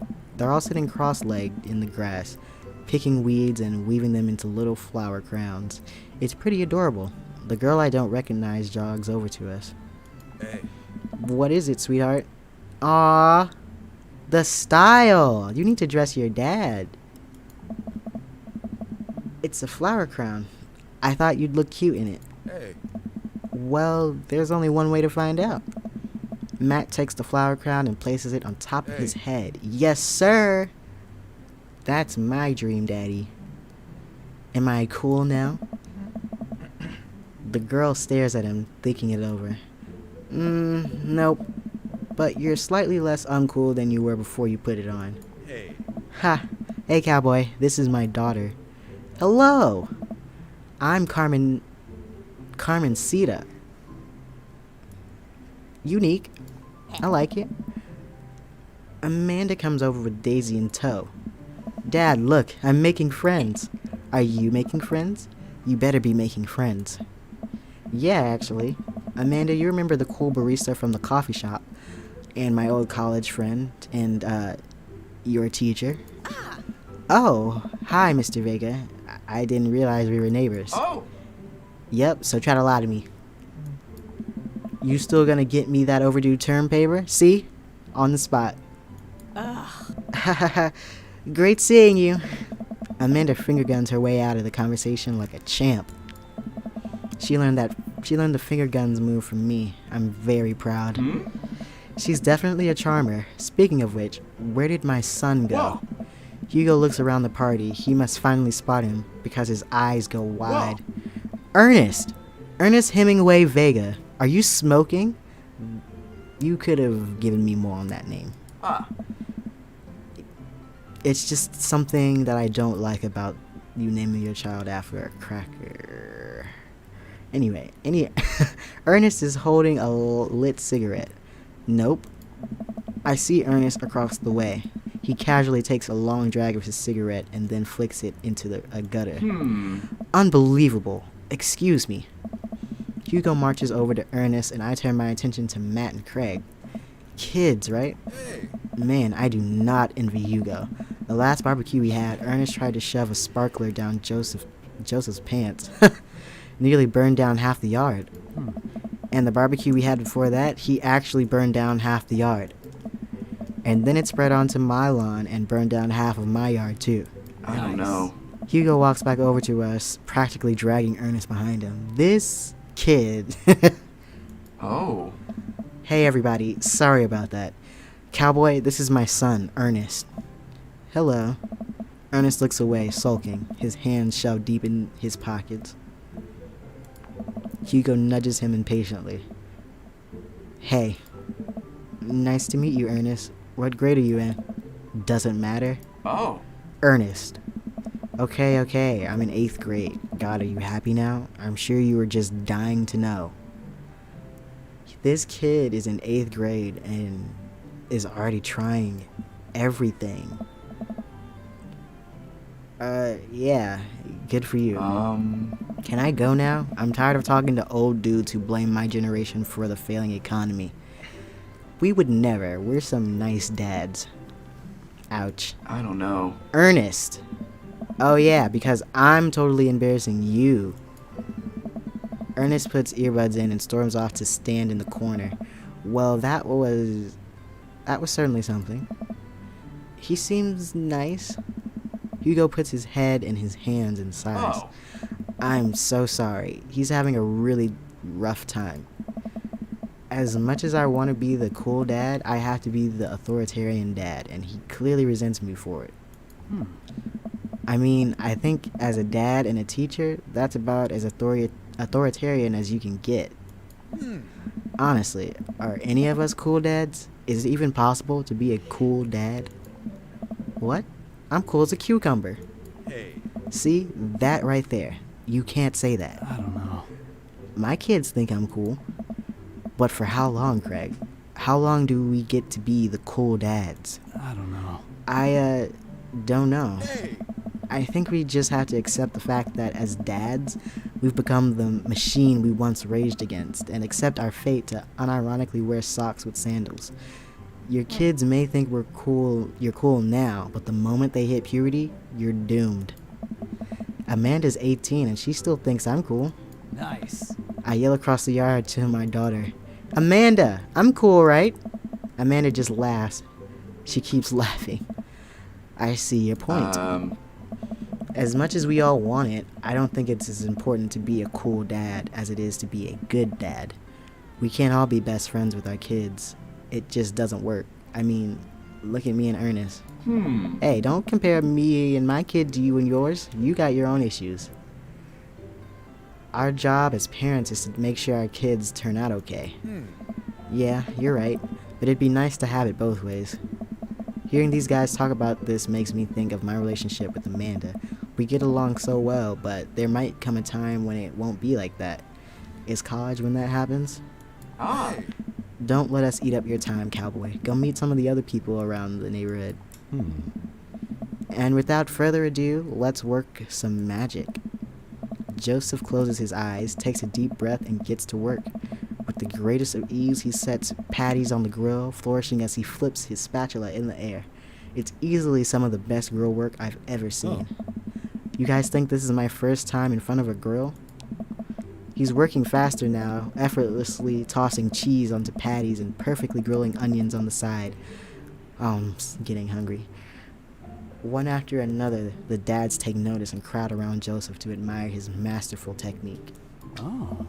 cross-legged in the grass, picking weeds and weaving them into little flower crowns. It's pretty adorable. The girl I don't recognize jogs over to us. Hey. What is it, sweetheart? Aww. The style. You need to dress your dad. It's a flower crown. I thought you'd look cute in it. Hey. Well, there's only one way to find out. Matt takes the flower crown and places it on top of his head. Yes, sir. That's my dream, Daddy. Am I cool now? The girl stares at him, thinking it over. Nope. But you're slightly less uncool than you were before you put it on. Hey. Ha! Hey, Cowboy. This is my daughter. Hello! I'm Carmencita. Unique. I like it. Amanda comes over with Daisy in tow. Dad, look, I'm making friends. Are you making friends? You better be making friends. Yeah, actually. Amanda, you remember the cool barista from the coffee shop, and my old college friend, and, your teacher? Oh, hi, Mr. Vega. I didn't realize we were neighbors. Oh. Yep, so try to lie to me. You still gonna get me that overdue term paper? See? On the spot. Great seeing you. Amanda finger guns her way out of the conversation like a champ. She learned the finger guns move from me. I'm very proud. She's definitely a charmer. Speaking of which, where did my son go? Whoa. Hugo looks around the party. He must finally spot him because his eyes go wide. Ernest Hemingway Vega, are you smoking? You could have given me more on that name. Ah. It's just something that I don't like about you naming your child after a cracker. Anyway, Ernest is holding a lit cigarette. Nope. I see Ernest across the way. He casually takes a long drag of his cigarette and then flicks it into a gutter. Unbelievable. Excuse me. Hugo marches over to Ernest and I turn my attention to Matt and Craig. Kids, right? Man, I do not envy Hugo. The last barbecue we had, Ernest tried to shove a sparkler down Joseph's pants. Nearly burned down half the yard. And the barbecue we had before that, he actually burned down half the yard. And then it spread onto my lawn and burned down half of my yard too. I don't know. Hugo walks back over to us, practically dragging Ernest behind him. This kid. Oh. Hey everybody, sorry about that. Cowboy, this is my son, Ernest. Hello. Ernest looks away, sulking, his hands shoved deep in his pockets. Hugo nudges him impatiently. Hey. Nice to meet you, Ernest. What grade are you in? Doesn't matter. Oh. Ernest. Okay, I'm in 8th grade. God, are you happy now? I'm sure you were just dying to know. This kid is in 8th grade and is already trying everything. Yeah, good for you. Can I go now? I'm tired of talking to old dudes who blame my generation for the failing economy. We would never. We're some nice dads. Ouch. I don't know. Ernest. Oh yeah, because I'm totally embarrassing you. Ernest puts earbuds in and storms off to stand in the corner. Well, that was certainly something. He seems nice. Hugo puts his head and his hands in sighs. Oh. I'm so sorry. He's having a really rough time. As much as I want to be the cool dad, I have to be the authoritarian dad, and he clearly resents me for it. I mean, I think as a dad and a teacher, that's about as authoritarian as you can get. Honestly, are any of us cool dads? Is it even possible to be a cool dad? What? I'm cool as a cucumber. Hey. See? That right there. You can't say that. I don't know. My kids think I'm cool. But for how long, Craig? How long do we get to be the cool dads? I don't know. I don't know. Hey. I think we just have to accept the fact that as dads, we've become the machine we once raged against, and accept our fate to unironically wear socks with sandals. Your kids may think you're cool now, but the moment they hit puberty, you're doomed. Amanda's 18 and she still thinks I'm cool. Nice. I yell across the yard to my daughter, Amanda, I'm cool, right? Amanda just laughs. She keeps laughing. I see your point. As much as we all want it, I don't think it's as important to be a cool dad as it is to be a good dad. We can't all be best friends with our kids. It just doesn't work. I mean, look at me and Ernest. Hey, don't compare me and my kid to you and yours. You got your own issues. Our job as parents is to make sure our kids turn out okay. Yeah, you're right, but it'd be nice to have it both ways. Hearing these guys talk about this makes me think of my relationship with Amanda. We get along so well, but there might come a time when it won't be like that. Is college when that happens? Don't let us eat up your time, Cowboy. Go meet some of the other people around the neighborhood. And without further ado, let's work some magic. Joseph closes his eyes, takes a deep breath, and gets to work. With the greatest of ease, he sets patties on the grill, flourishing as he flips his spatula in the air. It's easily some of the best grill work I've ever seen. You guys think this is my first time in front of a grill? He's working faster now, effortlessly tossing cheese onto patties and perfectly grilling onions on the side. I'm getting hungry. One after another, the dads take notice and crowd around Joseph to admire his masterful technique. Oh.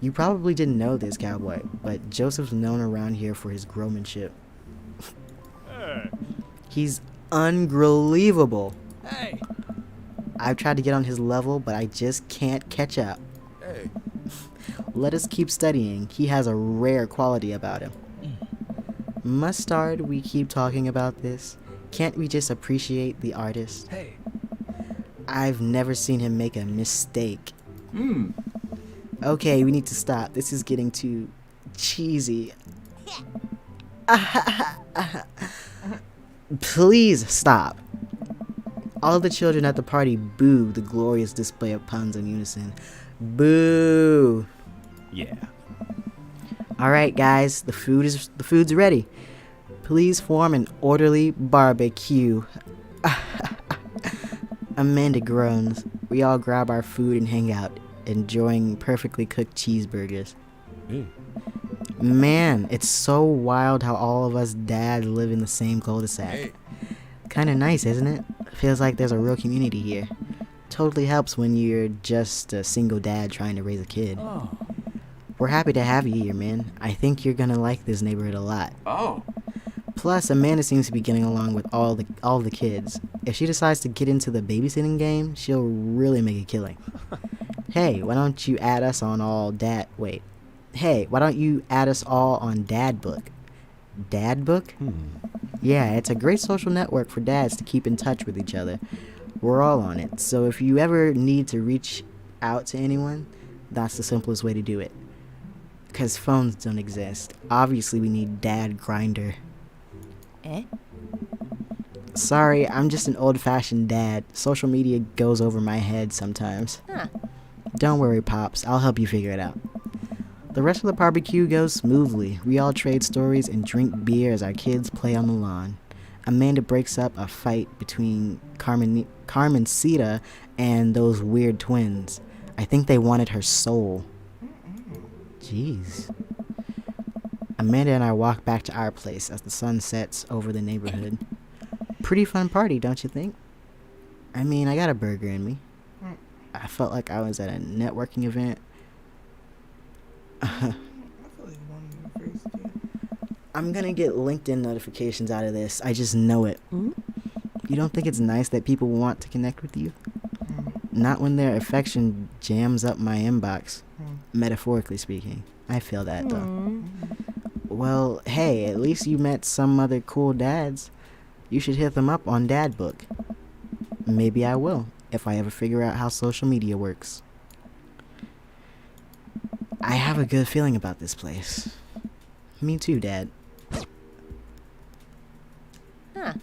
You probably didn't know this, Cowboy, but Joseph's known around here for his grillmanship. He's ungrillevable. Hey. I've tried to get on his level, but I just can't catch up. Hey. Let us keep studying. He has a rare quality about him. Mustard, we keep talking about this. Can't we just appreciate the artist? Hey. I've never seen him make a mistake. Hmm. Okay, we need to stop. This is getting too cheesy. Please stop. All the children at the party boo the glorious display of puns in unison. Boo. Yeah. Alright guys, the food's ready. Please form an orderly barbecue. Amanda groans. We all grab our food and hang out, enjoying perfectly cooked cheeseburgers. Man, it's so wild how all of us dads live in the same cul-de-sac. Kinda nice, isn't it? Feels like there's a real community here. Totally helps when you're just a single dad trying to raise a kid. Oh. We're happy to have you here, man. I think you're gonna like this neighborhood a lot. Oh. Plus, Amanda seems to be getting along with all the kids. If she decides to get into the babysitting game, she'll really make a killing. Hey, why don't you add us on all dad... Wait. Hey, why don't you add us all on Dad Book? Dad Book? Yeah, it's a great social network for dads to keep in touch with each other. We're all on it, so if you ever need to reach out to anyone, that's the simplest way to do it. Because phones don't exist. Obviously, we need Dad Grinder. Eh? Sorry, I'm just an old-fashioned dad. Social media goes over my head sometimes. Huh. Don't worry, Pops. I'll help you figure it out. The rest of the barbecue goes smoothly. We all trade stories and drink beer as our kids play on the lawn. Amanda breaks up a fight between Carmencita and those weird twins. I think they wanted her soul. Jeez. Amanda and I walk back to our place as the sun sets over the neighborhood. Pretty fun party, don't you think? I mean, I got a burger in me. I felt like I was at a networking event. I feel like one of the first two. I'm gonna get LinkedIn notifications out of this. I just know it. You don't think it's nice that people want to connect with you? Not when their affection jams up my inbox. Metaphorically speaking. I feel that though. Well, hey, at least you met some other cool dads. You should hit them up on Dad Book. Maybe I will, if I ever figure out how social media works. I have a good feeling about this place. Me too, Dad. Huh.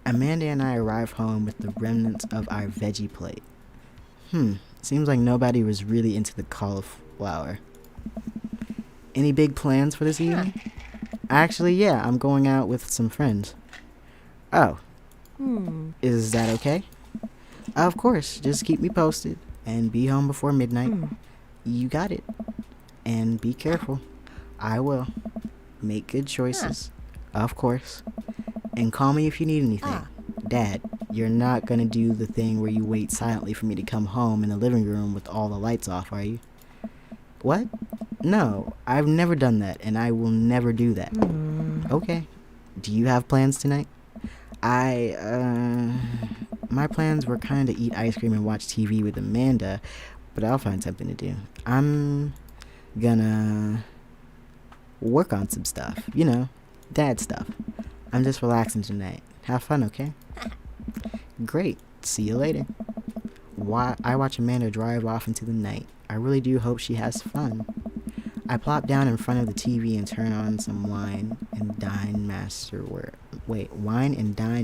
Amanda and I arrive home with the remnants of our veggie plate. Seems like nobody was really into the cauliflower. Any big plans for this evening? Actually, yeah, I'm going out with some friends. Oh. Is that okay? Of course, just keep me posted and be home before midnight. You got it. And be careful. I will. Make good choices. Of course. And call me if you need anything. Dad, you're not gonna do the thing where you wait silently for me to come home in the living room with all the lights off, are you? What? No, I've never done that, and I will never do that. Okay. Do you have plans tonight? My plans were kind of eat ice cream and watch TV with Amanda, but I'll find something to do. I'm gonna work on some stuff, you know, dad stuff. I'm just relaxing tonight. Have fun, okay? Great. See you later. I watch Amanda drive off into the night. I really do hope she has fun. I plop down in front of the TV and turn on some Wine and Dine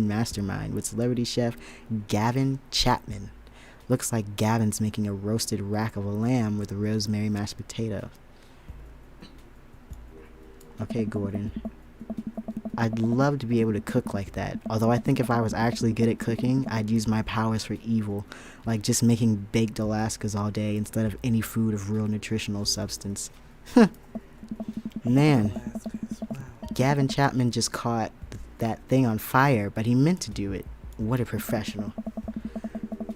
Mastermind with celebrity chef Gavin Chapman. Looks like Gavin's making a roasted rack of a lamb with rosemary mashed potatoes. Okay, Gordon. I'd love to be able to cook like that. Although I think if I was actually good at cooking, I'd use my powers for evil. Like just making baked Alaskas all day instead of any food of real nutritional substance. Man, Wow. Gavin Chapman just caught that thing on fire, but he meant to do it. What a professional.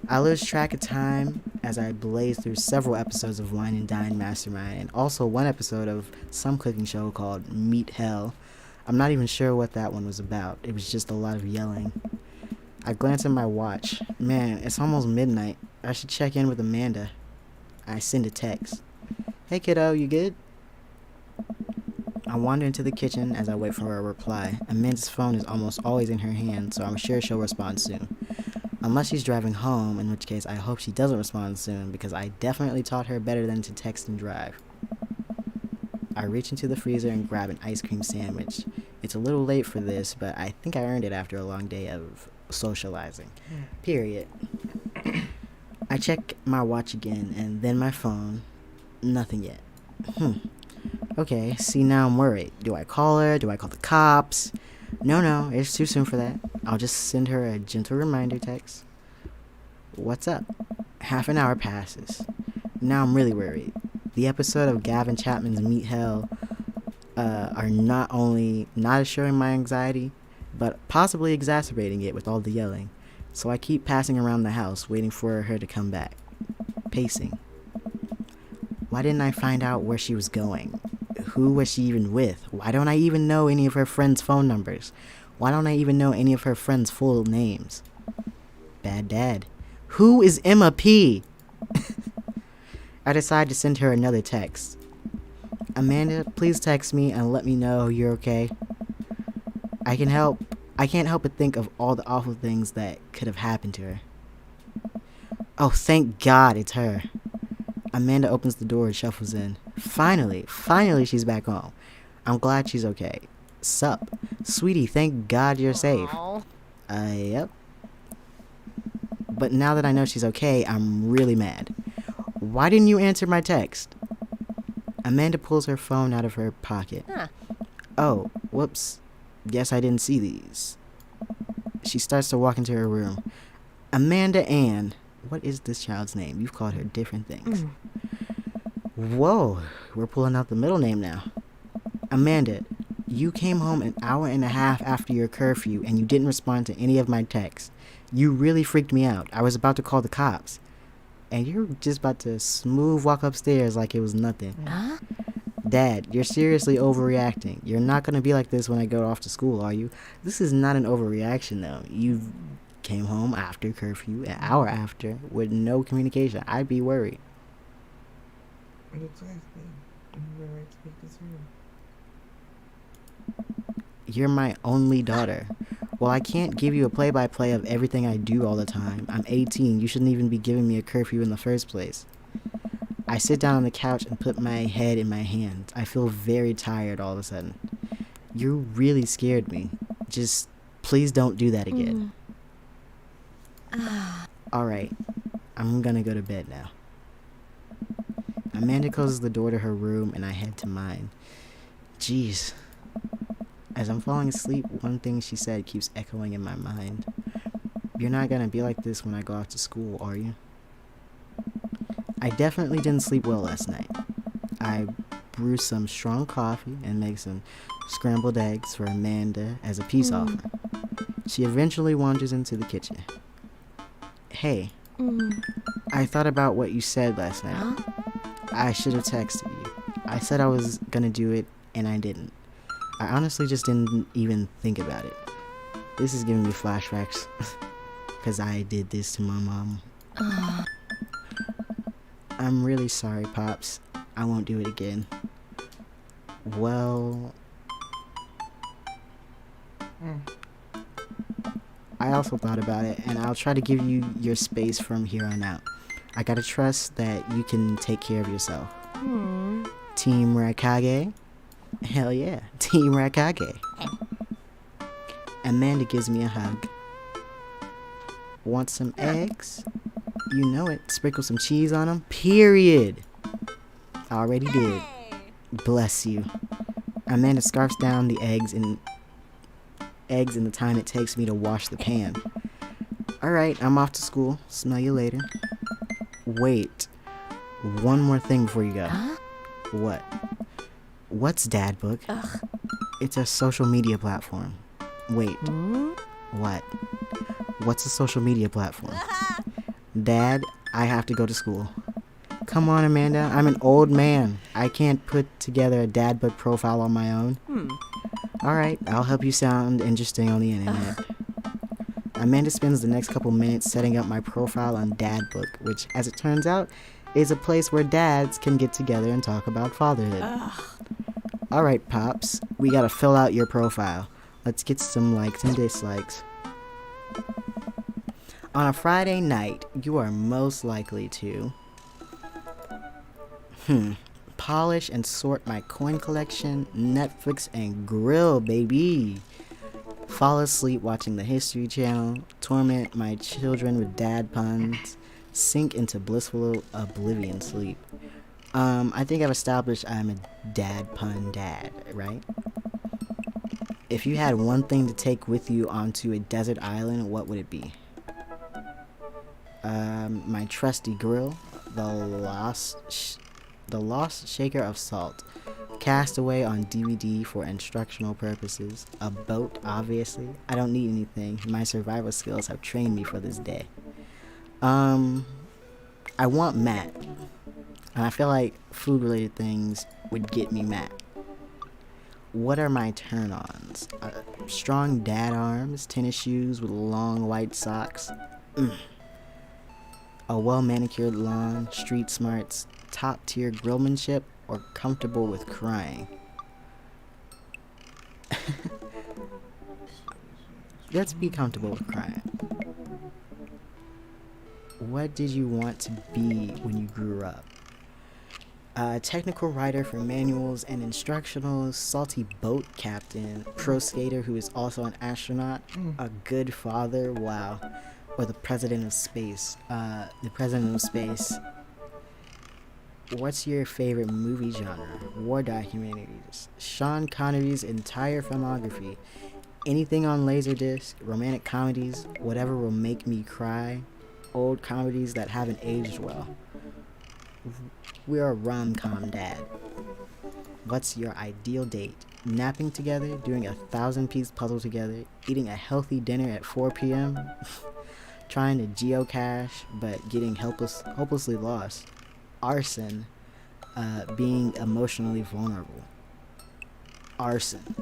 I lose track of time as I blaze through several episodes of Wine and Dine Mastermind, and also one episode of some cooking show called Meat Hell. I'm not even sure what that one was about. It was just a lot of yelling. I glance at my watch. Man, it's almost midnight. I should check in with Amanda. I send a text. Hey kiddo, you good? I wander into the kitchen as I wait for a reply. Amanda's phone is almost always in her hand, so I'm sure she'll respond soon. Unless she's driving home, in which case I hope she doesn't respond soon because I definitely taught her better than to text and drive. I reach into the freezer and grab an ice cream sandwich. It's a little late for this, but I think I earned it after a long day of socializing. Period. I check my watch again and then my phone. Nothing yet. Okay, see, now I'm worried. Do I call her? Do I call the cops? No, it's too soon for that. I'll just send her a gentle reminder text. What's up? Half an hour passes. Now I'm really worried. The episode of Gavin Chapman's Meet Hell are not only not assuring my anxiety, but possibly exacerbating it with all the yelling. So I keep passing around the house, waiting for her to come back. Pacing. Why didn't I find out where she was going? Who was she even with? Why don't I even know any of her friends' phone numbers? Why don't I even know any of her friends' full names? Bad dad. Who is Emma P? I decide to send her another text. Amanda, please text me and let me know you're okay. I can't help but think of all the awful things that could have happened to her. Oh, thank God it's her. Amanda opens the door and shuffles in. Finally she's back home. I'm glad she's okay. Sup? Sweetie, thank God you're safe. Aw. Yep. But now that I know she's okay, I'm really mad. Why didn't you answer my text? Amanda pulls her phone out of her pocket. Huh. Oh, whoops. Guess I didn't see these. She starts to walk into her room. Amanda Ann. What is this child's name? You've called her different things. Whoa, we're pulling out the middle name now. Amanda, you came home an hour and a half after your curfew and you didn't respond to any of my texts. You really freaked me out. I was about to call the cops. And you're just about to smooth walk upstairs like it was nothing. Huh? Dad, you're seriously overreacting. You're not going to be like this when I go off to school, are you? This is not an overreaction, though. You came home after curfew, an hour after, with no communication. I'd be worried. Exactly. You were right to make this move. You're my only daughter. Well, I can't give you a play-by-play of everything I do all the time. I'm 18. You shouldn't even be giving me a curfew in the first place. I sit down on the couch and put my head in my hands. I feel very tired all of a sudden. You really scared me. Just please don't do that again. Alright, I'm gonna go to bed now. Amanda closes the door to her room and I head to mine. Jeez. As I'm falling asleep, one thing she said keeps echoing in my mind. You're not gonna be like this when I go off to school, are you? I definitely didn't sleep well last night. I brew some strong coffee and make some scrambled eggs for Amanda as a peace offering. She eventually wanders into the kitchen. Hey, I thought about what you said last night. Huh? I should have texted you. I said I was gonna do it, and I didn't. I honestly just didn't even think about it. This is giving me flashbacks, because I did this to my mom. I'm really sorry, Pops. I won't do it again. Well... I also thought about it, and I'll try to give you your space from here on out. I gotta trust that you can take care of yourself. Team Rakage? Hell yeah, Team Rakage. Amanda gives me a hug. Want some eggs? You know it. Sprinkle some cheese on them. Period. Already did. Bless you. Amanda scarfs down the eggs in the time it takes me to wash the pan. Alright, I'm off to school. Smell you later. Wait. One more thing before you go. Huh? What? What's Dadbook? Ugh. It's a social media platform. Wait. What? What's a social media platform? Dad, I have to go to school. Come on, Amanda. I'm an old man. I can't put together a Dadbook profile on my own. Alright, I'll help you sound interesting on the internet. Amanda spends the next couple minutes setting up my profile on Dadbook, which, as it turns out, is a place where dads can get together and talk about fatherhood. Alright, Pops. We gotta fill out your profile. Let's get some likes and dislikes. On a Friday night, you are most likely to polish and sort my coin collection, Netflix and grill, baby. Fall asleep watching the History Channel, torment my children with dad puns, sink into blissful oblivion sleep. I think I've established I'm a dad pun dad, right? If you had one thing to take with you onto a desert island, what would it be? My trusty grill, the lost shaker of salt, Castaway on DVD for instructional purposes, a boat, obviously. I don't need anything. My survival skills have trained me for this day. I want Matt, and I feel like food-related things would get me Matt. What are my turn-ons? Strong dad arms, tennis shoes with long white socks. A well-manicured lawn, street smarts, top-tier grillmanship, or comfortable with crying. Let's be comfortable with crying. What did you want to be when you grew up? A technical writer for manuals and instructionals, salty boat captain, pro skater who is also an astronaut, a good father, wow, or the president of space. What's your favorite movie genre? War documentaries, Sean Connery's entire filmography, anything on Laserdisc, romantic comedies, whatever will make me cry, old comedies that haven't aged well. We're a rom-com dad. What's your ideal date? Napping together, doing a 1,000-piece puzzle together, eating a healthy dinner at 4 p.m., trying to geocache but getting hopelessly lost. Arson, being emotionally vulnerable. Arson.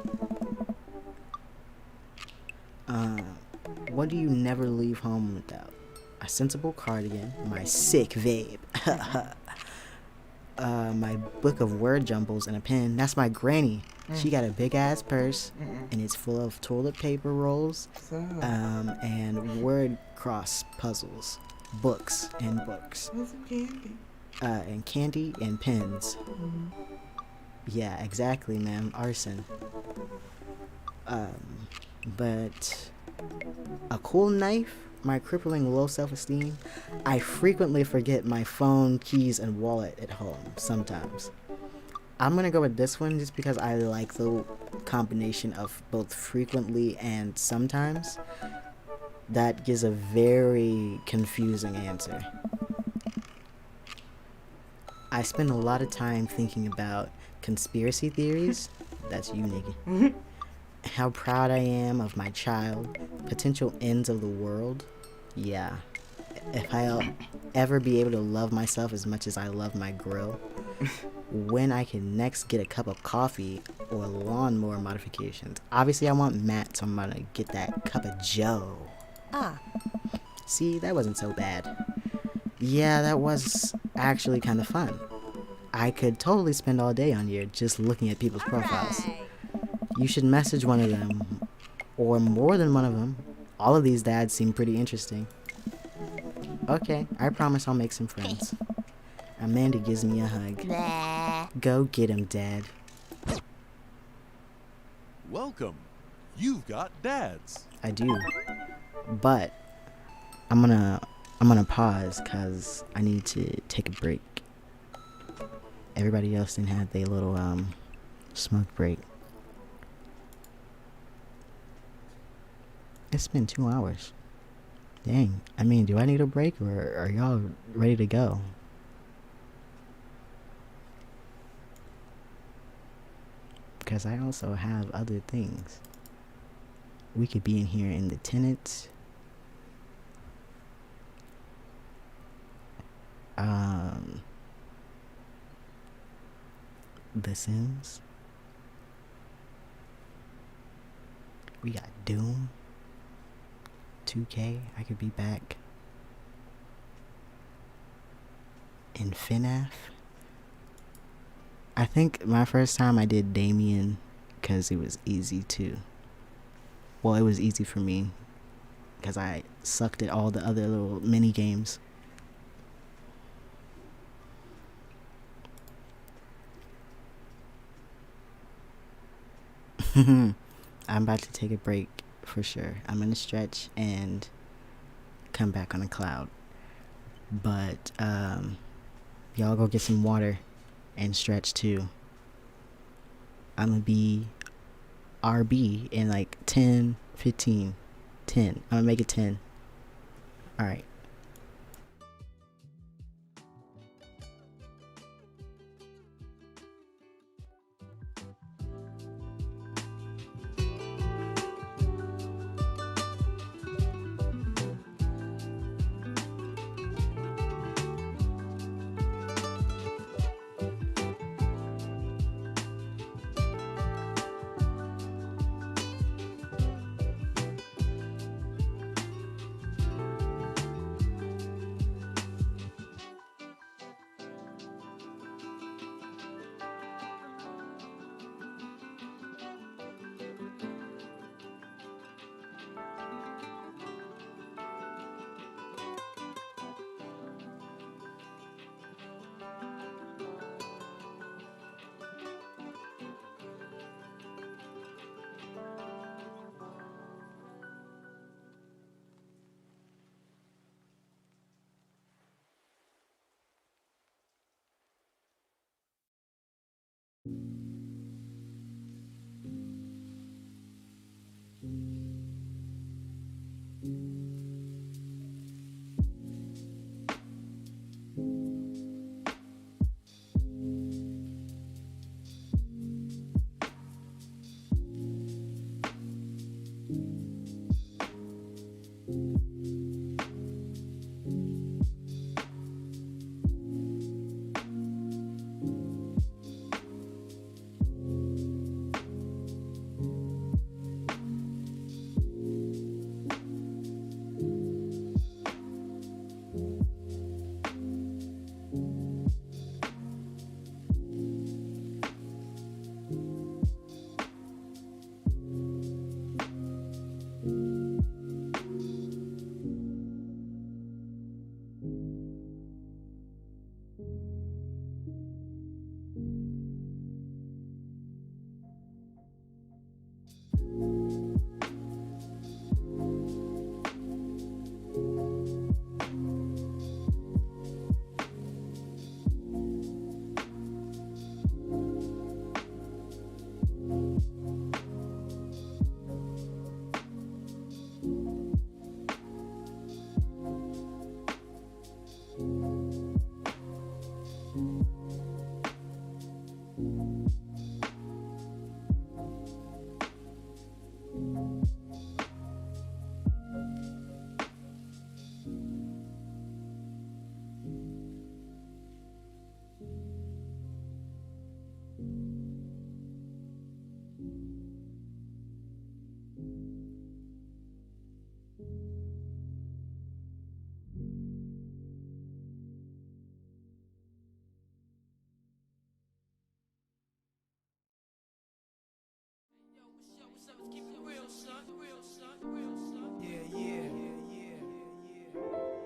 What do you never leave home without? A sensible cardigan, my sick vape, my book of word jumbles and a pen. That's my granny. She got a big ass purse and it's full of toilet paper rolls, and word cross puzzles, books and books. Some candy. And candy and pens. Yeah, exactly, ma'am. Arson. But a cool knife, my crippling low self-esteem. I frequently forget my phone, keys, and wallet at home sometimes. I'm gonna go with this one just because I like the combination of both frequently and sometimes. That gives a very confusing answer. I spend a lot of time thinking about conspiracy theories. That's you, nigga. How proud I am of my child. Potential ends of the world. Yeah. If I'll ever be able to love myself as much as I love my grill. When I can next get a cup of coffee or lawnmower modifications. Obviously, I want Matt, so I'm gonna get that cup of Joe. See, that wasn't so bad. Yeah, that was actually kind of fun. I could totally spend all day on here just looking at people's profiles. You should message one of them, or more than one of them. All of these dads seem pretty interesting. Okay, I promise I'll make some friends. Amanda gives me a hug. Go get him, Dad. Welcome. You've got dads. I do. But I'm gonna pause cause I need to take a break. Everybody else didn't have their little smoke break. It's been 2 hours. Dang. I mean, do I need a break or are y'all ready to go? Because I also have other things. We could be in here in the tenants. The Sims. We got Doom. 2K. I could be back. And FNAF. I think my first time I did Damien because it was easy too. Well, it was easy for me because I sucked at all the other little mini games. I'm about to take a break for sure. I'm gonna stretch and come back on a cloud. But y'all go get some water and stretch too. I'm gonna be RB in like 10, 15, 10. I'm gonna make it 10. Alright.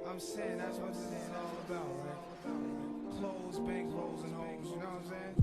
I'm saying that's what this is all about, right? Clothes, bank rolls, and hoes, you know what I'm saying?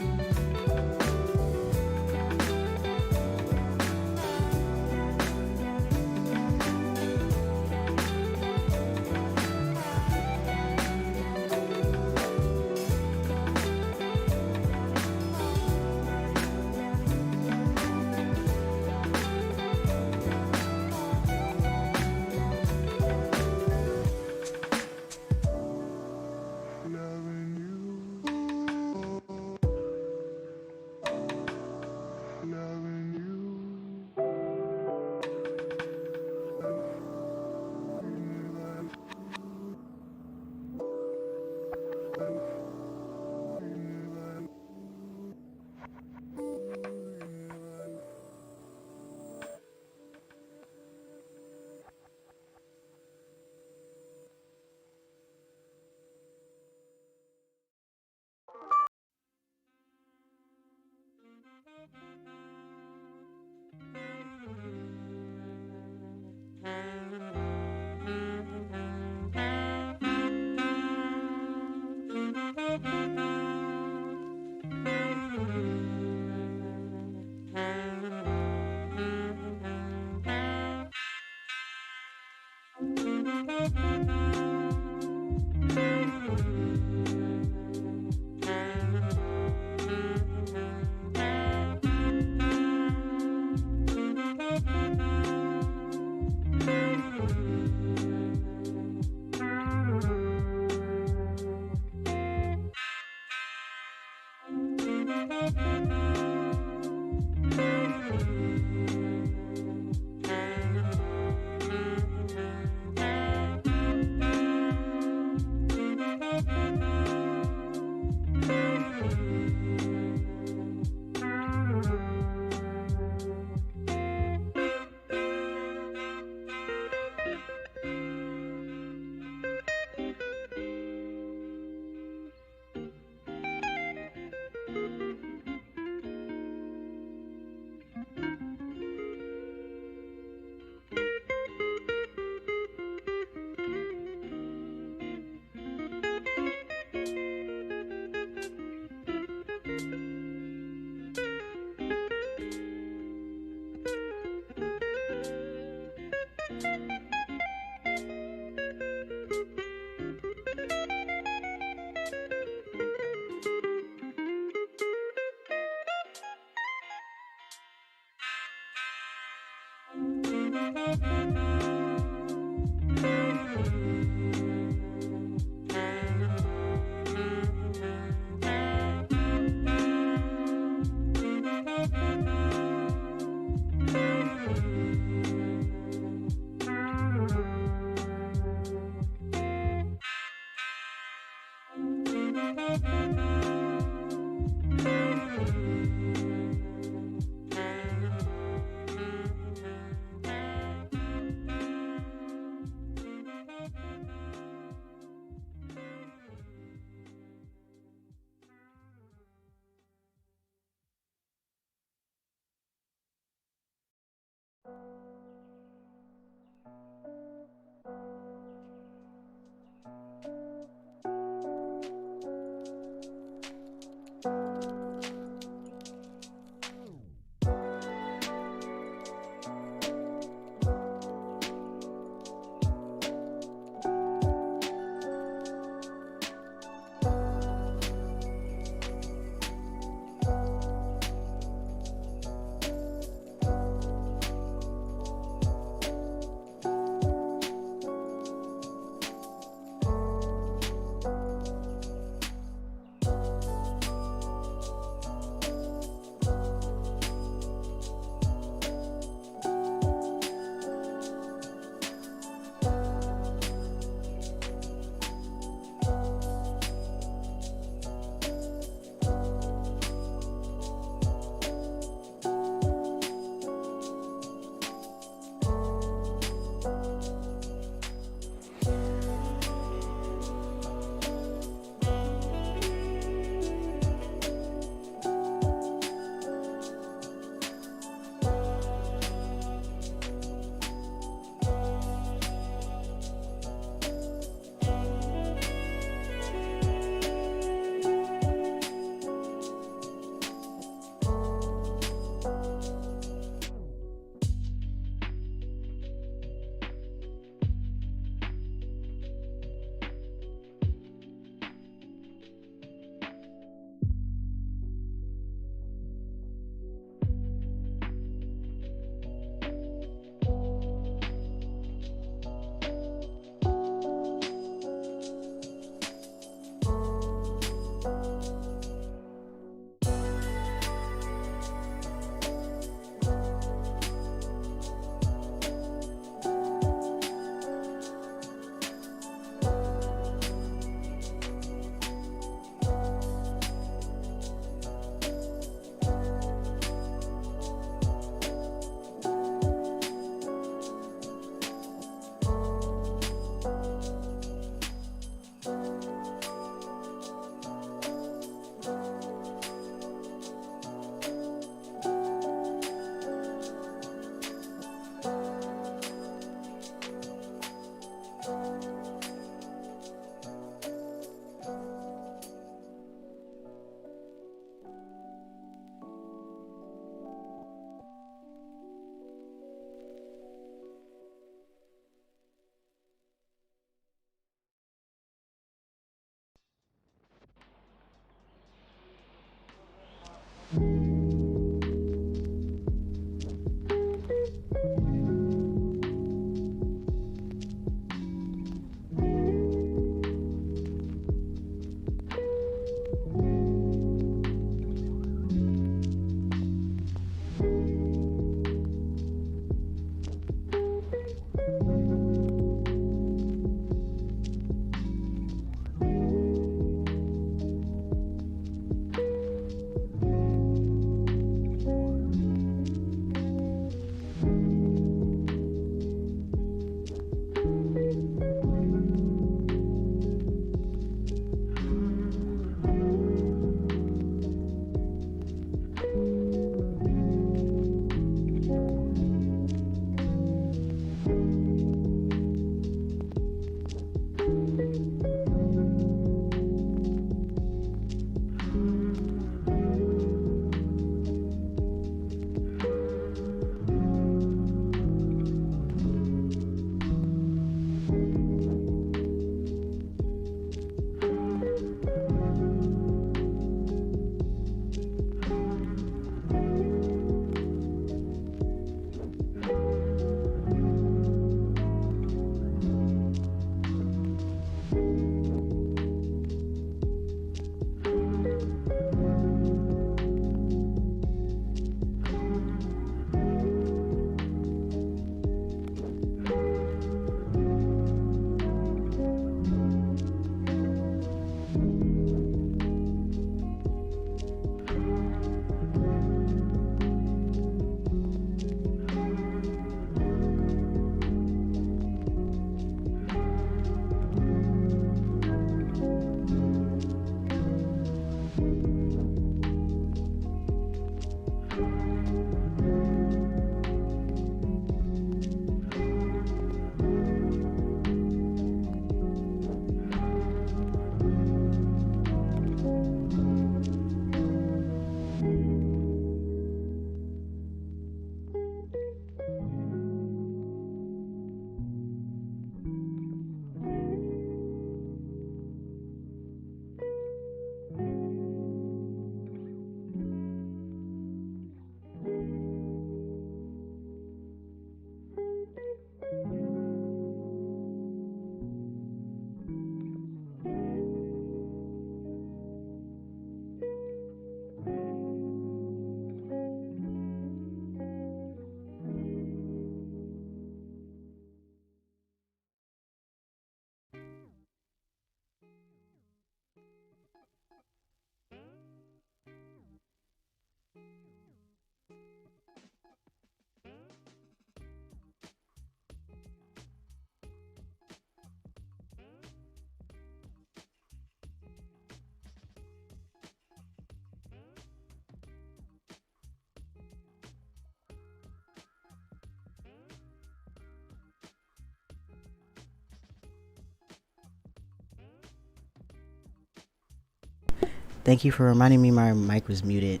Thank you for reminding me my mic was muted.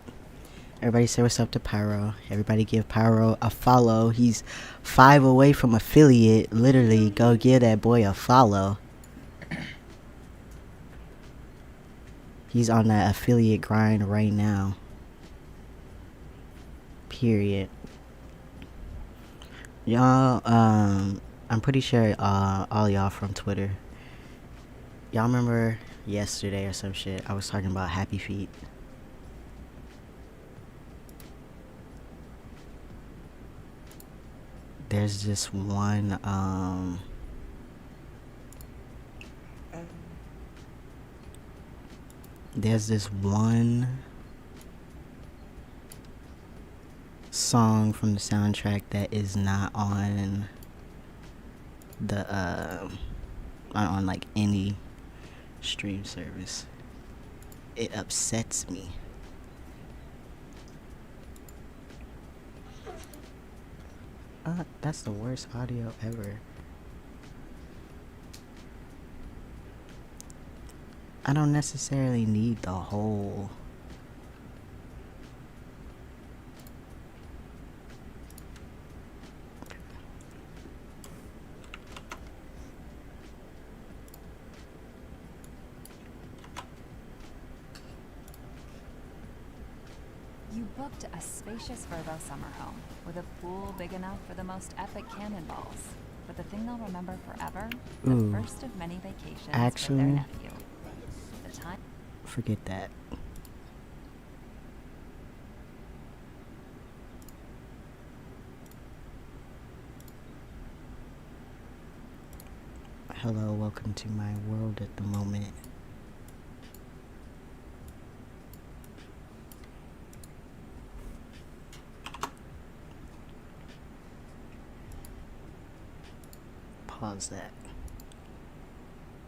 Everybody say what's up to Pyro. Everybody give Pyro a follow. He's 5 away from affiliate. Literally, go give that boy a follow. He's on that affiliate grind right now. Period. Y'all, I'm pretty sure all y'all from Twitter. Y'all remember yesterday or some shit, I was talking about Happy Feet. There's this one, there's this one song from the soundtrack that is not on the, on like any stream service. It upsets me. That's the worst audio ever. I don't necessarily need the whole. You booked a spacious Verbo summer home with a pool big enough for the most epic cannonballs. But the thing they'll remember forever, Ooh. the first of many vacations with Actually, their nephew. The time. Forget that. Hello, welcome to my world at the moment. Pause that.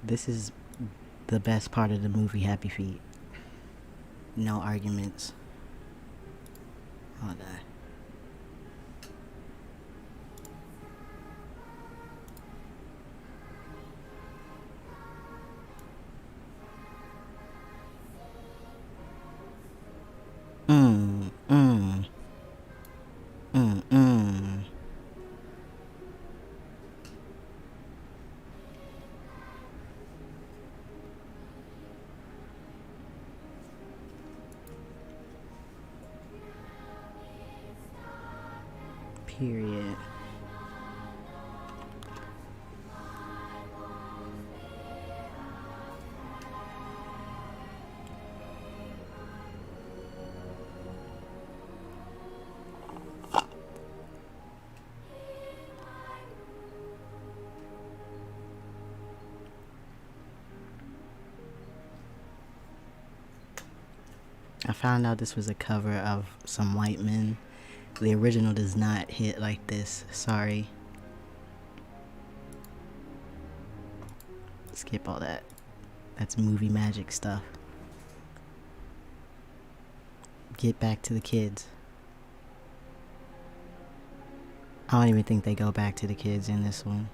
This is the best part of the movie Happy Feet. No arguments. Hold on. Mm, mm. Mm, mm. Period. I found out this was a cover of Some White Men. The original does not hit like this. Sorry. Skip all that. That's movie magic stuff. Get back to the kids. I don't even think they go back to the kids in this one.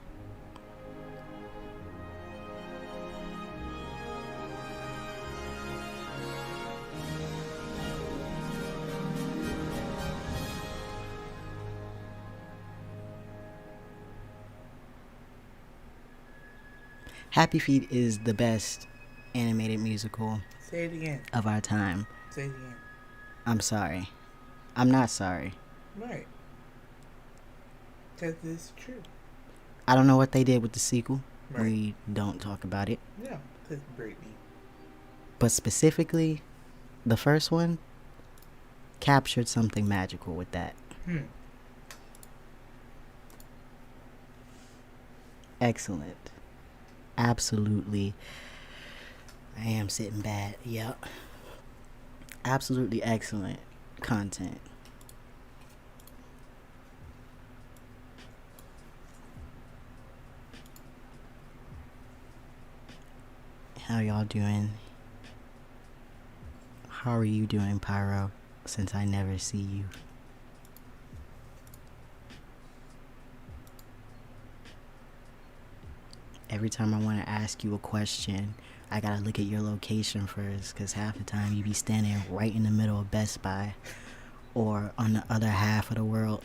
Happy Feet is the best animated musical Say it again. of our time. Say it again. I'm sorry. I'm not sorry. Right. Because it's true. I don't know what they did with the sequel. Right. We don't talk about it. Yeah, because Brittany. But specifically, the first one captured something magical with that. Excellent. Absolutely. I am sitting bad. Yep. Absolutely excellent content. How y'all doing? How are you doing, Pyro, since I never see you? every time I want to ask you a question, I gotta look at your location first, because half the time you be standing right in the middle of Best Buy or on the other half of the world.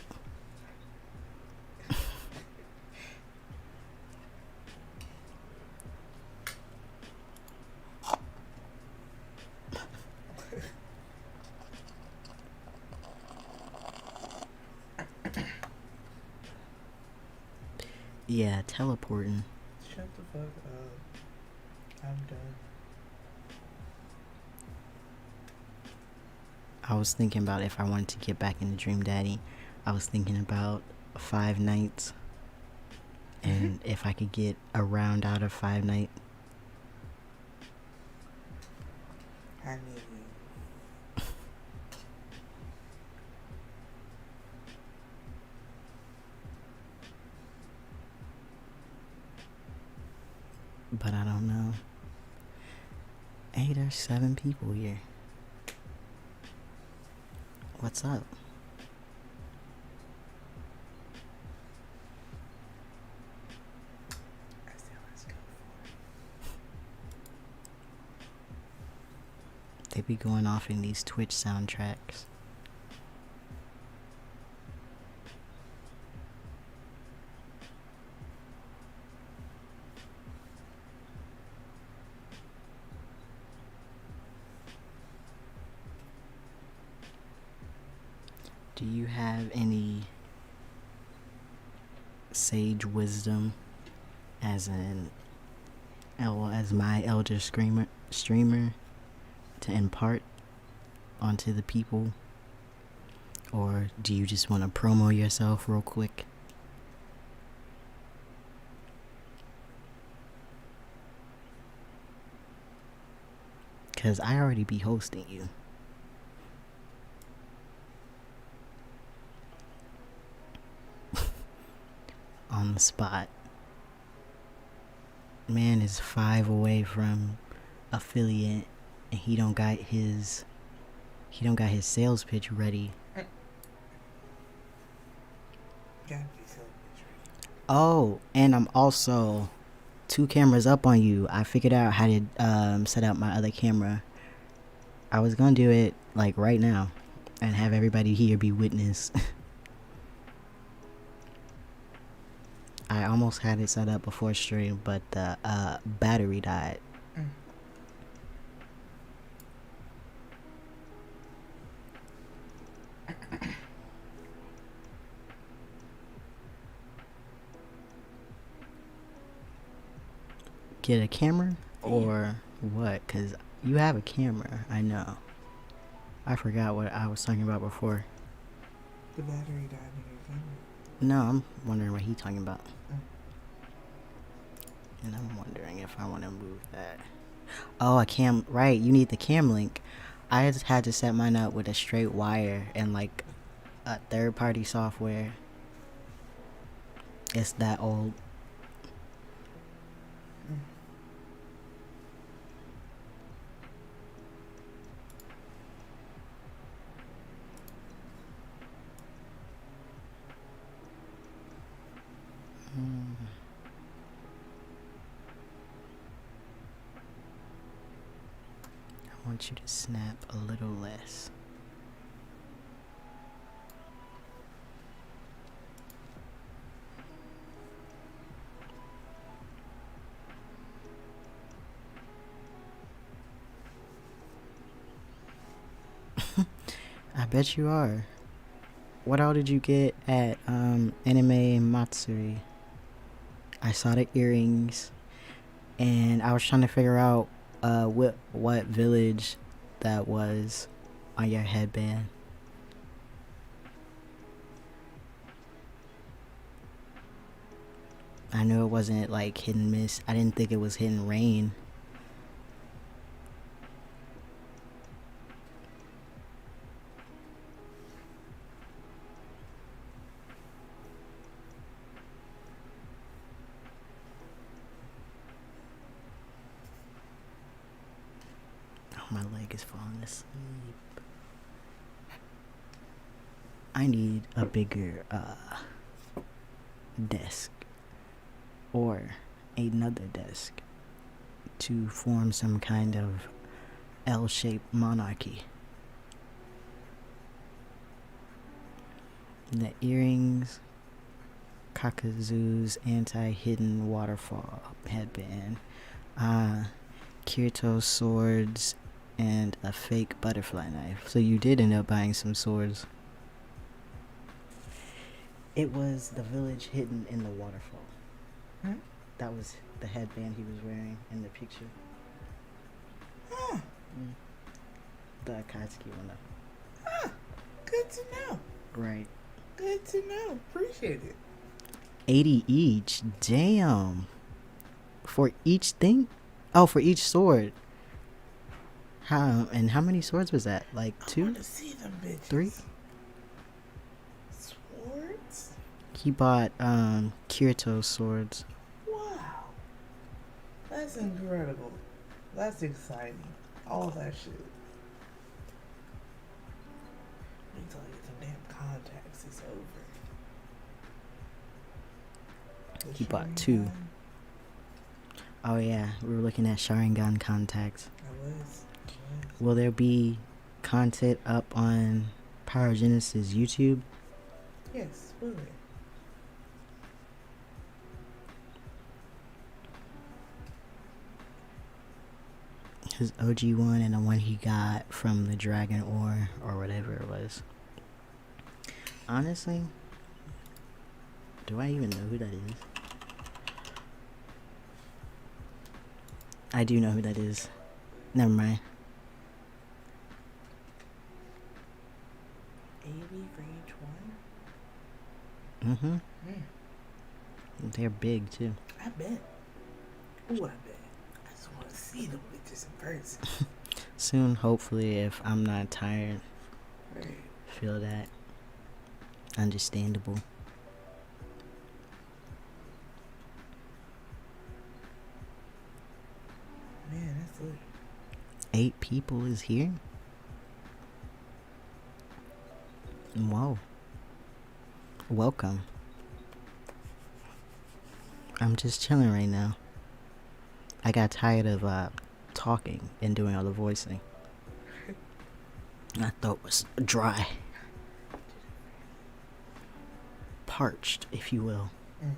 Yeah, teleporting. Shut the fuck up. I'm done. I was thinking about if I wanted to get back into Dream Daddy. I was thinking about 5 nights. And if I could get a round out of 5 nights. I need you. But I don't know. Hey, there's 7 people here. What's up? I said let's go for They be going off in these Twitch soundtracks. Do you have any sage wisdom as my elder streamer to impart onto the people? Or do you just want to promo yourself real quick? Cause I already be hosting you. On the spot. Man is 5 away from affiliate, and he don't got his sales pitch ready. Gotta be so bitch. Oh, and I'm also 2 cameras up on you. I figured out how to set up my other camera. I was gonna do it like right now and have everybody here be witness. I almost had it set up before stream, but the battery died. Get a camera or what? Cause you have a camera, I know. I forgot what I was talking about before. The battery died in your camera. No, I'm wondering what he's talking about. And I'm wondering if I want to move that. Oh, a cam, right, you need the cam link. I just had to set mine up with a straight wire and like a third-party software. It's that old. I want you to snap a little less. I bet you are. What all did you get at Anime Matsuri? I saw the earrings, and I was trying to figure out what village that was on your headband. I knew it wasn't like hit and miss. I didn't think it was hit and rain. My leg is falling asleep. I need a bigger desk. Or another desk to form some kind of L-shaped monarchy. The earrings, Kakazu's anti-hidden waterfall headband, Kirito's swords, and a fake butterfly knife. So you did end up buying some swords. It was the village hidden in the waterfall. Hmm? That was the headband he was wearing in the picture. Huh. The Akatsuki one. Huh. Good to know. Right. Good to know. Appreciate it. 80 each. Damn. For each thing? Oh, for each sword. How many swords was that? Like I 2? want to see them bitches. 3? Swords? He bought Kirito's swords. Wow. That's incredible. That's exciting. All that shit. Wait till I get some damn contacts. It's over. The He bought Sharingan, 2. Oh yeah, we were looking at Sharingan contacts. I was. Will there be content up on Pyrogenesis YouTube? Yes, will it? His OG one and the one he got from the Dragon Ore or whatever it was. Honestly, do I even know who that is? I do know who that is. Never mind. 80 for each one? Mm-hmm. Mm, They're big too. I bet. Ooh, I bet. I just want to see them bitches in person. Soon, hopefully, if I'm not tired. Right. Feel that. Understandable. Man, that's lit. 8 people is here? Whoa. Welcome. I'm just chilling right now. I got tired of talking and doing all the voicing. My throat was dry. Parched, if you will. Mm.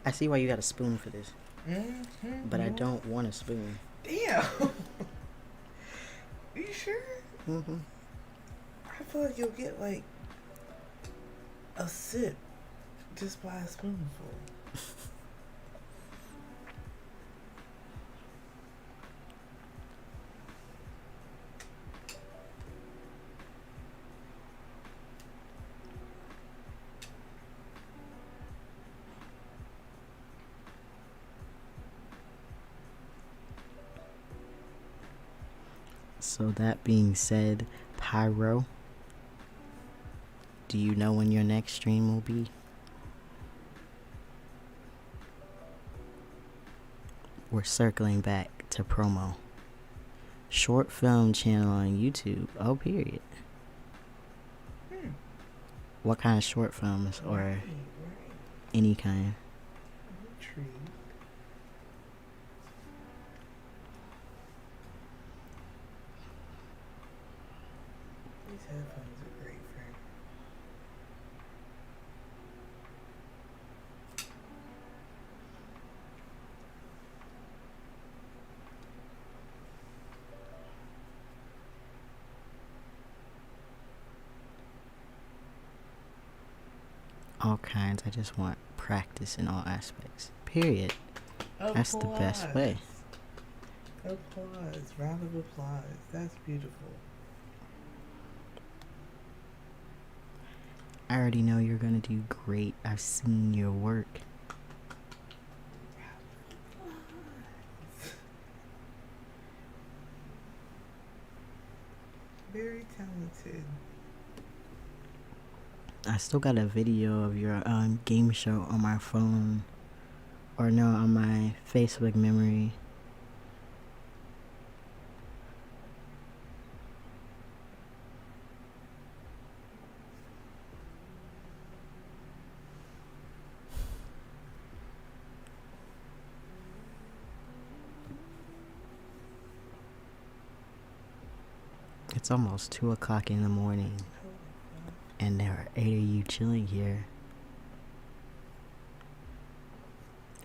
I see why you got a spoon for this. Mm-hmm. But I don't want a spoon. Damn. You sure? Mm-hmm. I feel like you'll get like a sip just by a spoonful. So that being said, Pyro, do you know when your next stream will be? We're circling back to promo. Short film channel on YouTube. Oh, period. What kind of short films or Right. any kind? Intrigued. These headphones are great, Frank. All kinds. I just want practice in all aspects. Period. That's the best way. Applause. Round of applause. That's beautiful. I already know you're gonna do great. I've seen your work. Very talented. I still got a video of your game show on my phone. Or no, on my Facebook memory. It's almost 2 o'clock in the morning, and there are 8 of you chilling here.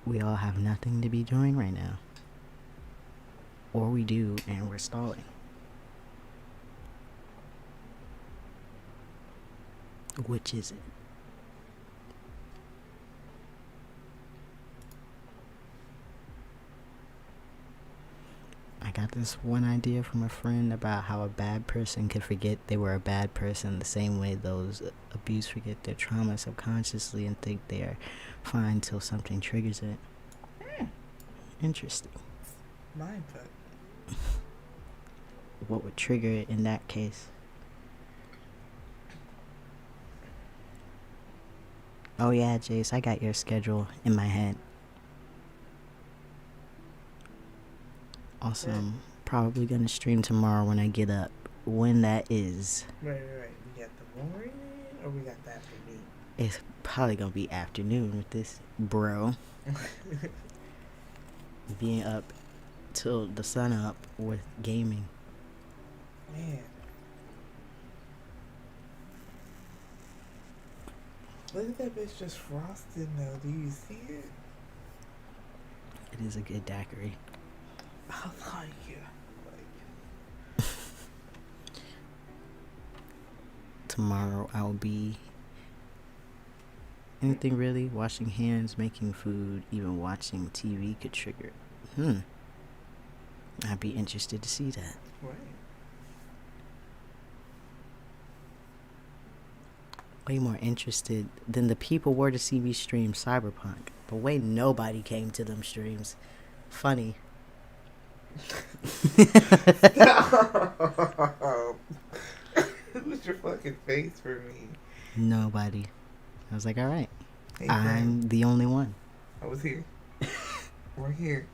We all have nothing to be doing right now. Or we do, and we're stalling. Which is it? I got this one idea from a friend about how a bad person could forget they were a bad person the same way those abused forget their trauma subconsciously and think they are fine till something triggers it. Interesting. Mind fuck. What would trigger it in that case? Oh yeah, Jace, I got your schedule in my head. Also, I'm probably gonna stream tomorrow when I get up. When that is. Right. We got the morning or we got the afternoon? It's probably gonna be afternoon with this bro. Being up till the sun up with gaming. Man. Look at that bitch just frosting though. Do you see it? It is a good daiquiri. I like you. Tomorrow I'll be anything really. Washing hands, making food, even watching TV could trigger it. I'd be interested to see that. Right. Way more interested than the people were to see me stream Cyberpunk. The way nobody came to them streams. Funny. Who's your fucking face for me? Nobody. I was like, alright. Hey, I'm friend. the only one. I was here. We're here.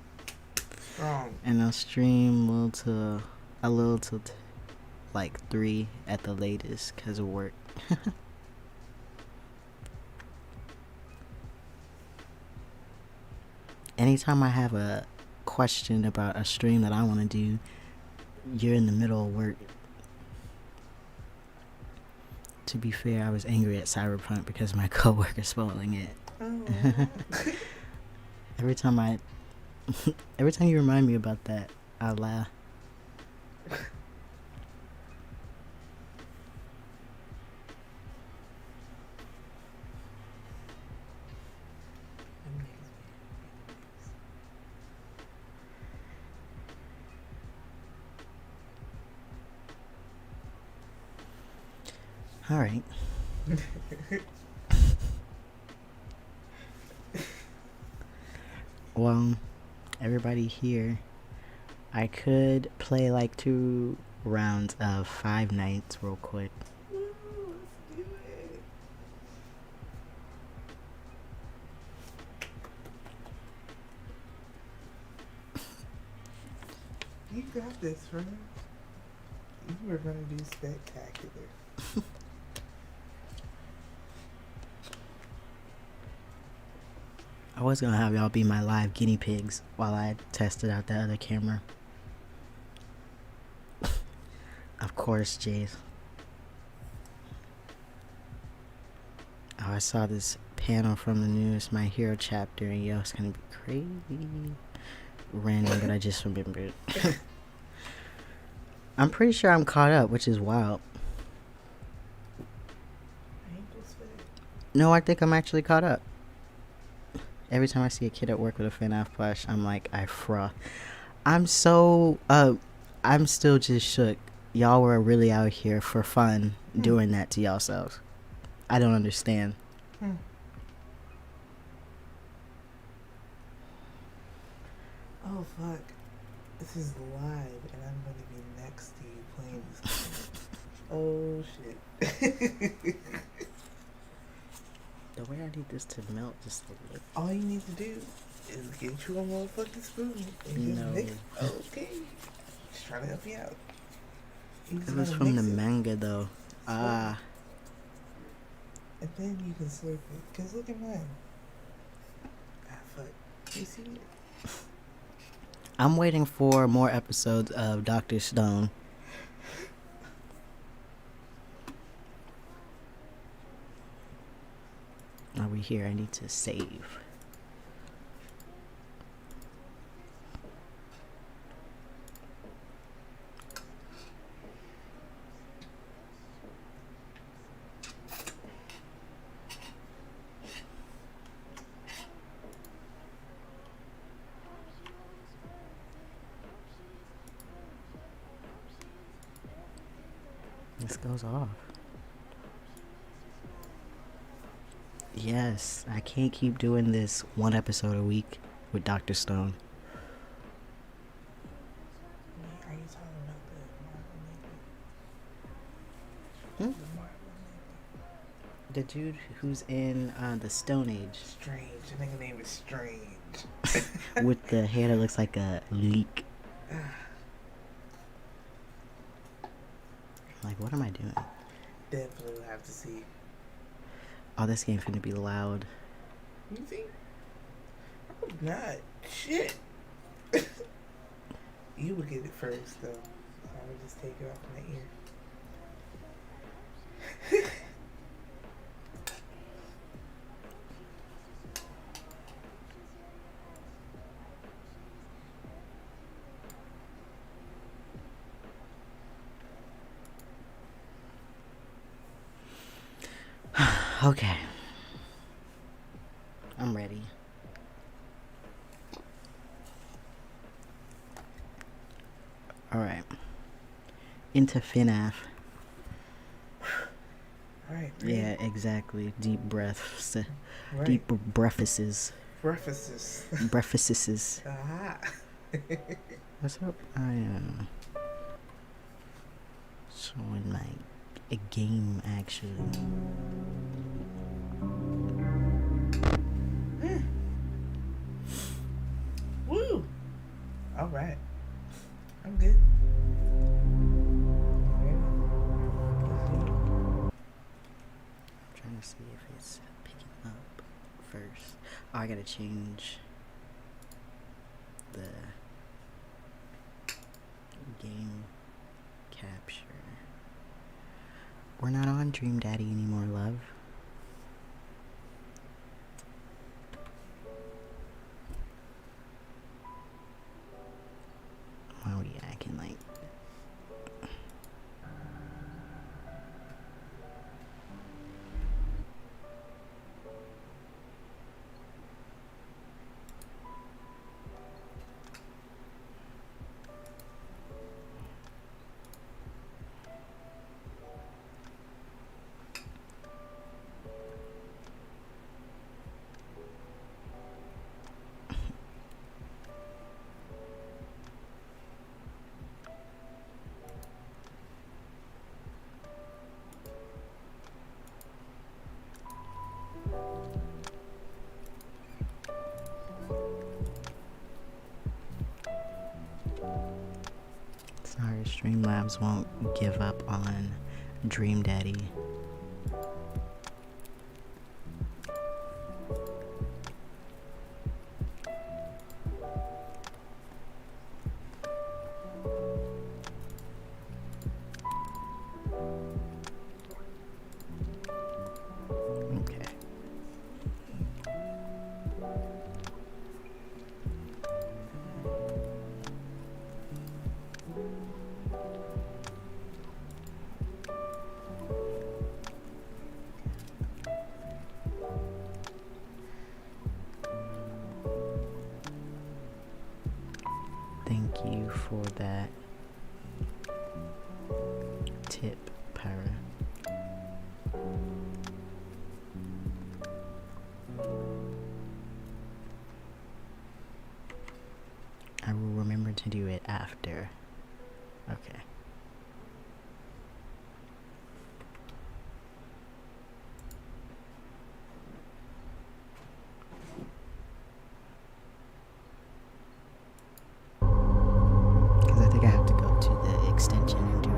Strong. And I'll stream a little till like 3 at the latest because of work. Anytime I have a question about a stream that I want to do, you're in the middle of work. To be fair, I was angry at Cyberpunk because my coworker's spoiling it. Oh. Every time you remind me about that, I laugh. All right. Well, everybody here, I could play like 2 rounds of 5 Nights real quick. Ooh, let's do it. You got this, friend. You were gonna do spectacular. I was gonna have y'all be my live guinea pigs while I tested out the other camera. Of course, Jace. Oh, I saw this panel from the newest My Hero chapter, and yo, it's gonna be crazy. Random, but I just remembered. I'm pretty sure I'm caught up, which is wild. No, I think I'm actually caught up. Every time I see a kid at work with a FNAF plush, I'm like, I froth. I'm still just shook. Y'all were really out here for fun doing that to yourselves. I don't understand. Oh, fuck. This is live, and I'm gonna be next to you playing this game. Oh, shit. The way I need this to melt just a little. All you need to do is get you a motherfucking spoon and just No. mix. Okay. Just trying to help you out. You just It was gotta from the mix it, manga, though. Ah. and then you can slurp it. Cause look at mine. Ah, fuck. You see it? I'm waiting for more episodes of Dr. Stone. here. I need to save. This goes off. Yes, I can't keep doing this one episode a week with Dr. Stone. Are you talking about the Marvel Hmm? The dude who's in the Stone Age Strange. I think the name is Strange. with the hair that looks like a leek. Like, what am I doing? Definitely will have to see. Oh, this game finna be loud. You think? I hope not. Shit. You would get it first, though. I would just take it off my ear. Okay. I'm ready. Alright. Into FNAF. Right. Yeah, exactly. Deep breaths. Right. Deep breathaces. Breakfasts. Breathaces. Aha. What's up? I am showing my a game actually. Woo. All right. I'm good. Trying to see if it's picking up first. Oh, I gotta change the game capture. We're not on Dream Daddy anymore, love. Why are we acting like? Sorry, Streamlabs won't give up on Dream Daddy. Okay. Thank you for that tip, Para. I will remember to do it after. Okay. Because I think I have to go to the extension and do it.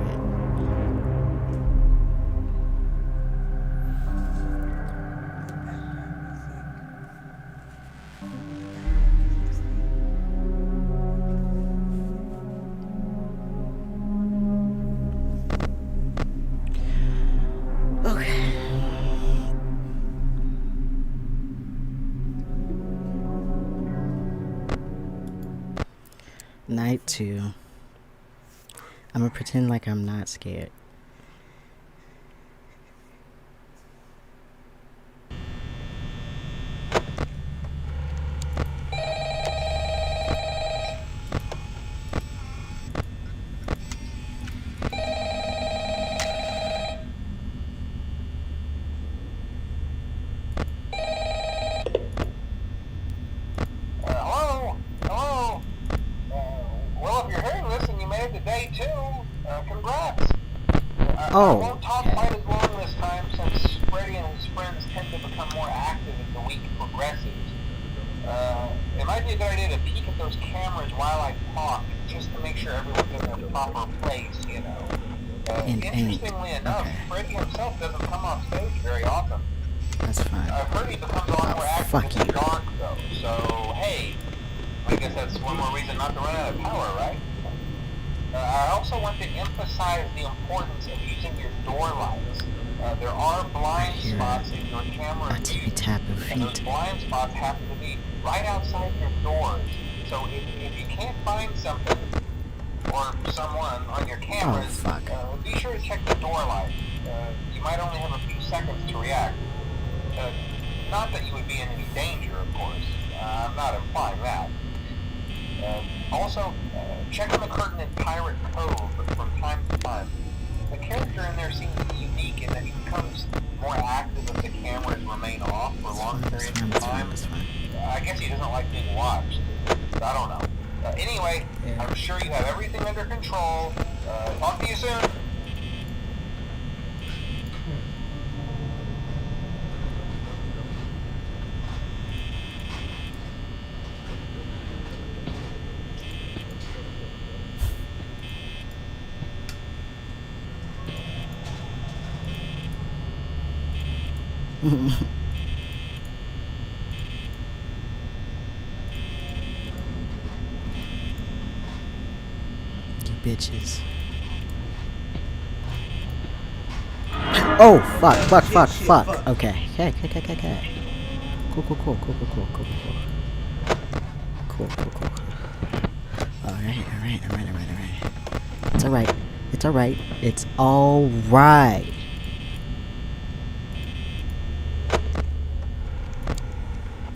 Night 2. I'm gonna pretend like I'm not scared. Hello? Hello? Well, if you're hearing this and you made it to day 2, congrats. I won't talk quite as long this time since Freddy and his friends tend to become more active as the week progresses. It might be a good idea to peek at those cameras while I talk, just to make sure everyone's in their proper place, you know. Interestingly enough, Freddy himself doesn't come off stage very often. That's fine. I've heard he becomes a lot more active in the dark, though, so hey, I guess that's one more reason not to run out of power, right? I also want to emphasize the importance of using your door lights. There are blind spots in your camera view, and those blind spots happen to be right outside your doors. So if you can't find something or someone on your cameras, be sure to check the door light. You might only have a few seconds to react. Not that you would be in any danger, of course. I'm not implying that. Also, check on the curtain in Pirate Cove from time to time. The character in there seems unique in that he becomes more active if the cameras remain off for long periods of time. I guess he doesn't like being watched. I don't know. Anyway, I'm sure you have everything under control. Talk to you soon. You bitches. Oh, fuck. Okay. Cool. Alright. It's alright.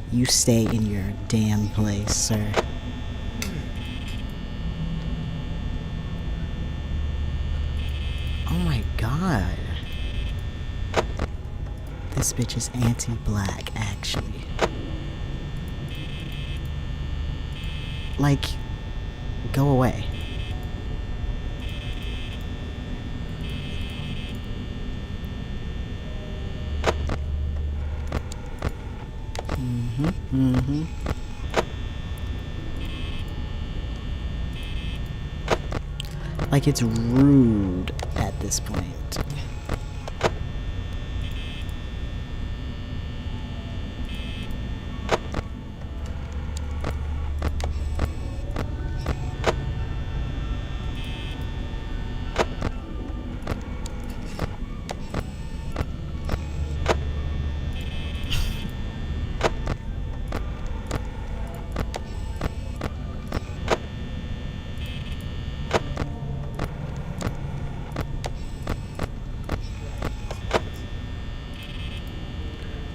You stay in your damn place, sir. Oh my god. This bitch is anti-black, actually. Like, go away. Like, it's rude at this point.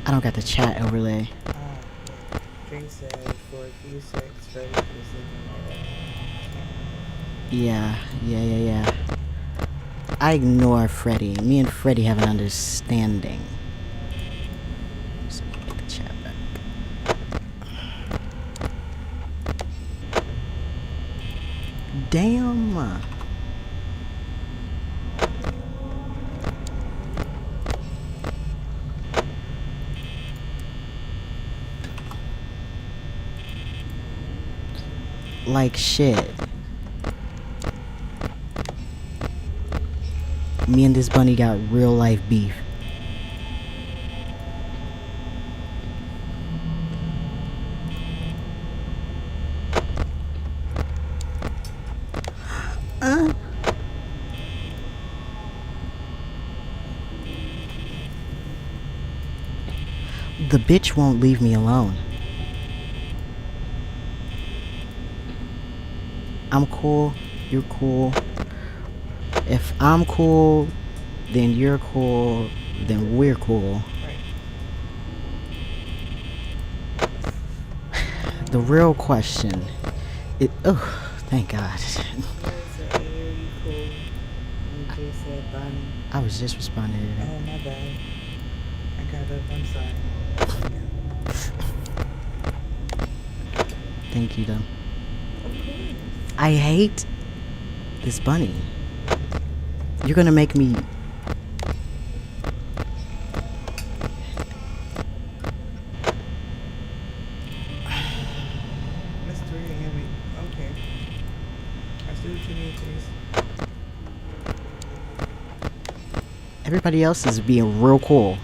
I don't got the chat overlay. Drake said for a few seconds, Freddy was looking Yeah. I ignore Freddy. Me and Freddy have an understanding. So get the chat back. Damn. Like shit. Me and this bunny got real life beef. The bitch won't leave me alone. I'm cool. You're cool. If I'm cool, then you're cool. Then we're cool. The real question is, oh, thank God. I was just responding to that. Oh, my bad. I got up. I'm sorry. Thank you, though. I hate this bunny. You're gonna make me. Mystery Amy. Okay. I see what you mean, please. Everybody else is being real cool.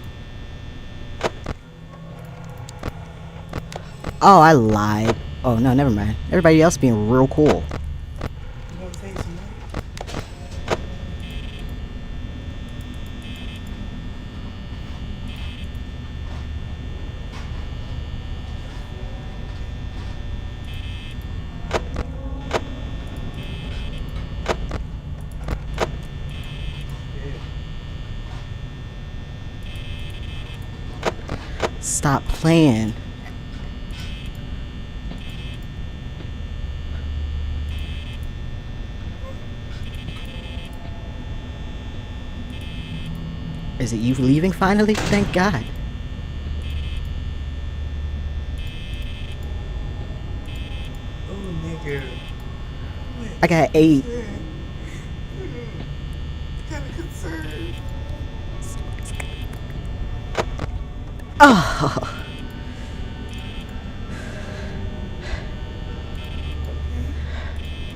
Oh, I lied. Oh, no, never mind. Everybody else being real cool. You gonna take some money? Stop playing. Is it you leaving finally? Thank God. Oh, nigga. I got 8. Kind of concerned. Oh.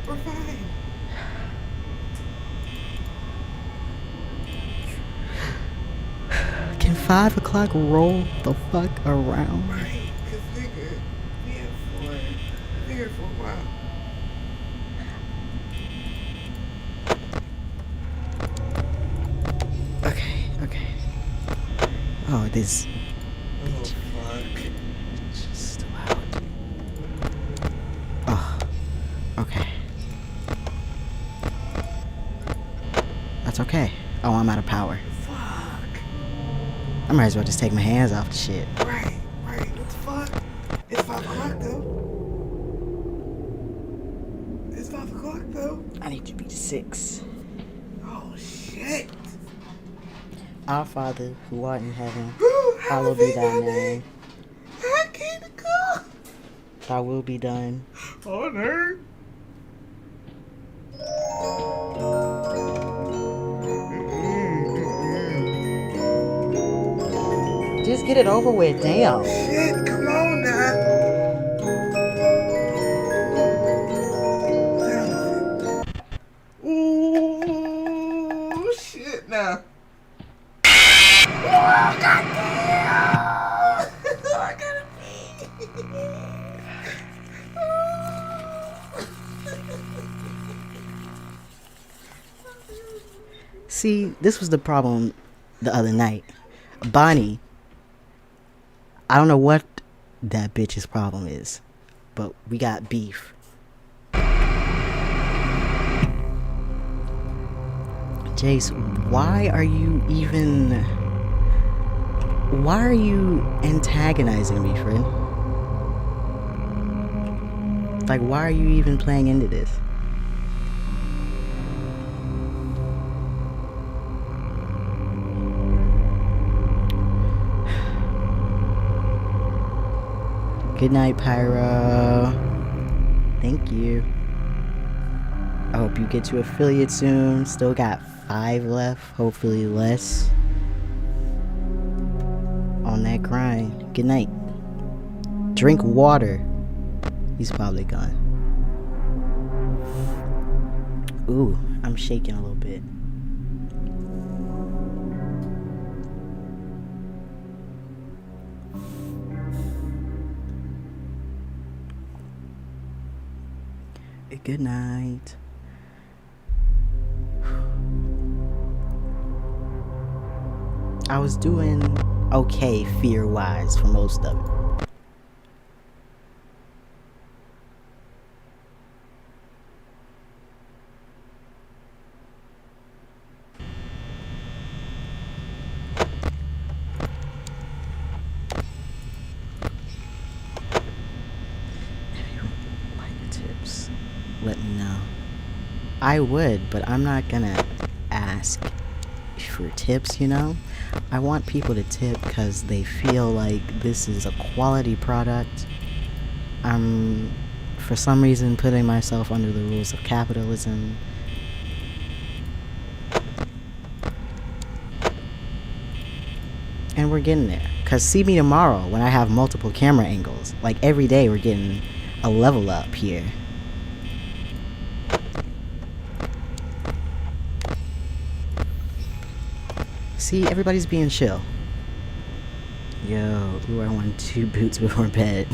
We're fine. Can 5 o'clock roll the fuck around? Right, cause nigga, we have 4. Here for a while. Okay, okay. Oh, this Oh, fuck. just loud. Oh, okay. That's okay. Oh, I'm out of power. Fuck. I might as well just take my hands off the shit. Right, right. What the fuck? It's 5 o'clock though. It's 5 o'clock though. I need to be 6. Oh shit. Our Father, who art in heaven, Hallowed hallowed be thy name. I can't go. Thy will be done. On earth. Just get it over with, damn. Shit, come on now. Ooh, shit now. Oh, goddamn! I gotta pee. See, this was the problem the other night. Bonnie, I don't know what that bitch's problem is, but we got beef. Jace, why are you antagonizing me, friend? Like, why are you even playing into this? Good night, Pyro. Thank you. I hope you get to affiliate soon. Still got 5 left, hopefully less. On that grind. Good night. Drink water. He's probably gone. Ooh, I'm shaking a little bit. Good night. I was doing okay fear-wise for most of it. let me know. I would, but I'm not gonna ask for tips, you know? I want people to tip because they feel like this is a quality product. I'm, for some reason, putting myself under the rules of capitalism. And we're getting there. Because see me tomorrow when I have multiple camera angles. Like every day we're getting a level up here. See, everybody's being chill. Yo, ooh, I want 2 boots before bed.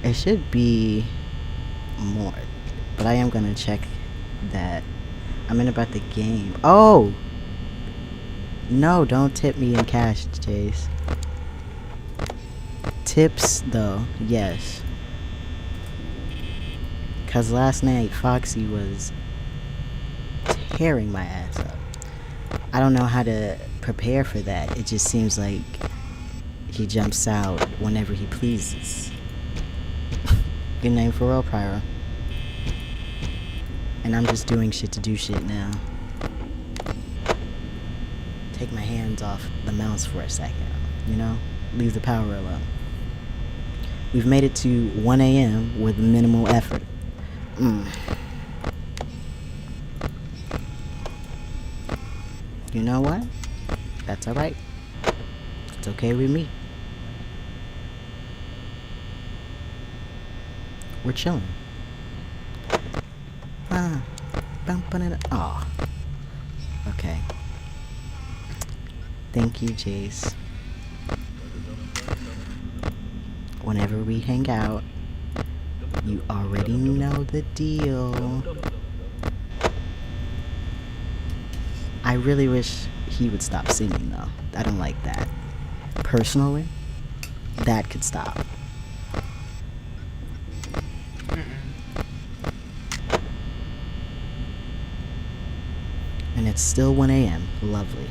It should be more. But I am gonna check that. I'm in about the game. Oh! No, don't tip me in cash, Jace. Tips, though, yes. Because last night, Foxy was tearing my ass up. I don't know how to prepare for that. It just seems like he jumps out whenever he pleases. Good name for real, Pyro. And I'm just doing shit to do shit now. Take my hands off the mouse for a second, you know? Leave the power alone. We've made it to 1 a.m. with minimal effort. You know what? That's alright. It's okay with me. We're chilling. Aw. Okay. Thank you, Jace. Whenever we hang out, you already know the deal. I really wish he would stop singing, though. I don't like that. Personally, that could stop. And it's still 1 a.m. Lovely.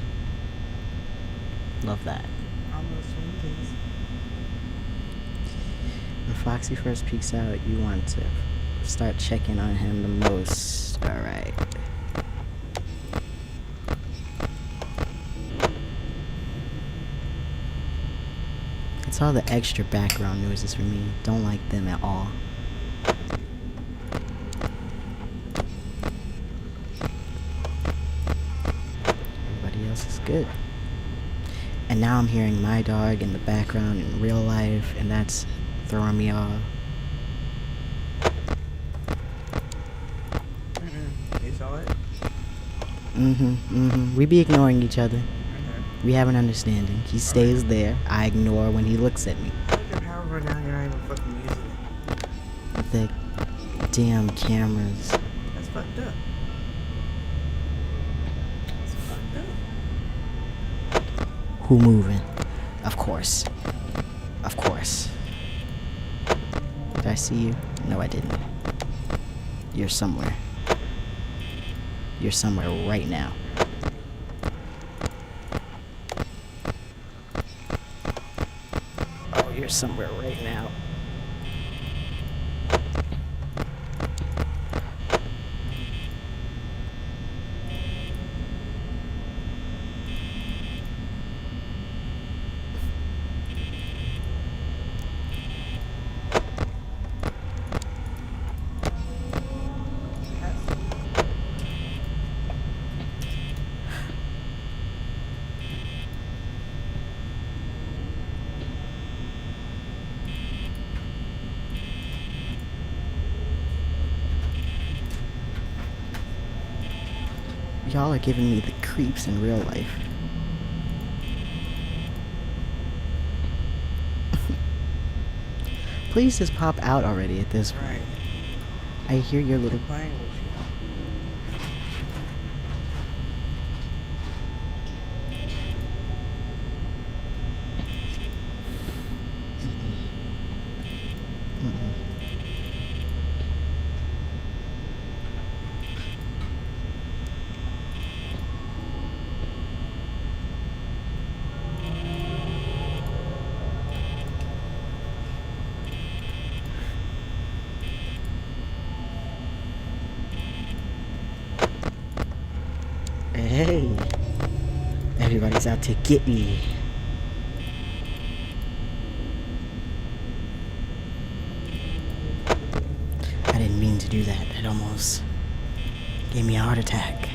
Love that. When Foxy first peeks out, you want to start checking on him the most. Alright. It's all the extra background noises for me. Don't like them at all. Everybody else is good. And now I'm hearing my dog in the background in real life, and that's throwing me off. You saw it? We be ignoring each other. We have an understanding. He stays there. I ignore when he looks at me. However, now you're not even fucking using it. The damn cameras. That's fucked up. That's fucked up. Who moving? Of course. Of course. Did I see you? No, I didn't. You're somewhere. You're somewhere right now. Oh, you're somewhere right now. Y'all are giving me the creeps in real life. Please just pop out already at this point. Right. I hear your little... Playing with you. Hey. Everybody's out to get me. I didn't mean to do that. It almost gave me a heart attack.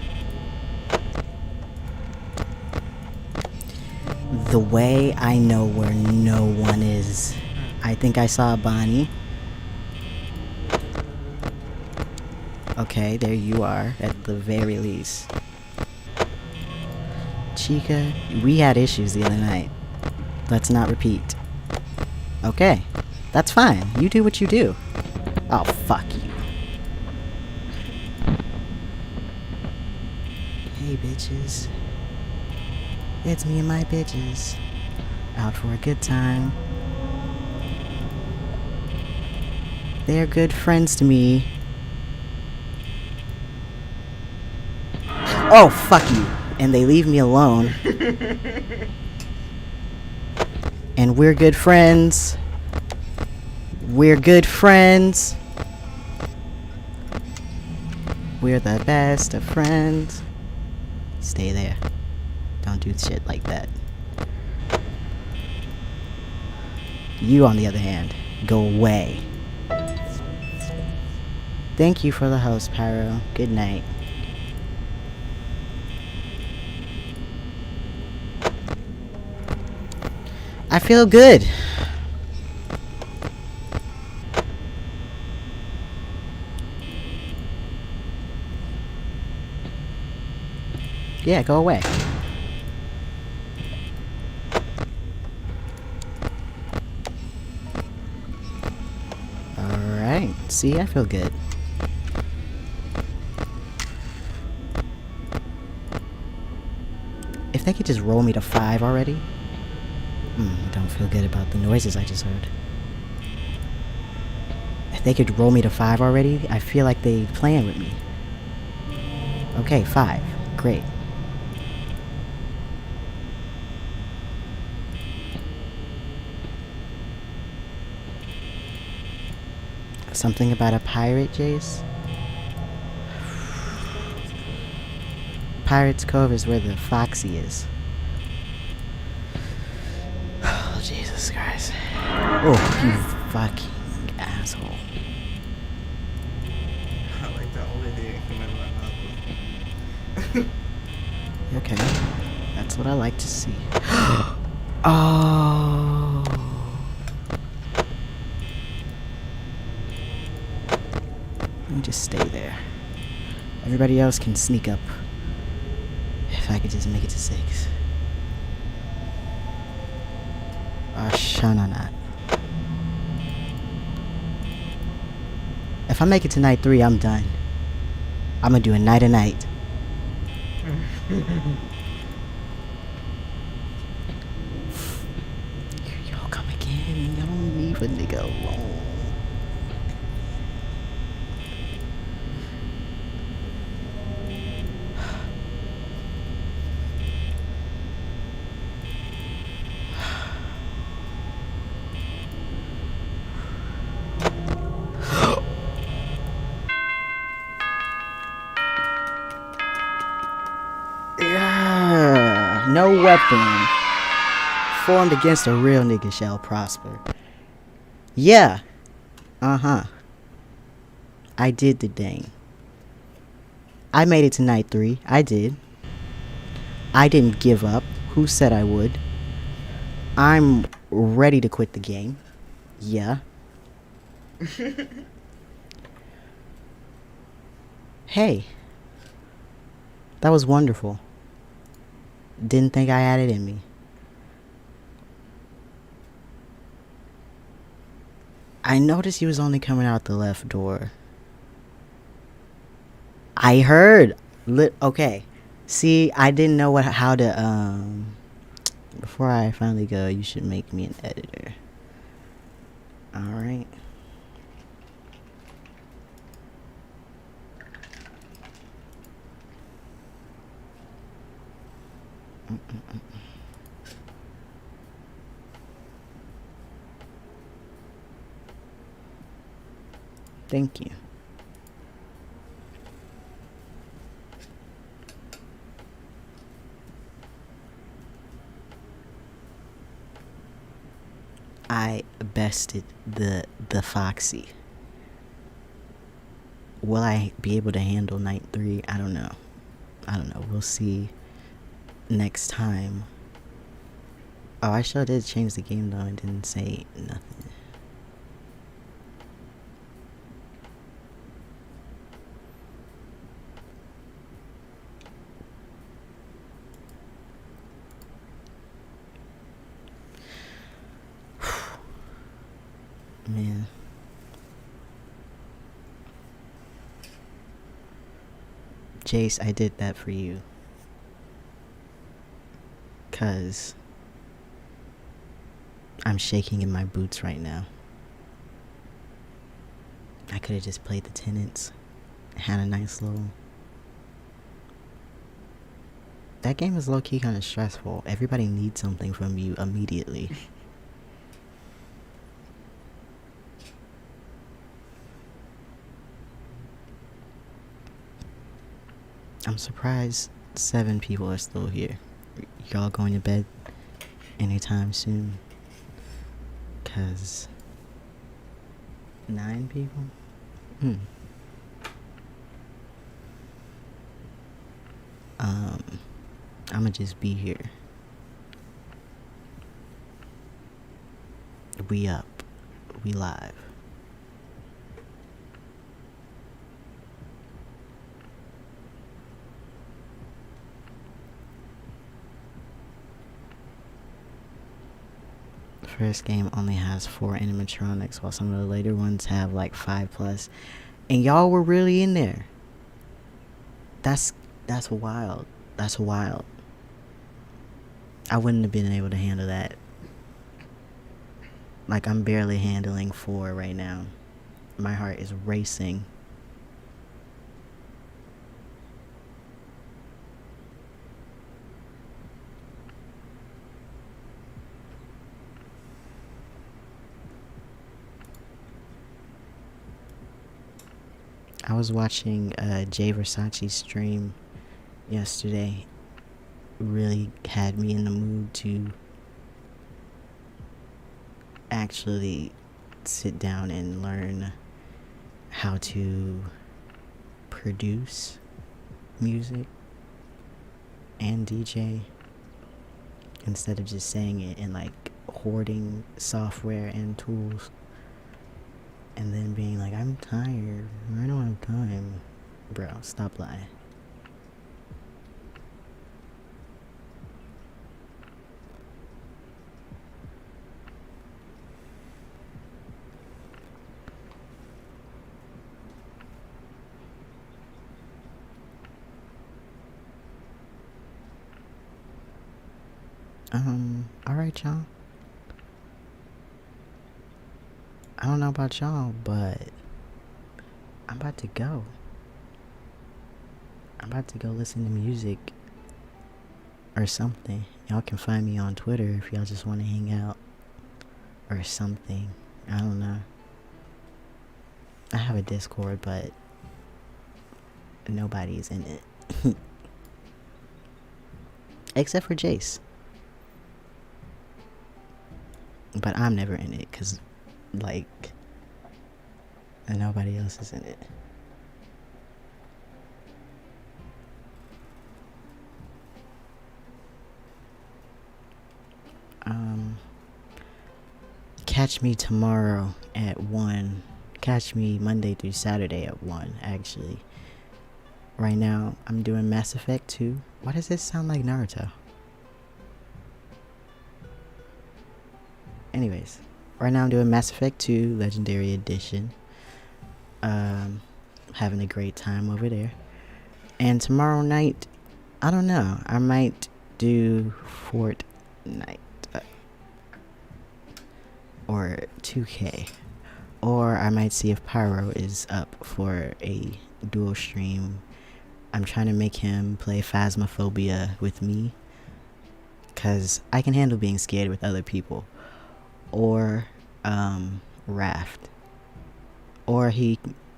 The way I know where no one is. I think I saw Bonnie. Okay, there you are, at the very least. Chica, we had issues the other night. Let's not repeat. Okay, that's fine. You do what you do. Oh, fuck you. Hey, bitches. It's me and my bitches. Out for a good time. They're good friends to me. Oh, fuck you. And they leave me alone. And we're good friends. We're good friends. We're the best of friends. Stay there. Don't do shit like that. You, on the other hand, go away. Thank you for the host, Pyro. Good night. I feel good. Yeah, go away. Alright, see, I feel good. If they could just roll me to 5 already. I don't feel good about the noises I just heard. If they could roll me to 5 already, I feel like they playing with me. Okay, 5. Great. Something about a pirate, Jace? Pirate's Cove is where the Foxy is. Oh, Jesus Christ. Oh, you fucking asshole. I like the only thing I can remember. Okay. That's what I like to see. Oh. Let me just stay there. Everybody else can sneak up. If I could just make it to 6. Shananat. If I make it to night 3, I'm done. I'm gonna do a night a night. Y'all come again. Y'all don't leave a nigga alone. Yeah, no weapon formed against a real nigga shall prosper. Yeah. Uh-huh. I did the dang. I made it to night 3. I did. I didn't give up. Who said I would? I'm ready to quit the game. Yeah. Hey. That was wonderful. Didn't think I had it in me. I noticed he was only coming out the left door. I heard. Okay. See, I didn't know how to, before I finally go, you should make me an editor. Alright. Thank you. I bested the Foxy. Will I be able to handle night 3? I don't know. We'll see next time. Oh, I sure did change the game though and didn't say nothing. Man. Jace, I did that for you. 'Cause I'm shaking in my boots right now. I could have just played the Tenants. Had a nice little... That game is low-key kind of stressful. Everybody needs something from you immediately. I'm surprised 7 people are still here. Y'all going to bed anytime soon? 'Cause 9 people? I'ma just be here. We up. We live. First game only has 4 animatronics, while some of the later ones have like 5+. And y'all were really in there. That's wild. That's wild. I wouldn't have been able to handle that. Like, I'm barely handling 4 right now. My heart is racing. I was watching Jay Versace's stream yesterday. Really had me in the mood to actually sit down and learn how to produce music and DJ instead of just saying it and like hoarding software and tools and then being like, I'm tired, I don't have time. Bro, stop lying. Alright, y'all. I don't know about y'all, but I'm about to go. I'm about to go listen to music or something. Y'all can find me on Twitter if y'all just want to hang out or something. I don't know. I have a Discord, but nobody's in it. Except for Jace. But I'm never in it, because, like, nobody else is in it. Catch me tomorrow at 1. Catch me Monday through Saturday at 1, actually. Right now, I'm doing Mass Effect 2. Why does this sound like Naruto? Anyways, right now I'm doing Mass Effect 2 Legendary Edition. Having a great time over there. And tomorrow night, I don't know, I might do Fortnite. Or 2K. Or I might see if Pyro is up for a dual stream. I'm trying to make him play Phasmophobia with me. Because I can handle being scared with other people. Or Raft. Or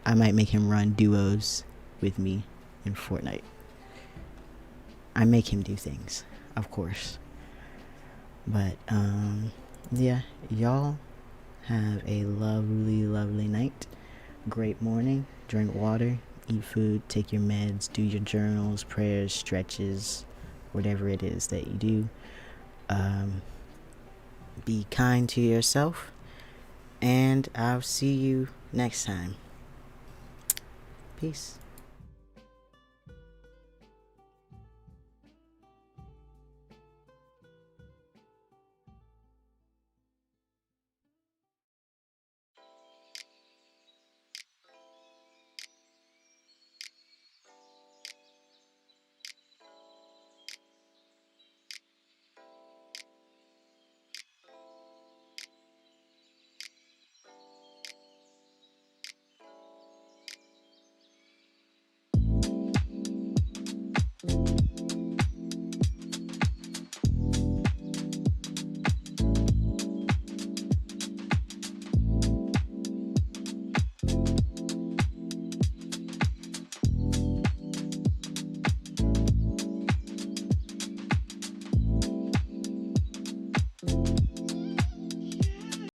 I might make him run duos with me in Fortnite. I make him do things, of course. But yeah, y'all have a lovely, lovely night. Great morning. Drink water, eat food, take your meds, do your journals, prayers, stretches, whatever it is that you do. Be kind to yourself, and I'll see you next time. Peace.